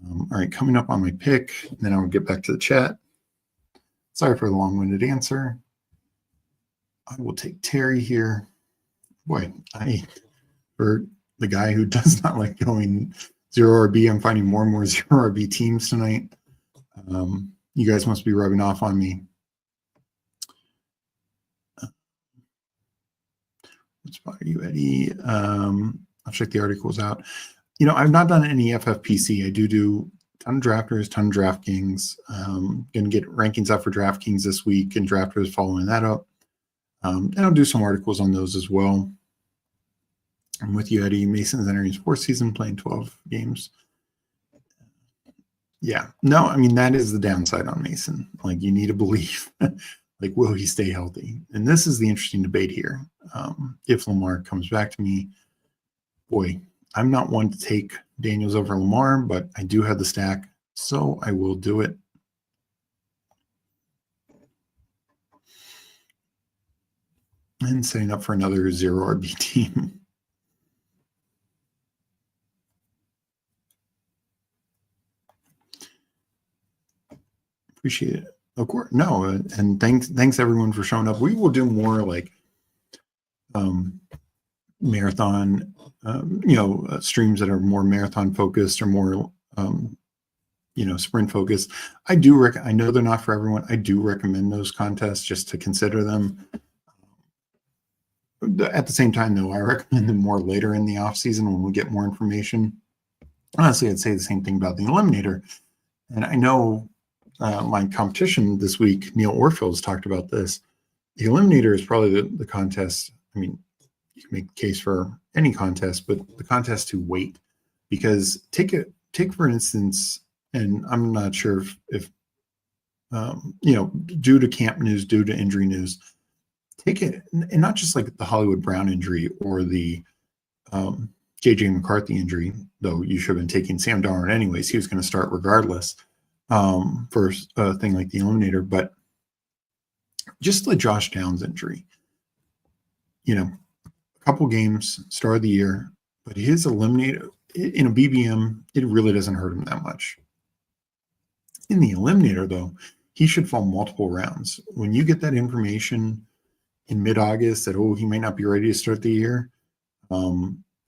All right, coming up on my pick, and then I'll get back to the chat. Sorry for the long-winded answer. I will take Terry here. Boy, for the guy who does not like going 0 RB, I'm finding more and more 0 RB teams tonight. You guys must be rubbing off on me. What spot are you, Eddie? I'll check the articles out. I've not done any FFPC. I do a ton of drafters, ton of DraftKings. Going to get rankings up for DraftKings this week and drafters following that up. And I'll do some articles on those as well. I'm with you, Eddie. Mason's entering his fourth season, playing 12 games. Yeah. No, I mean, that is the downside on Mason. Like, you need to believe, like, will he stay healthy? And this is the interesting debate here. If Lamar comes back to me, boy, I'm not one to take Daniels over Lamar, but I do have the stack, so I will do it. And setting up for another 0 RB team. Appreciate it. Of course. No, and thanks everyone for showing up. We will do more like marathon, streams that are more marathon focused or more, sprint focused. I know they're not for everyone. I do recommend those contests just to consider them. At the same time, though, I recommend them more later in the off season when we get more information. Honestly, I'd say the same thing about the Eliminator. And I know my competition this week, Neil Orfield, has talked about this. The Eliminator is probably the contest. I mean, you can make the case for any contest, but the contest to wait, because take for instance, and I'm not sure if due to camp news, due to injury news, take it, and not just like the Hollywood Brown injury or the JJ McCarthy injury, though you should have been taking Sam Darnold anyways. He was going to start regardless for a thing like the Eliminator, but just the Josh Downs injury, a couple games, start of the year, but his Eliminator in a BBM, it really doesn't hurt him that much. In the Eliminator, though, he should fall multiple rounds. When you get that information in mid-August that, he may not be ready to start the year,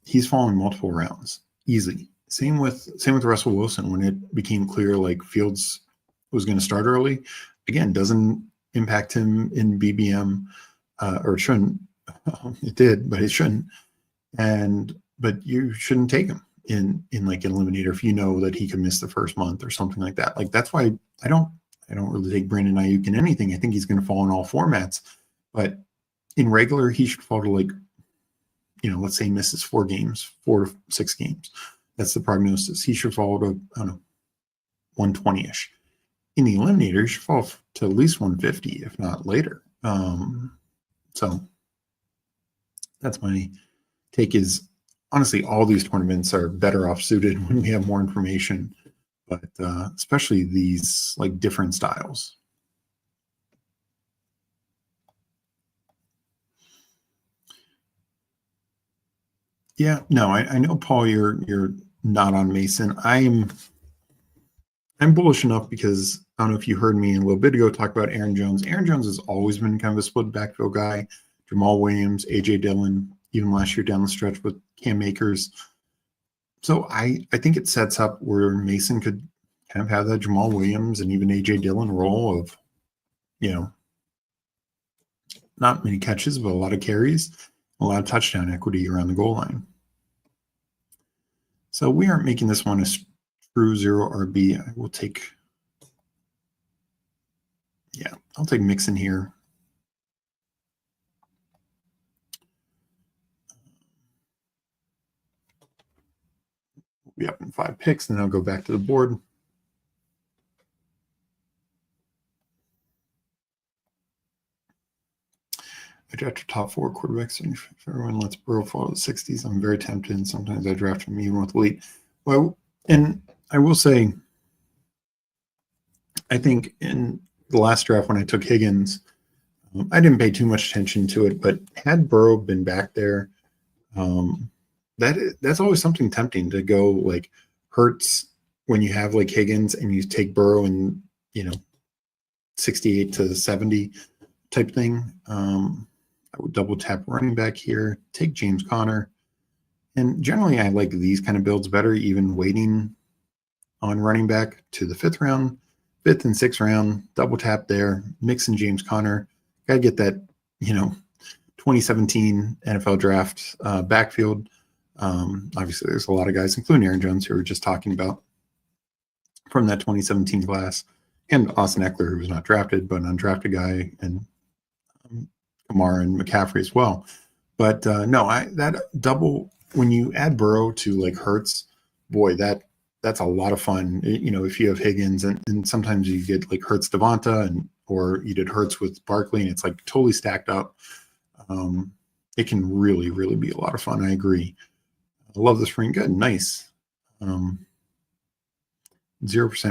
he's falling multiple rounds easily. Same with Russell Wilson. When it became clear like Fields was going to start early, again, doesn't impact him in BBM, or it shouldn't. It did, but it shouldn't. But you shouldn't take him in like an Eliminator if you know that he could miss the first month or something like that. Like, that's why I don't really take Brandon Ayuk in anything. I think he's going to fall in all formats, but in regular, he should fall to like, let's say he misses 4 to 6 games. That's the prognosis. He should fall to, 120-ish. In the Eliminator, he should fall to at least 150, if not later. So that's my take is, honestly, all these tournaments are better off suited when we have more information, but especially these like different styles. Yeah, no, I know, Paul, you're not on Mason. I'm bullish enough because I don't know if you heard me a little bit ago talk about Aaron Jones. Aaron Jones has always been kind of a split backfield guy. Jamal Williams, AJ Dillon, even last year down the stretch with Cam Akers. So I think it sets up where Mason could kind of have that Jamal Williams and even AJ Dillon role of, not many catches, but a lot of carries, a lot of touchdown equity around the goal line. So we aren't making this one a true 0 RB. I will take, I'll take Mixon here. We'll be up in 5 picks, and then I'll go back to the board. I drafted top 4 quarterbacks. If everyone lets Burrow fall to the 60s, I'm very tempted. And sometimes I draft him even with elite. Well, and I will say, I think in the last draft when I took Higgins, I didn't pay too much attention to it, but had Burrow been back there, that's always something tempting to go like Hurts when you have like Higgins and you take Burrow in, 68 to 70 type thing. I would double tap running back here, take James Conner. And generally, I like these kind of builds better, even waiting on running back to the 5th round, 5th and 6th round, double tap there, mix in James Conner. Got to get that, 2017 NFL draft backfield. Obviously, there's a lot of guys, including Aaron Jones, who we were just talking about from that 2017 class, and Austin Eckler, who was not drafted, but an undrafted guy, and Kamara and McCaffrey as well. But no, that double, when you add Burrow to like Hurts, boy, that's a lot of fun. If you have Higgins and sometimes you get like Hurts Devonta or you did Hurts with Barkley and it's like totally stacked up. It can really, really be a lot of fun. I agree. I love the spring. Good. Nice. 0%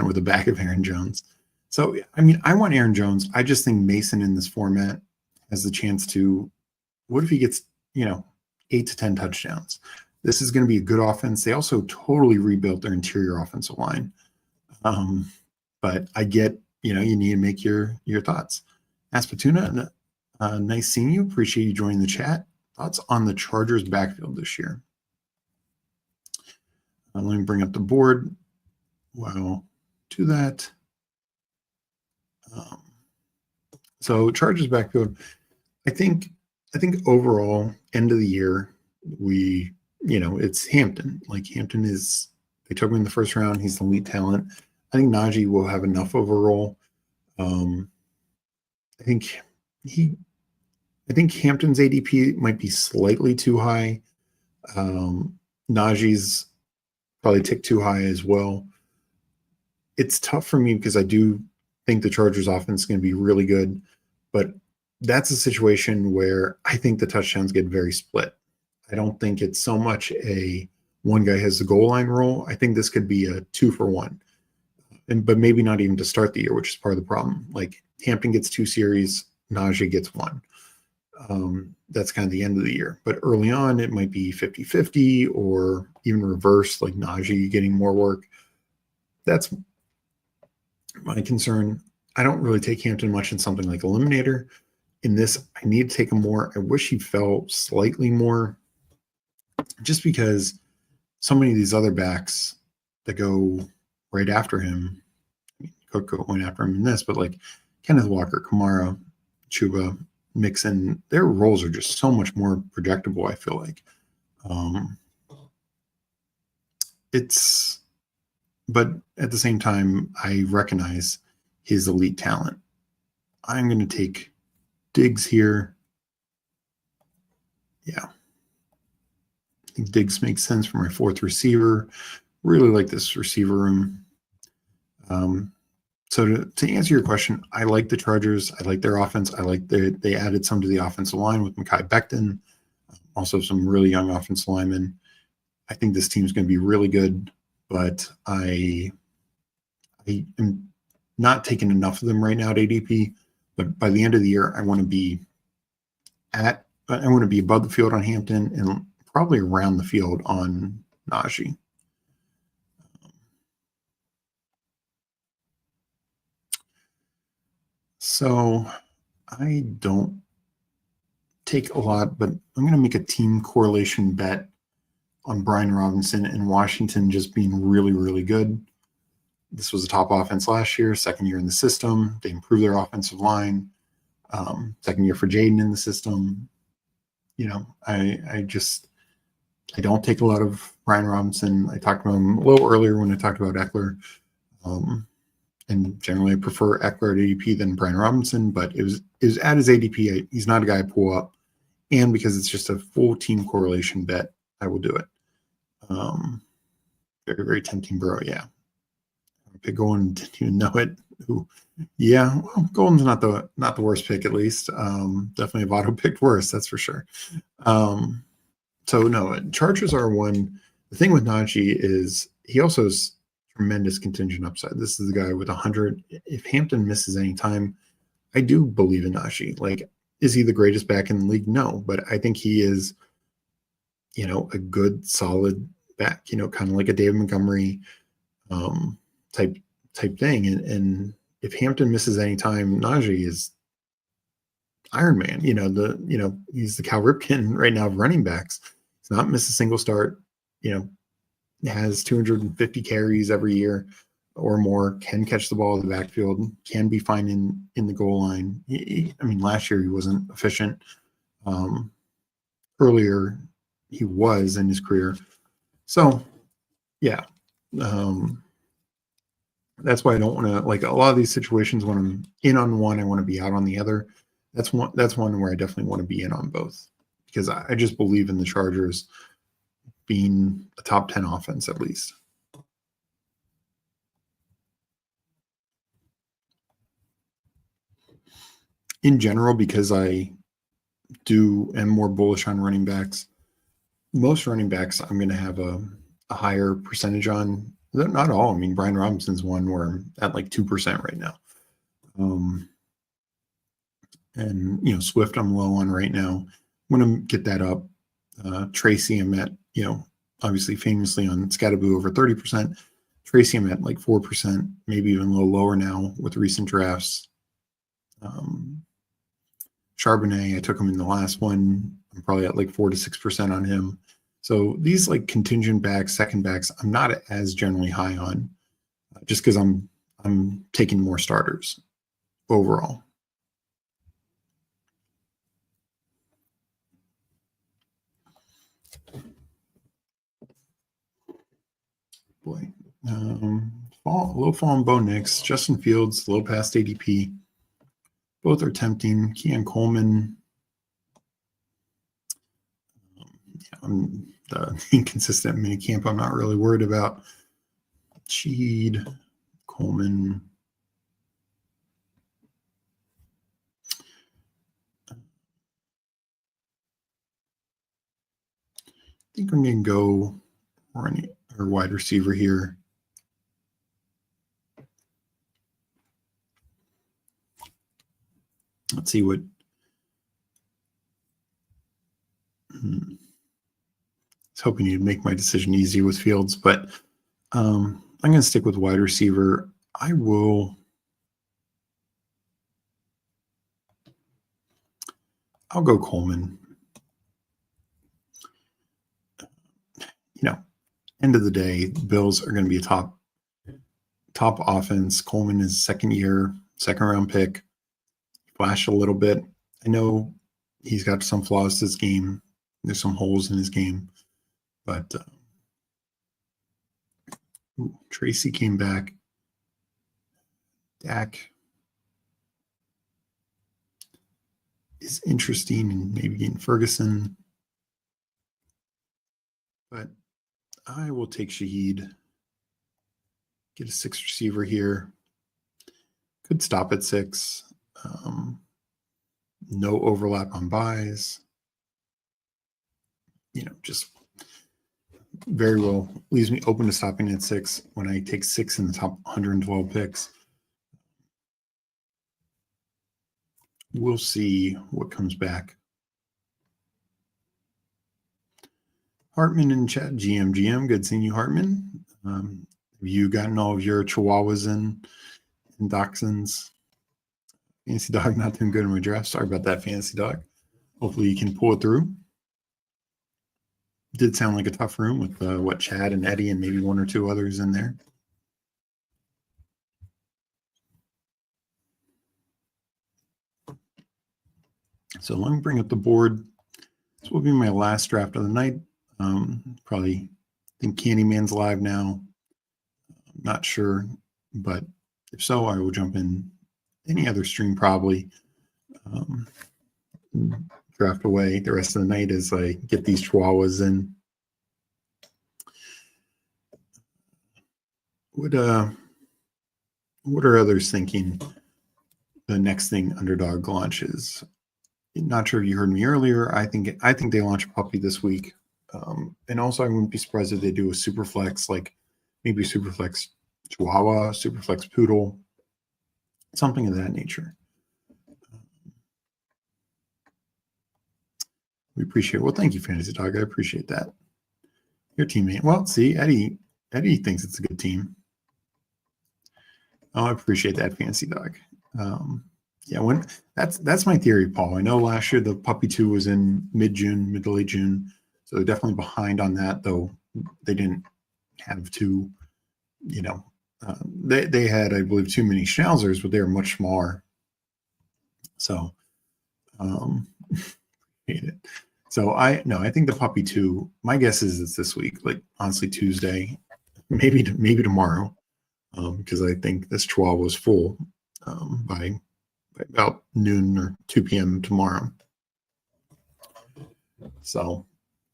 with the back of Aaron Jones. So, I want Aaron Jones. I just think Mason in this format has the chance to, what if he gets, 8 to 10 touchdowns? This is going to be a good offense. They also totally rebuilt their interior offensive line. But I get, you need to make your thoughts. Aspatuna, nice seeing you. Appreciate you joining the chat. Thoughts on the Chargers backfield this year? Let me bring up the board. Wow, to that. So Chargers backfield, I think overall end of the year, it's Hampton. Like Hampton they took him in the 1st round. He's the elite talent. I think Najee will have enough of a role. I think Hampton's ADP might be slightly too high. Najee's probably ticked too high as well. It's tough for me because I do think the Chargers offense is going to be really good, but that's a situation where I think the touchdowns get very split. I don't think it's so much one guy has the goal line role. I think this could be a 2-for-1, but maybe not even to start the year, which is part of the problem. Like Hampton gets 2 series, Najee gets 1. That's kind of the end of the year. But early on, it might be 50-50 or even reverse, like Najee getting more work. That's my concern. I don't really take Hampton much in something like Eliminator. In this, I need to take him more. I wish he fell slightly more, just because so many of these other backs that go right after him, Cook went after him in this, but like Kenneth Walker, Kamara, Chuba, Mixon, their roles are just so much more projectable, I feel like. But at the same time, I recognize his elite talent. I'm going to take Diggs here. Yeah. I think Diggs makes sense for my 4th receiver. Really like this receiver room. So to answer your question, I like the Chargers. I like their offense. I like they added some to the offensive line with Mekhi Becton. Also some really young offensive linemen. I think this team is going to be really good, but I am not taking enough of them right now at ADP. But by the end of the year, I want to be above the field on Hampton and probably around the field on Najee. So I don't take a lot, but I'm going to make a team correlation bet on Brian Robinson and Washington just being really, really good. This was a top offense last year, 2nd year in the system. They improved their offensive line. 2nd year for Jaden in the system. I don't take a lot of Brian Robinson. I talked about him a little earlier when I talked about Eckler. And generally I prefer Eckler at ADP than Brian Robinson, but it was at his ADP. He's not a guy I pull up. And because it's just a full team correlation bet, I will do it. Very, very tempting, bro. Yeah. Pick Golden, didn't even know it. Yeah, well, Golden's not the worst pick, at least. Definitely Votto picked worse, that's for sure. So no, Chargers are one. The thing with Najee is he also has tremendous contingent upside. This is the guy with 100. If Hampton misses any time, I do believe in Najee. Like, is he the greatest back in the league? No, but I think he is, a good, solid back. Kind of like a David Montgomery type thing. And if Hampton misses any time, Najee is Iron Man. He's the Cal Ripken right now of running backs. He's not missed a single start. Has 250 carries every year or more. Can catch the ball in the backfield. Can be fine in the goal line. Last year he wasn't efficient. Earlier he was in his career. So, yeah. That's why I don't want to, like, a lot of these situations when I'm in on one, I want to be out on the other. That's one where I definitely want to be in on both, because I just believe in the Chargers being a top 10 offense at least. In general, because I am more bullish on running backs, most running backs I'm going to have a higher percentage on. Not all. Brian Robinson's one where I'm at like 2% right now. And Swift I'm low on right now. I'm going to get that up. Tracy I'm at, obviously famously on Scattaboo over 30%. Tracy I'm at like 4%, maybe even a little lower now with recent drafts. Charbonnet, I took him in the last one. I'm probably at like 4 to 6% on him. So these like contingent backs, second backs, I'm not as generally high on, just because I'm taking more starters overall. Boy, low fall on Bo Nix, Justin Fields, low past ADP. Both are tempting. Keon Coleman. The inconsistent minicamp I'm not really worried about. Cheed, Coleman. I think I'm going to go running or wide receiver here. Let's see what. I was hoping you'd make my decision easy with Fields, but I'm going to stick with wide receiver. I'll go Coleman. End of the day, the Bills are going to be a top offense. Coleman is second round pick. Flashed a little bit. I know he's got some flaws to his game. There's some holes in his game, but Tracy came back. Dak is interesting, and maybe getting Ferguson, but I will take Shaheed. Get a 6 receiver here. Could stop at 6. No overlap on buys. Just very well leaves me open to stopping at 6 when I take 6 in the top 112 picks. We'll see what comes back. Hartman in chat, GM, good seeing you, Hartman. Have you gotten all of your Chihuahuas and Dachshunds? Fancy Dog not doing good in my draft. Sorry about that, Fancy Dog. Hopefully you can pull it through. Did sound like a tough room with Chad and Eddie and maybe 1 or 2 others in there. So let me bring up the board. This will be my last draft of the night. Probably think Candyman's live now. I'm not sure, but if so, I will jump in any other stream probably. Draft away the rest of the night as I get these Chihuahuas in. What are others thinking the next thing Underdog launches? Not sure if you heard me earlier. I think they launch a puppy this week. And also I wouldn't be surprised if they do a super flex, like maybe super flex Chihuahua, super flex Poodle, something of that nature. We appreciate it. Well, thank you, Fantasy Dog. I appreciate that. Your teammate. Well, see, Eddie thinks it's a good team. Oh, I appreciate that, Fancy Dog. Yeah, when that's my theory, Paul. I know last year the puppy 2 was in mid-June, mid to late June, so they're definitely behind on that. Though they didn't have two, you know, they had, I believe, too many schnauzers, but they were much smaller. So, hate it. So I think the puppy 2. My guess is it's this week, like honestly Tuesday, maybe tomorrow, because I think this Chihuahua was full by about noon or 2 p.m. tomorrow. So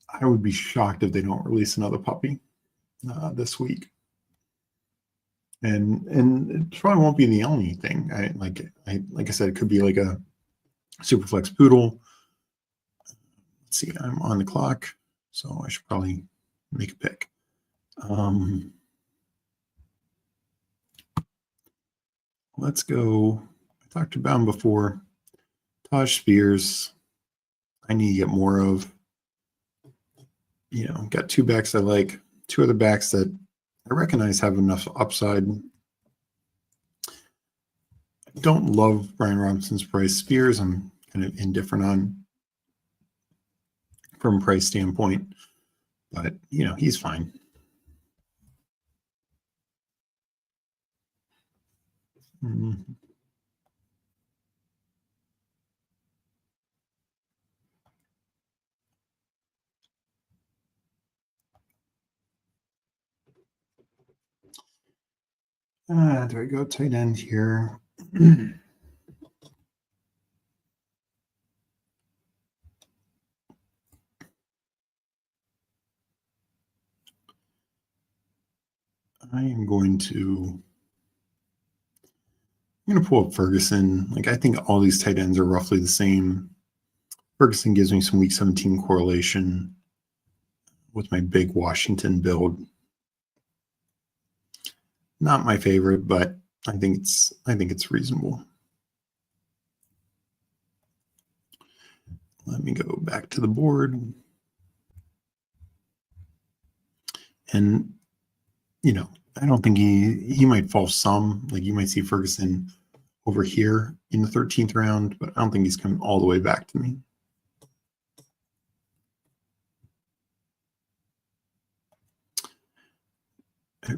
I would be shocked if they don't release another puppy this week. And it probably won't be the only thing. Like I said, it could be like a Superflex Poodle. Let's see, I'm on the clock, so I should probably make a pick. Let's go. I talked about him before. Taj Spears. I need to get more of. Got 2 backs I like, 2 other backs that I recognize have enough upside. I don't love Brian Robinson's price. Spears, I'm kind of indifferent on from a price standpoint, but he's fine. Do I go tight end here? I am going to pull up Ferguson. Like, I think all these tight ends are roughly the same. Ferguson gives me some week 17 correlation with my big Washington build. Not my favorite, but I think it's reasonable. Let me go back to the board. And I don't think he might fall some. Like, you might see Ferguson over here in the 13th round, but I don't think he's coming all the way back to me.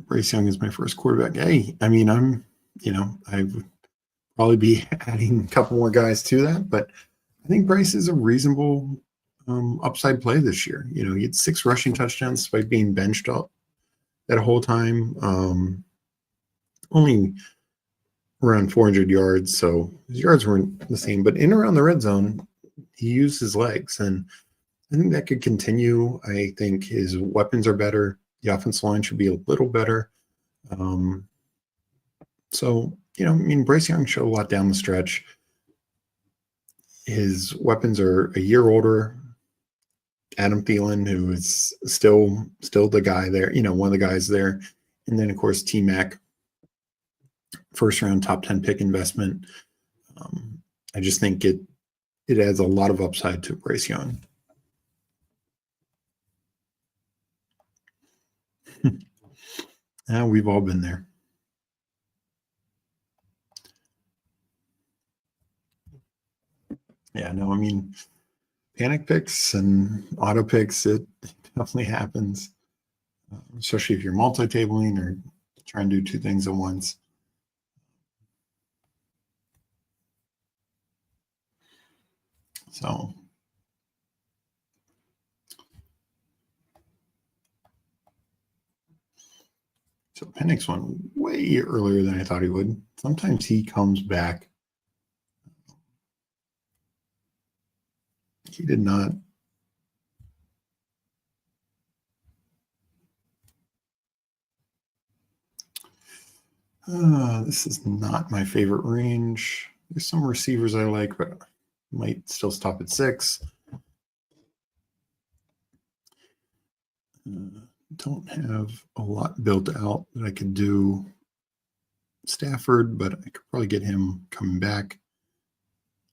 Bryce Young is my first quarterback. Hey, I mean, I would probably be adding a couple more guys to that, but I think Bryce is a reasonable upside play this year. He had 6 rushing touchdowns despite being benched up that whole time. Only around 400 yards, so his yards weren't the same, but in around the red zone, he used his legs, and I think that could continue. I think his weapons are better. The offensive line should be a little better. So, Bryce Young showed a lot down the stretch. His weapons are a year older. Adam Thielen, who is still the guy there, one of the guys there. And then, of course, T-Mac, first round top 10 pick investment. I just think it adds a lot of upside to Bryce Young. We've all been there. Yeah, no, I mean, panic picks and auto picks, it definitely happens, especially if you're multi-tabling or trying to do 2 things at once. So Penix went way earlier than I thought he would. Sometimes he comes back. He did not. This is not my favorite range. There's some receivers I like, but might still stop at 6. Don't have a lot built out that I could do. Stafford, but I could probably get him coming back.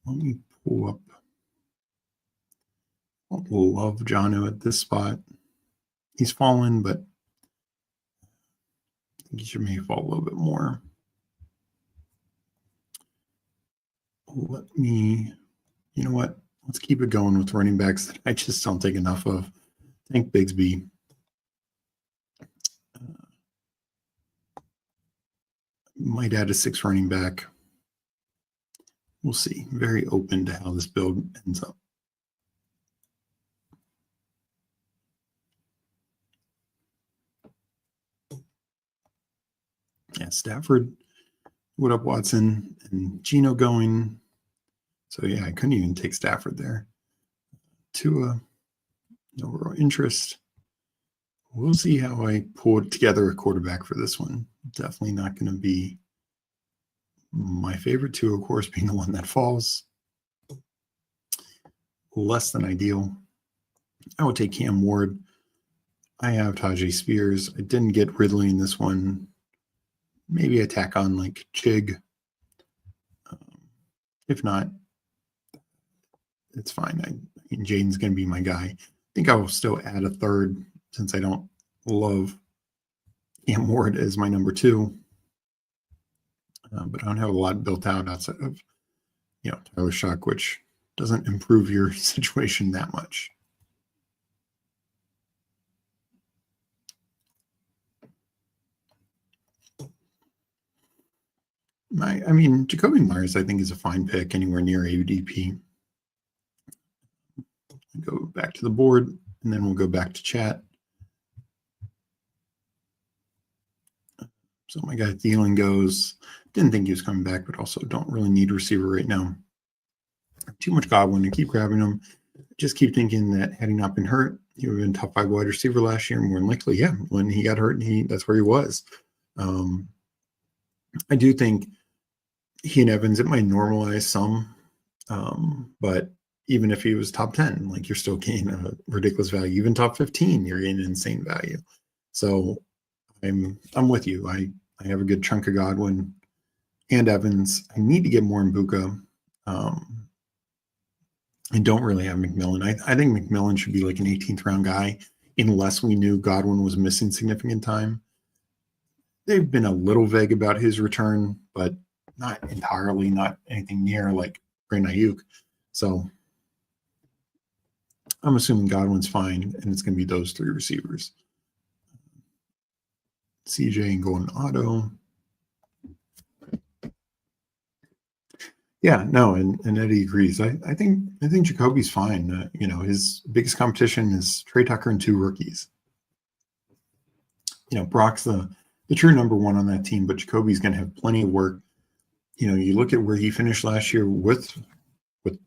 Let me pull up. I don't love Jonnu at this spot. He's fallen, but I think he should maybe fall a little bit more. Let me, you know what? Let's keep it going with running backs that I just don't think enough of. I think Bigsby. Might add a 6th running back. We'll see. Very open to how this build ends up. Yeah, Stafford. What up, Watson? And Gino going. So, yeah, I couldn't even take Stafford there. Tua, no real interest. We'll see how I pull together a quarterback for this one. Definitely not going to be my favorite. Tua, of course, being the one that falls. Less than ideal. I would take Cam Ward. I have Tajay Spears. I didn't get Ridley in this one. Maybe I tack on like Chig. If not, it's fine. I mean, Jaden's going to be my guy. I think I will still add a 3rd since I don't love Cam Ward as my number 2. But I don't have a lot built out outside of, Tyler Shock, which doesn't improve your situation that much. Jacoby Myers, I think, is a fine pick anywhere near ADP. Go back to the board, and then we'll go back to chat. So my guy Thielen goes. Didn't think he was coming back, but also don't really need a receiver right now. Too much Godwin to keep grabbing him. Just keep thinking that had he not been hurt, he would have been top 5 wide receiver last year. More than likely, yeah. When he got hurt, that's where he was. I do think he and Evans, it might normalize some, but even if he was top 10, like you're still gaining a ridiculous value. Even top 15, you're gaining insane value. So I'm with you. I have a good chunk of Godwin and Evans. I need to get more in Buka. I don't really have McMillan. I think McMillan should be like an 18th round guy unless we knew Godwin was missing significant time. They've been a little vague about his return, but not entirely, not anything near like Brandon Ayuk. So I'm assuming Godwin's fine, and it's going to be those 3 receivers. CJ and going auto. Yeah, no, and Eddie agrees. I think Jacoby's fine. His biggest competition is Trey Tucker and 2 rookies. Brock's the true number 1 on that team, but Jacoby's going to have plenty of work. You look at where he finished last year with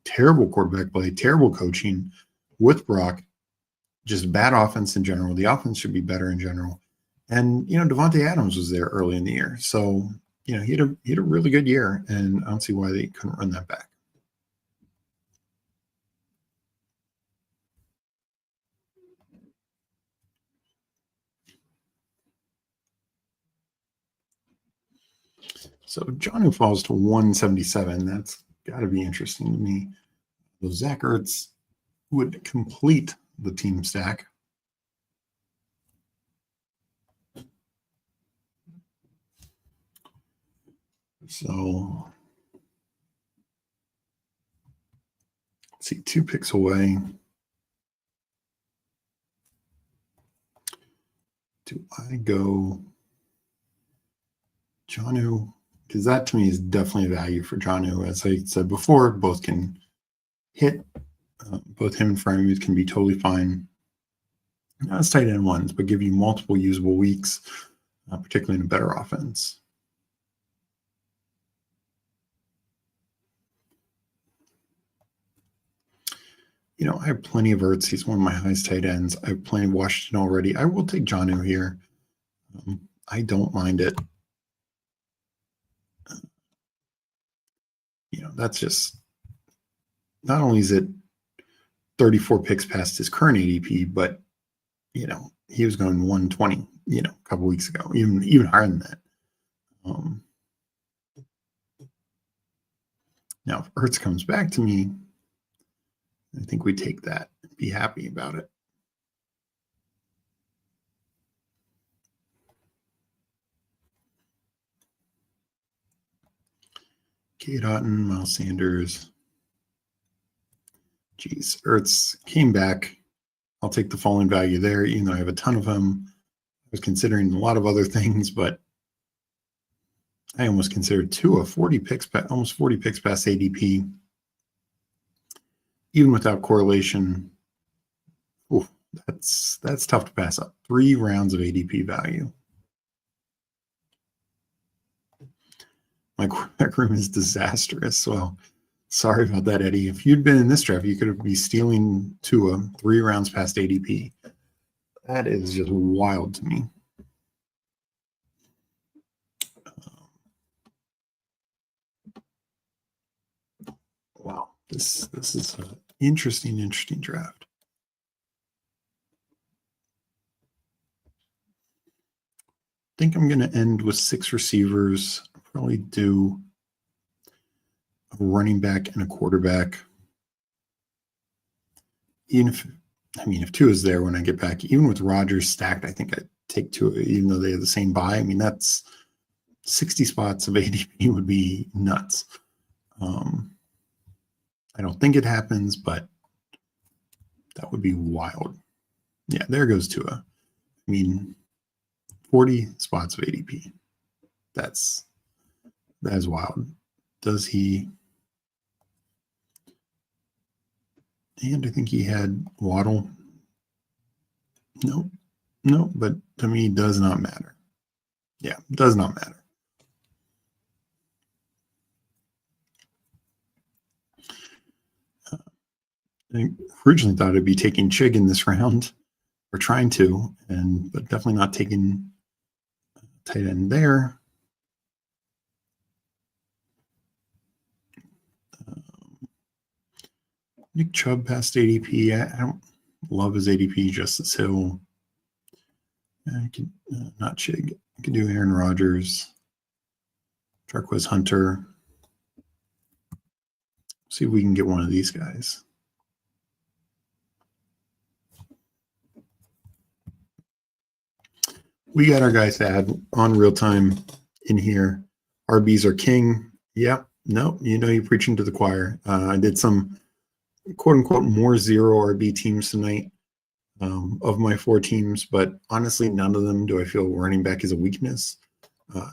terrible quarterback play, terrible coaching, with Brock, just bad offense in general. The offense should be better in general. And, Devontae Adams was there early in the year. So, he had a really good year, and I don't see why they couldn't run that back. So Jonnu falls to 177. That's got to be interesting to me. So Zach Ertz would complete the team stack. So let's see, 2 picks away. Do I go Jonnu? Because that to me is definitely a value for Jonnu. As I said before, both can hit. Both him and Freiermuth can be totally fine. Not as tight end ones, but give you multiple usable weeks, particularly in a better offense. I have plenty of Ertz. He's one of my highest tight ends. I have plenty of Washington already. I will take Jonnu here. I don't mind it. That's just, not only is it 34 picks past his current ADP, but, he was going 120, a couple weeks ago, even higher than that. Now, if Ertz comes back to me, I think we take that and be happy about it. Kate Otten, Miles Sanders. Geez, Ertz came back. I'll take the falling value there, even though I have a ton of him. I was considering a lot of other things, but I almost considered Tua 40 picks, almost 40 picks past ADP, even without correlation. Ooh, that's tough to pass up. 3 rounds of ADP value. My quarterback room is disastrous. Well, sorry about that, Eddie. If you'd been in this draft, you could be stealing Tua 3 rounds past ADP. That is just wild to me. Wow, this is an interesting draft. I think I'm going to end with 6 receivers. I'll probably do a running back and a quarterback. Even if 2 is there when I get back, even with Rodgers stacked, I think I'd take 2, even though they have the same bye. I mean, that's 60 spots of ADP would be nuts. I don't think it happens, but that would be wild. Yeah, there goes Tua. I mean, 40 spots of ADP. That is wild. Does he? And I think he had Waddle. No, but to me, does not matter. Yeah, does not matter. I originally thought I'd be taking Chig in this round, or trying to, but definitely not taking tight end there. Nick Chubb past ADP. I don't love his ADP. Justice Hill. I can not Chig. I can do Aaron Rodgers. Jarquez Hunter. See if we can get one of these guys. We got our guys ad on real time in here. RBs are king. Yep. No, you're preaching to the choir. I did some quote unquote more 0 RB teams tonight of my 4 teams, but honestly, none of them do I feel running back is a weakness.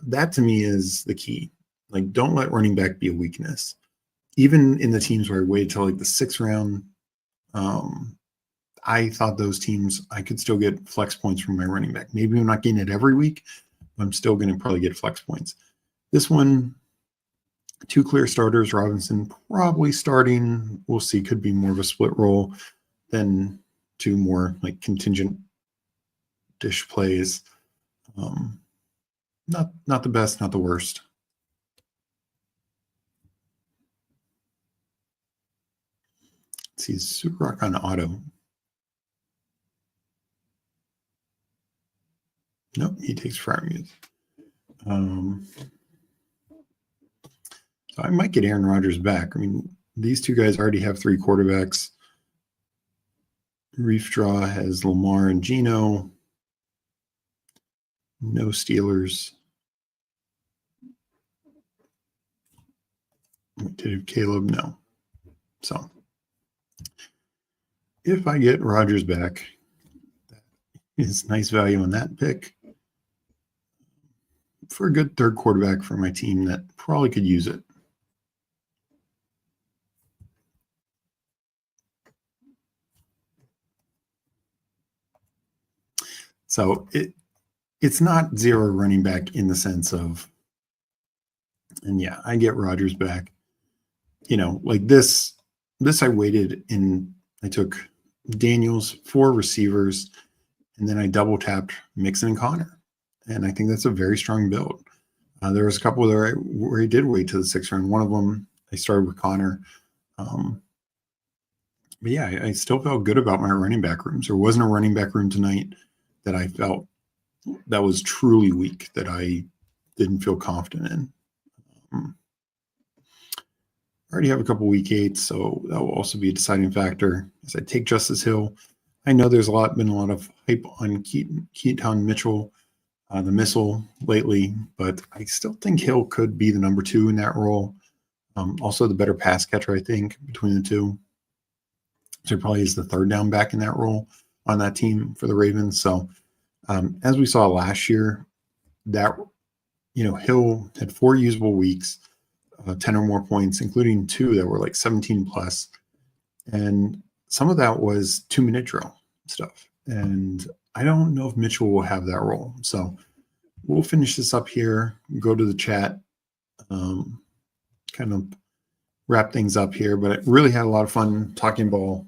That to me is the key. Like, don't let running back be a weakness. Even in the teams where I waited till like the 6th round, I thought those teams I could still get flex points from my running back. Maybe I'm not getting it every week, but I'm still going to probably get flex points. This one, 2 clear starters. Robinson probably starting. We'll see. Could be more of a split role than 2 more like contingent dish plays. Not the best, not the worst. Let's see, Super Rock on auto. Nope, he takes Freiermuth. So I might get Aaron Rodgers back. I mean, these 2 guys already have 3 quarterbacks. Reef Draw has Lamar and Geno. No Steelers. Did Caleb? No. So if I get Rodgers back, that is nice value on that pick for a good 3rd quarterback for my team that probably could use it. So it's not 0 running back in the sense of, and yeah, I get Rodgers back. Like this I waited and I took Daniels, 4 receivers, and then I double tapped Mixon and Connor. And I think that's a very strong build. There was a couple where I did wait to the 6th round. One of them, I started with Connor. But yeah, I still felt good about my running back rooms. There wasn't a running back room tonight that I felt that was truly weak, that I didn't feel confident in. I already have a couple week 8s, so that will also be a deciding factor as I take Justice Hill. I know there's been a lot of hype on Keaton Mitchell, the missile lately, but I still think Hill could be the number 2 in that role. Also the better pass catcher, I think, between the two. So he probably is the third down back in that role on that team for the Ravens. So as we saw last year, that, Hill had 4 usable weeks, 10 or more points, including 2 that were like 17 plus. And some of that was 2-minute drill stuff. And I don't know if Mitchell will have that role. So we'll finish this up here, go to the chat, kind of wrap things up here. But I really had a lot of fun talking ball,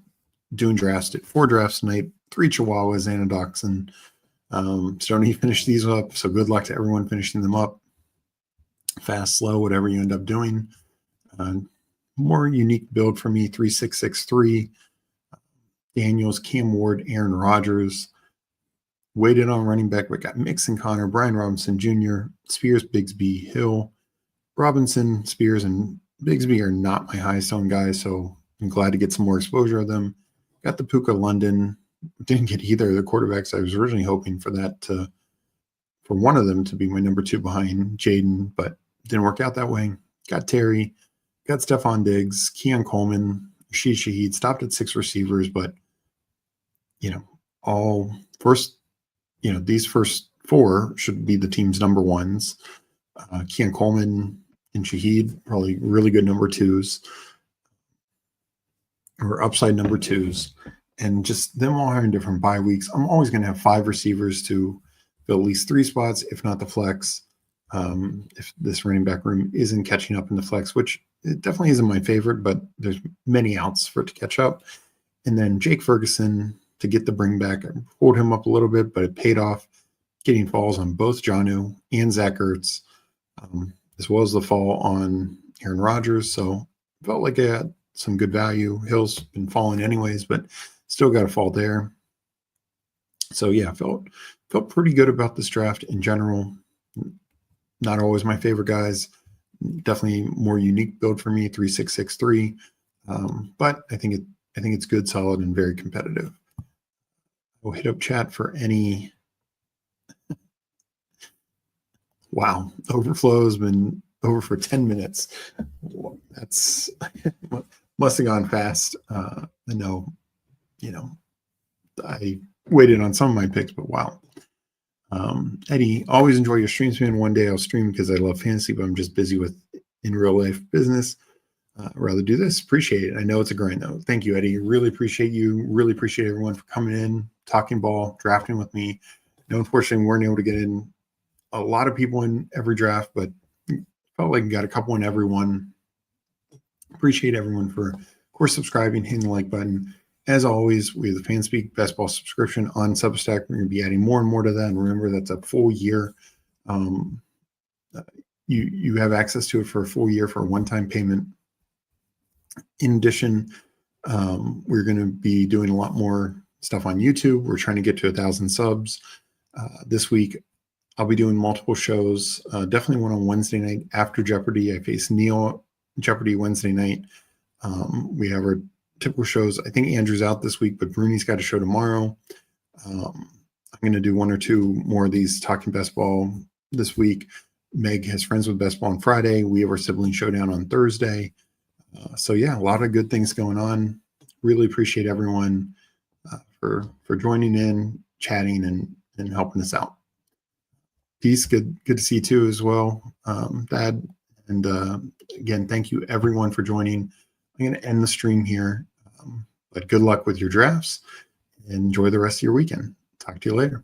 doing drafts. Did 4 drafts tonight, 3 Chihuahuas and a Dauchshund. Stoney finished these up. So good luck to everyone finishing them up. Fast, slow, whatever you end up doing. More unique build for me, 3-6-6-3. Daniels, Cam Ward, Aaron Rodgers. Waited on running back, but got Mixon, Connor, Brian Robinson Jr., Spears, Bigsby, Hill. Robinson, Spears, and Bigsby are not my highest owned guys, so I'm glad to get some more exposure of them. Got the Puka London. Didn't get either of the quarterbacks. I was originally hoping for one of them to be my number 2 behind Jaden, but didn't work out that way. Got Terry, got Stephon Diggs, Keon Coleman, Rashid Shaheed. Stopped at 6 receivers, but these first 4 should be the team's number 1s. Keon Coleman and Shaheed, probably really good number 2s or upside number 2s. And just them all having different bye weeks. I'm always going to have 5 receivers to fill at least 3 spots, if not the flex. If this running back room isn't catching up in the flex, which it definitely isn't my favorite, but there's many outs for it to catch up. And then Jake Ferguson to get the bring back. I pulled him up a little bit, but it paid off, getting falls on both Jonnu and Zach Ertz, as well as the fall on Aaron Rodgers. So felt like I had some good value. Hill's been falling anyways, but still got a fall there. So yeah, felt pretty good about this draft in general. Not always my favorite guys. Definitely more unique build for me, 3-6-6-3. But I think it's good, solid, and very competitive. We'll hit up chat for any. Wow, overflow has been over for 10 minutes. That's must have gone fast. I know, I waited on some of my picks, but wow. Eddie, always enjoy your streams, man. One day I'll stream because I love fantasy, but I'm just busy with in real life business. I'd rather do this. Appreciate it. I know it's a grind though. Thank you, Eddie. Really appreciate you. Really appreciate everyone for coming in, talking ball, drafting with me. No, unfortunately, we weren't able to get in a lot of people in every draft, but felt like we got a couple in every one. Appreciate everyone for, of course, subscribing, hitting the like button. As always, we have the Fanspeak Best Ball subscription on Substack. We're going to be adding more and more to that. And remember, that's a full year. You have access to it for a full year for a one-time payment. In addition, we're going to be doing a lot more stuff on YouTube. We're trying to get to 1,000 subs. This week, I'll be doing multiple shows. Definitely one on Wednesday night after Jeopardy. I face Neil Jeopardy Wednesday night. We have our typical shows. I think Andrew's out this week, but Bruni's got a show tomorrow. I'm going to do 1 or 2 more of these talking best ball this week. Meg has Friends with Best Ball on Friday. We have our sibling showdown on Thursday. So yeah, a lot of good things going on. Really appreciate everyone for joining in, chatting, and helping us out. Peace. Good to see you too as well, Thad. And again, thank you everyone for joining. I'm going to end the stream here, but good luck with your drafts and enjoy the rest of your weekend. Talk to you later.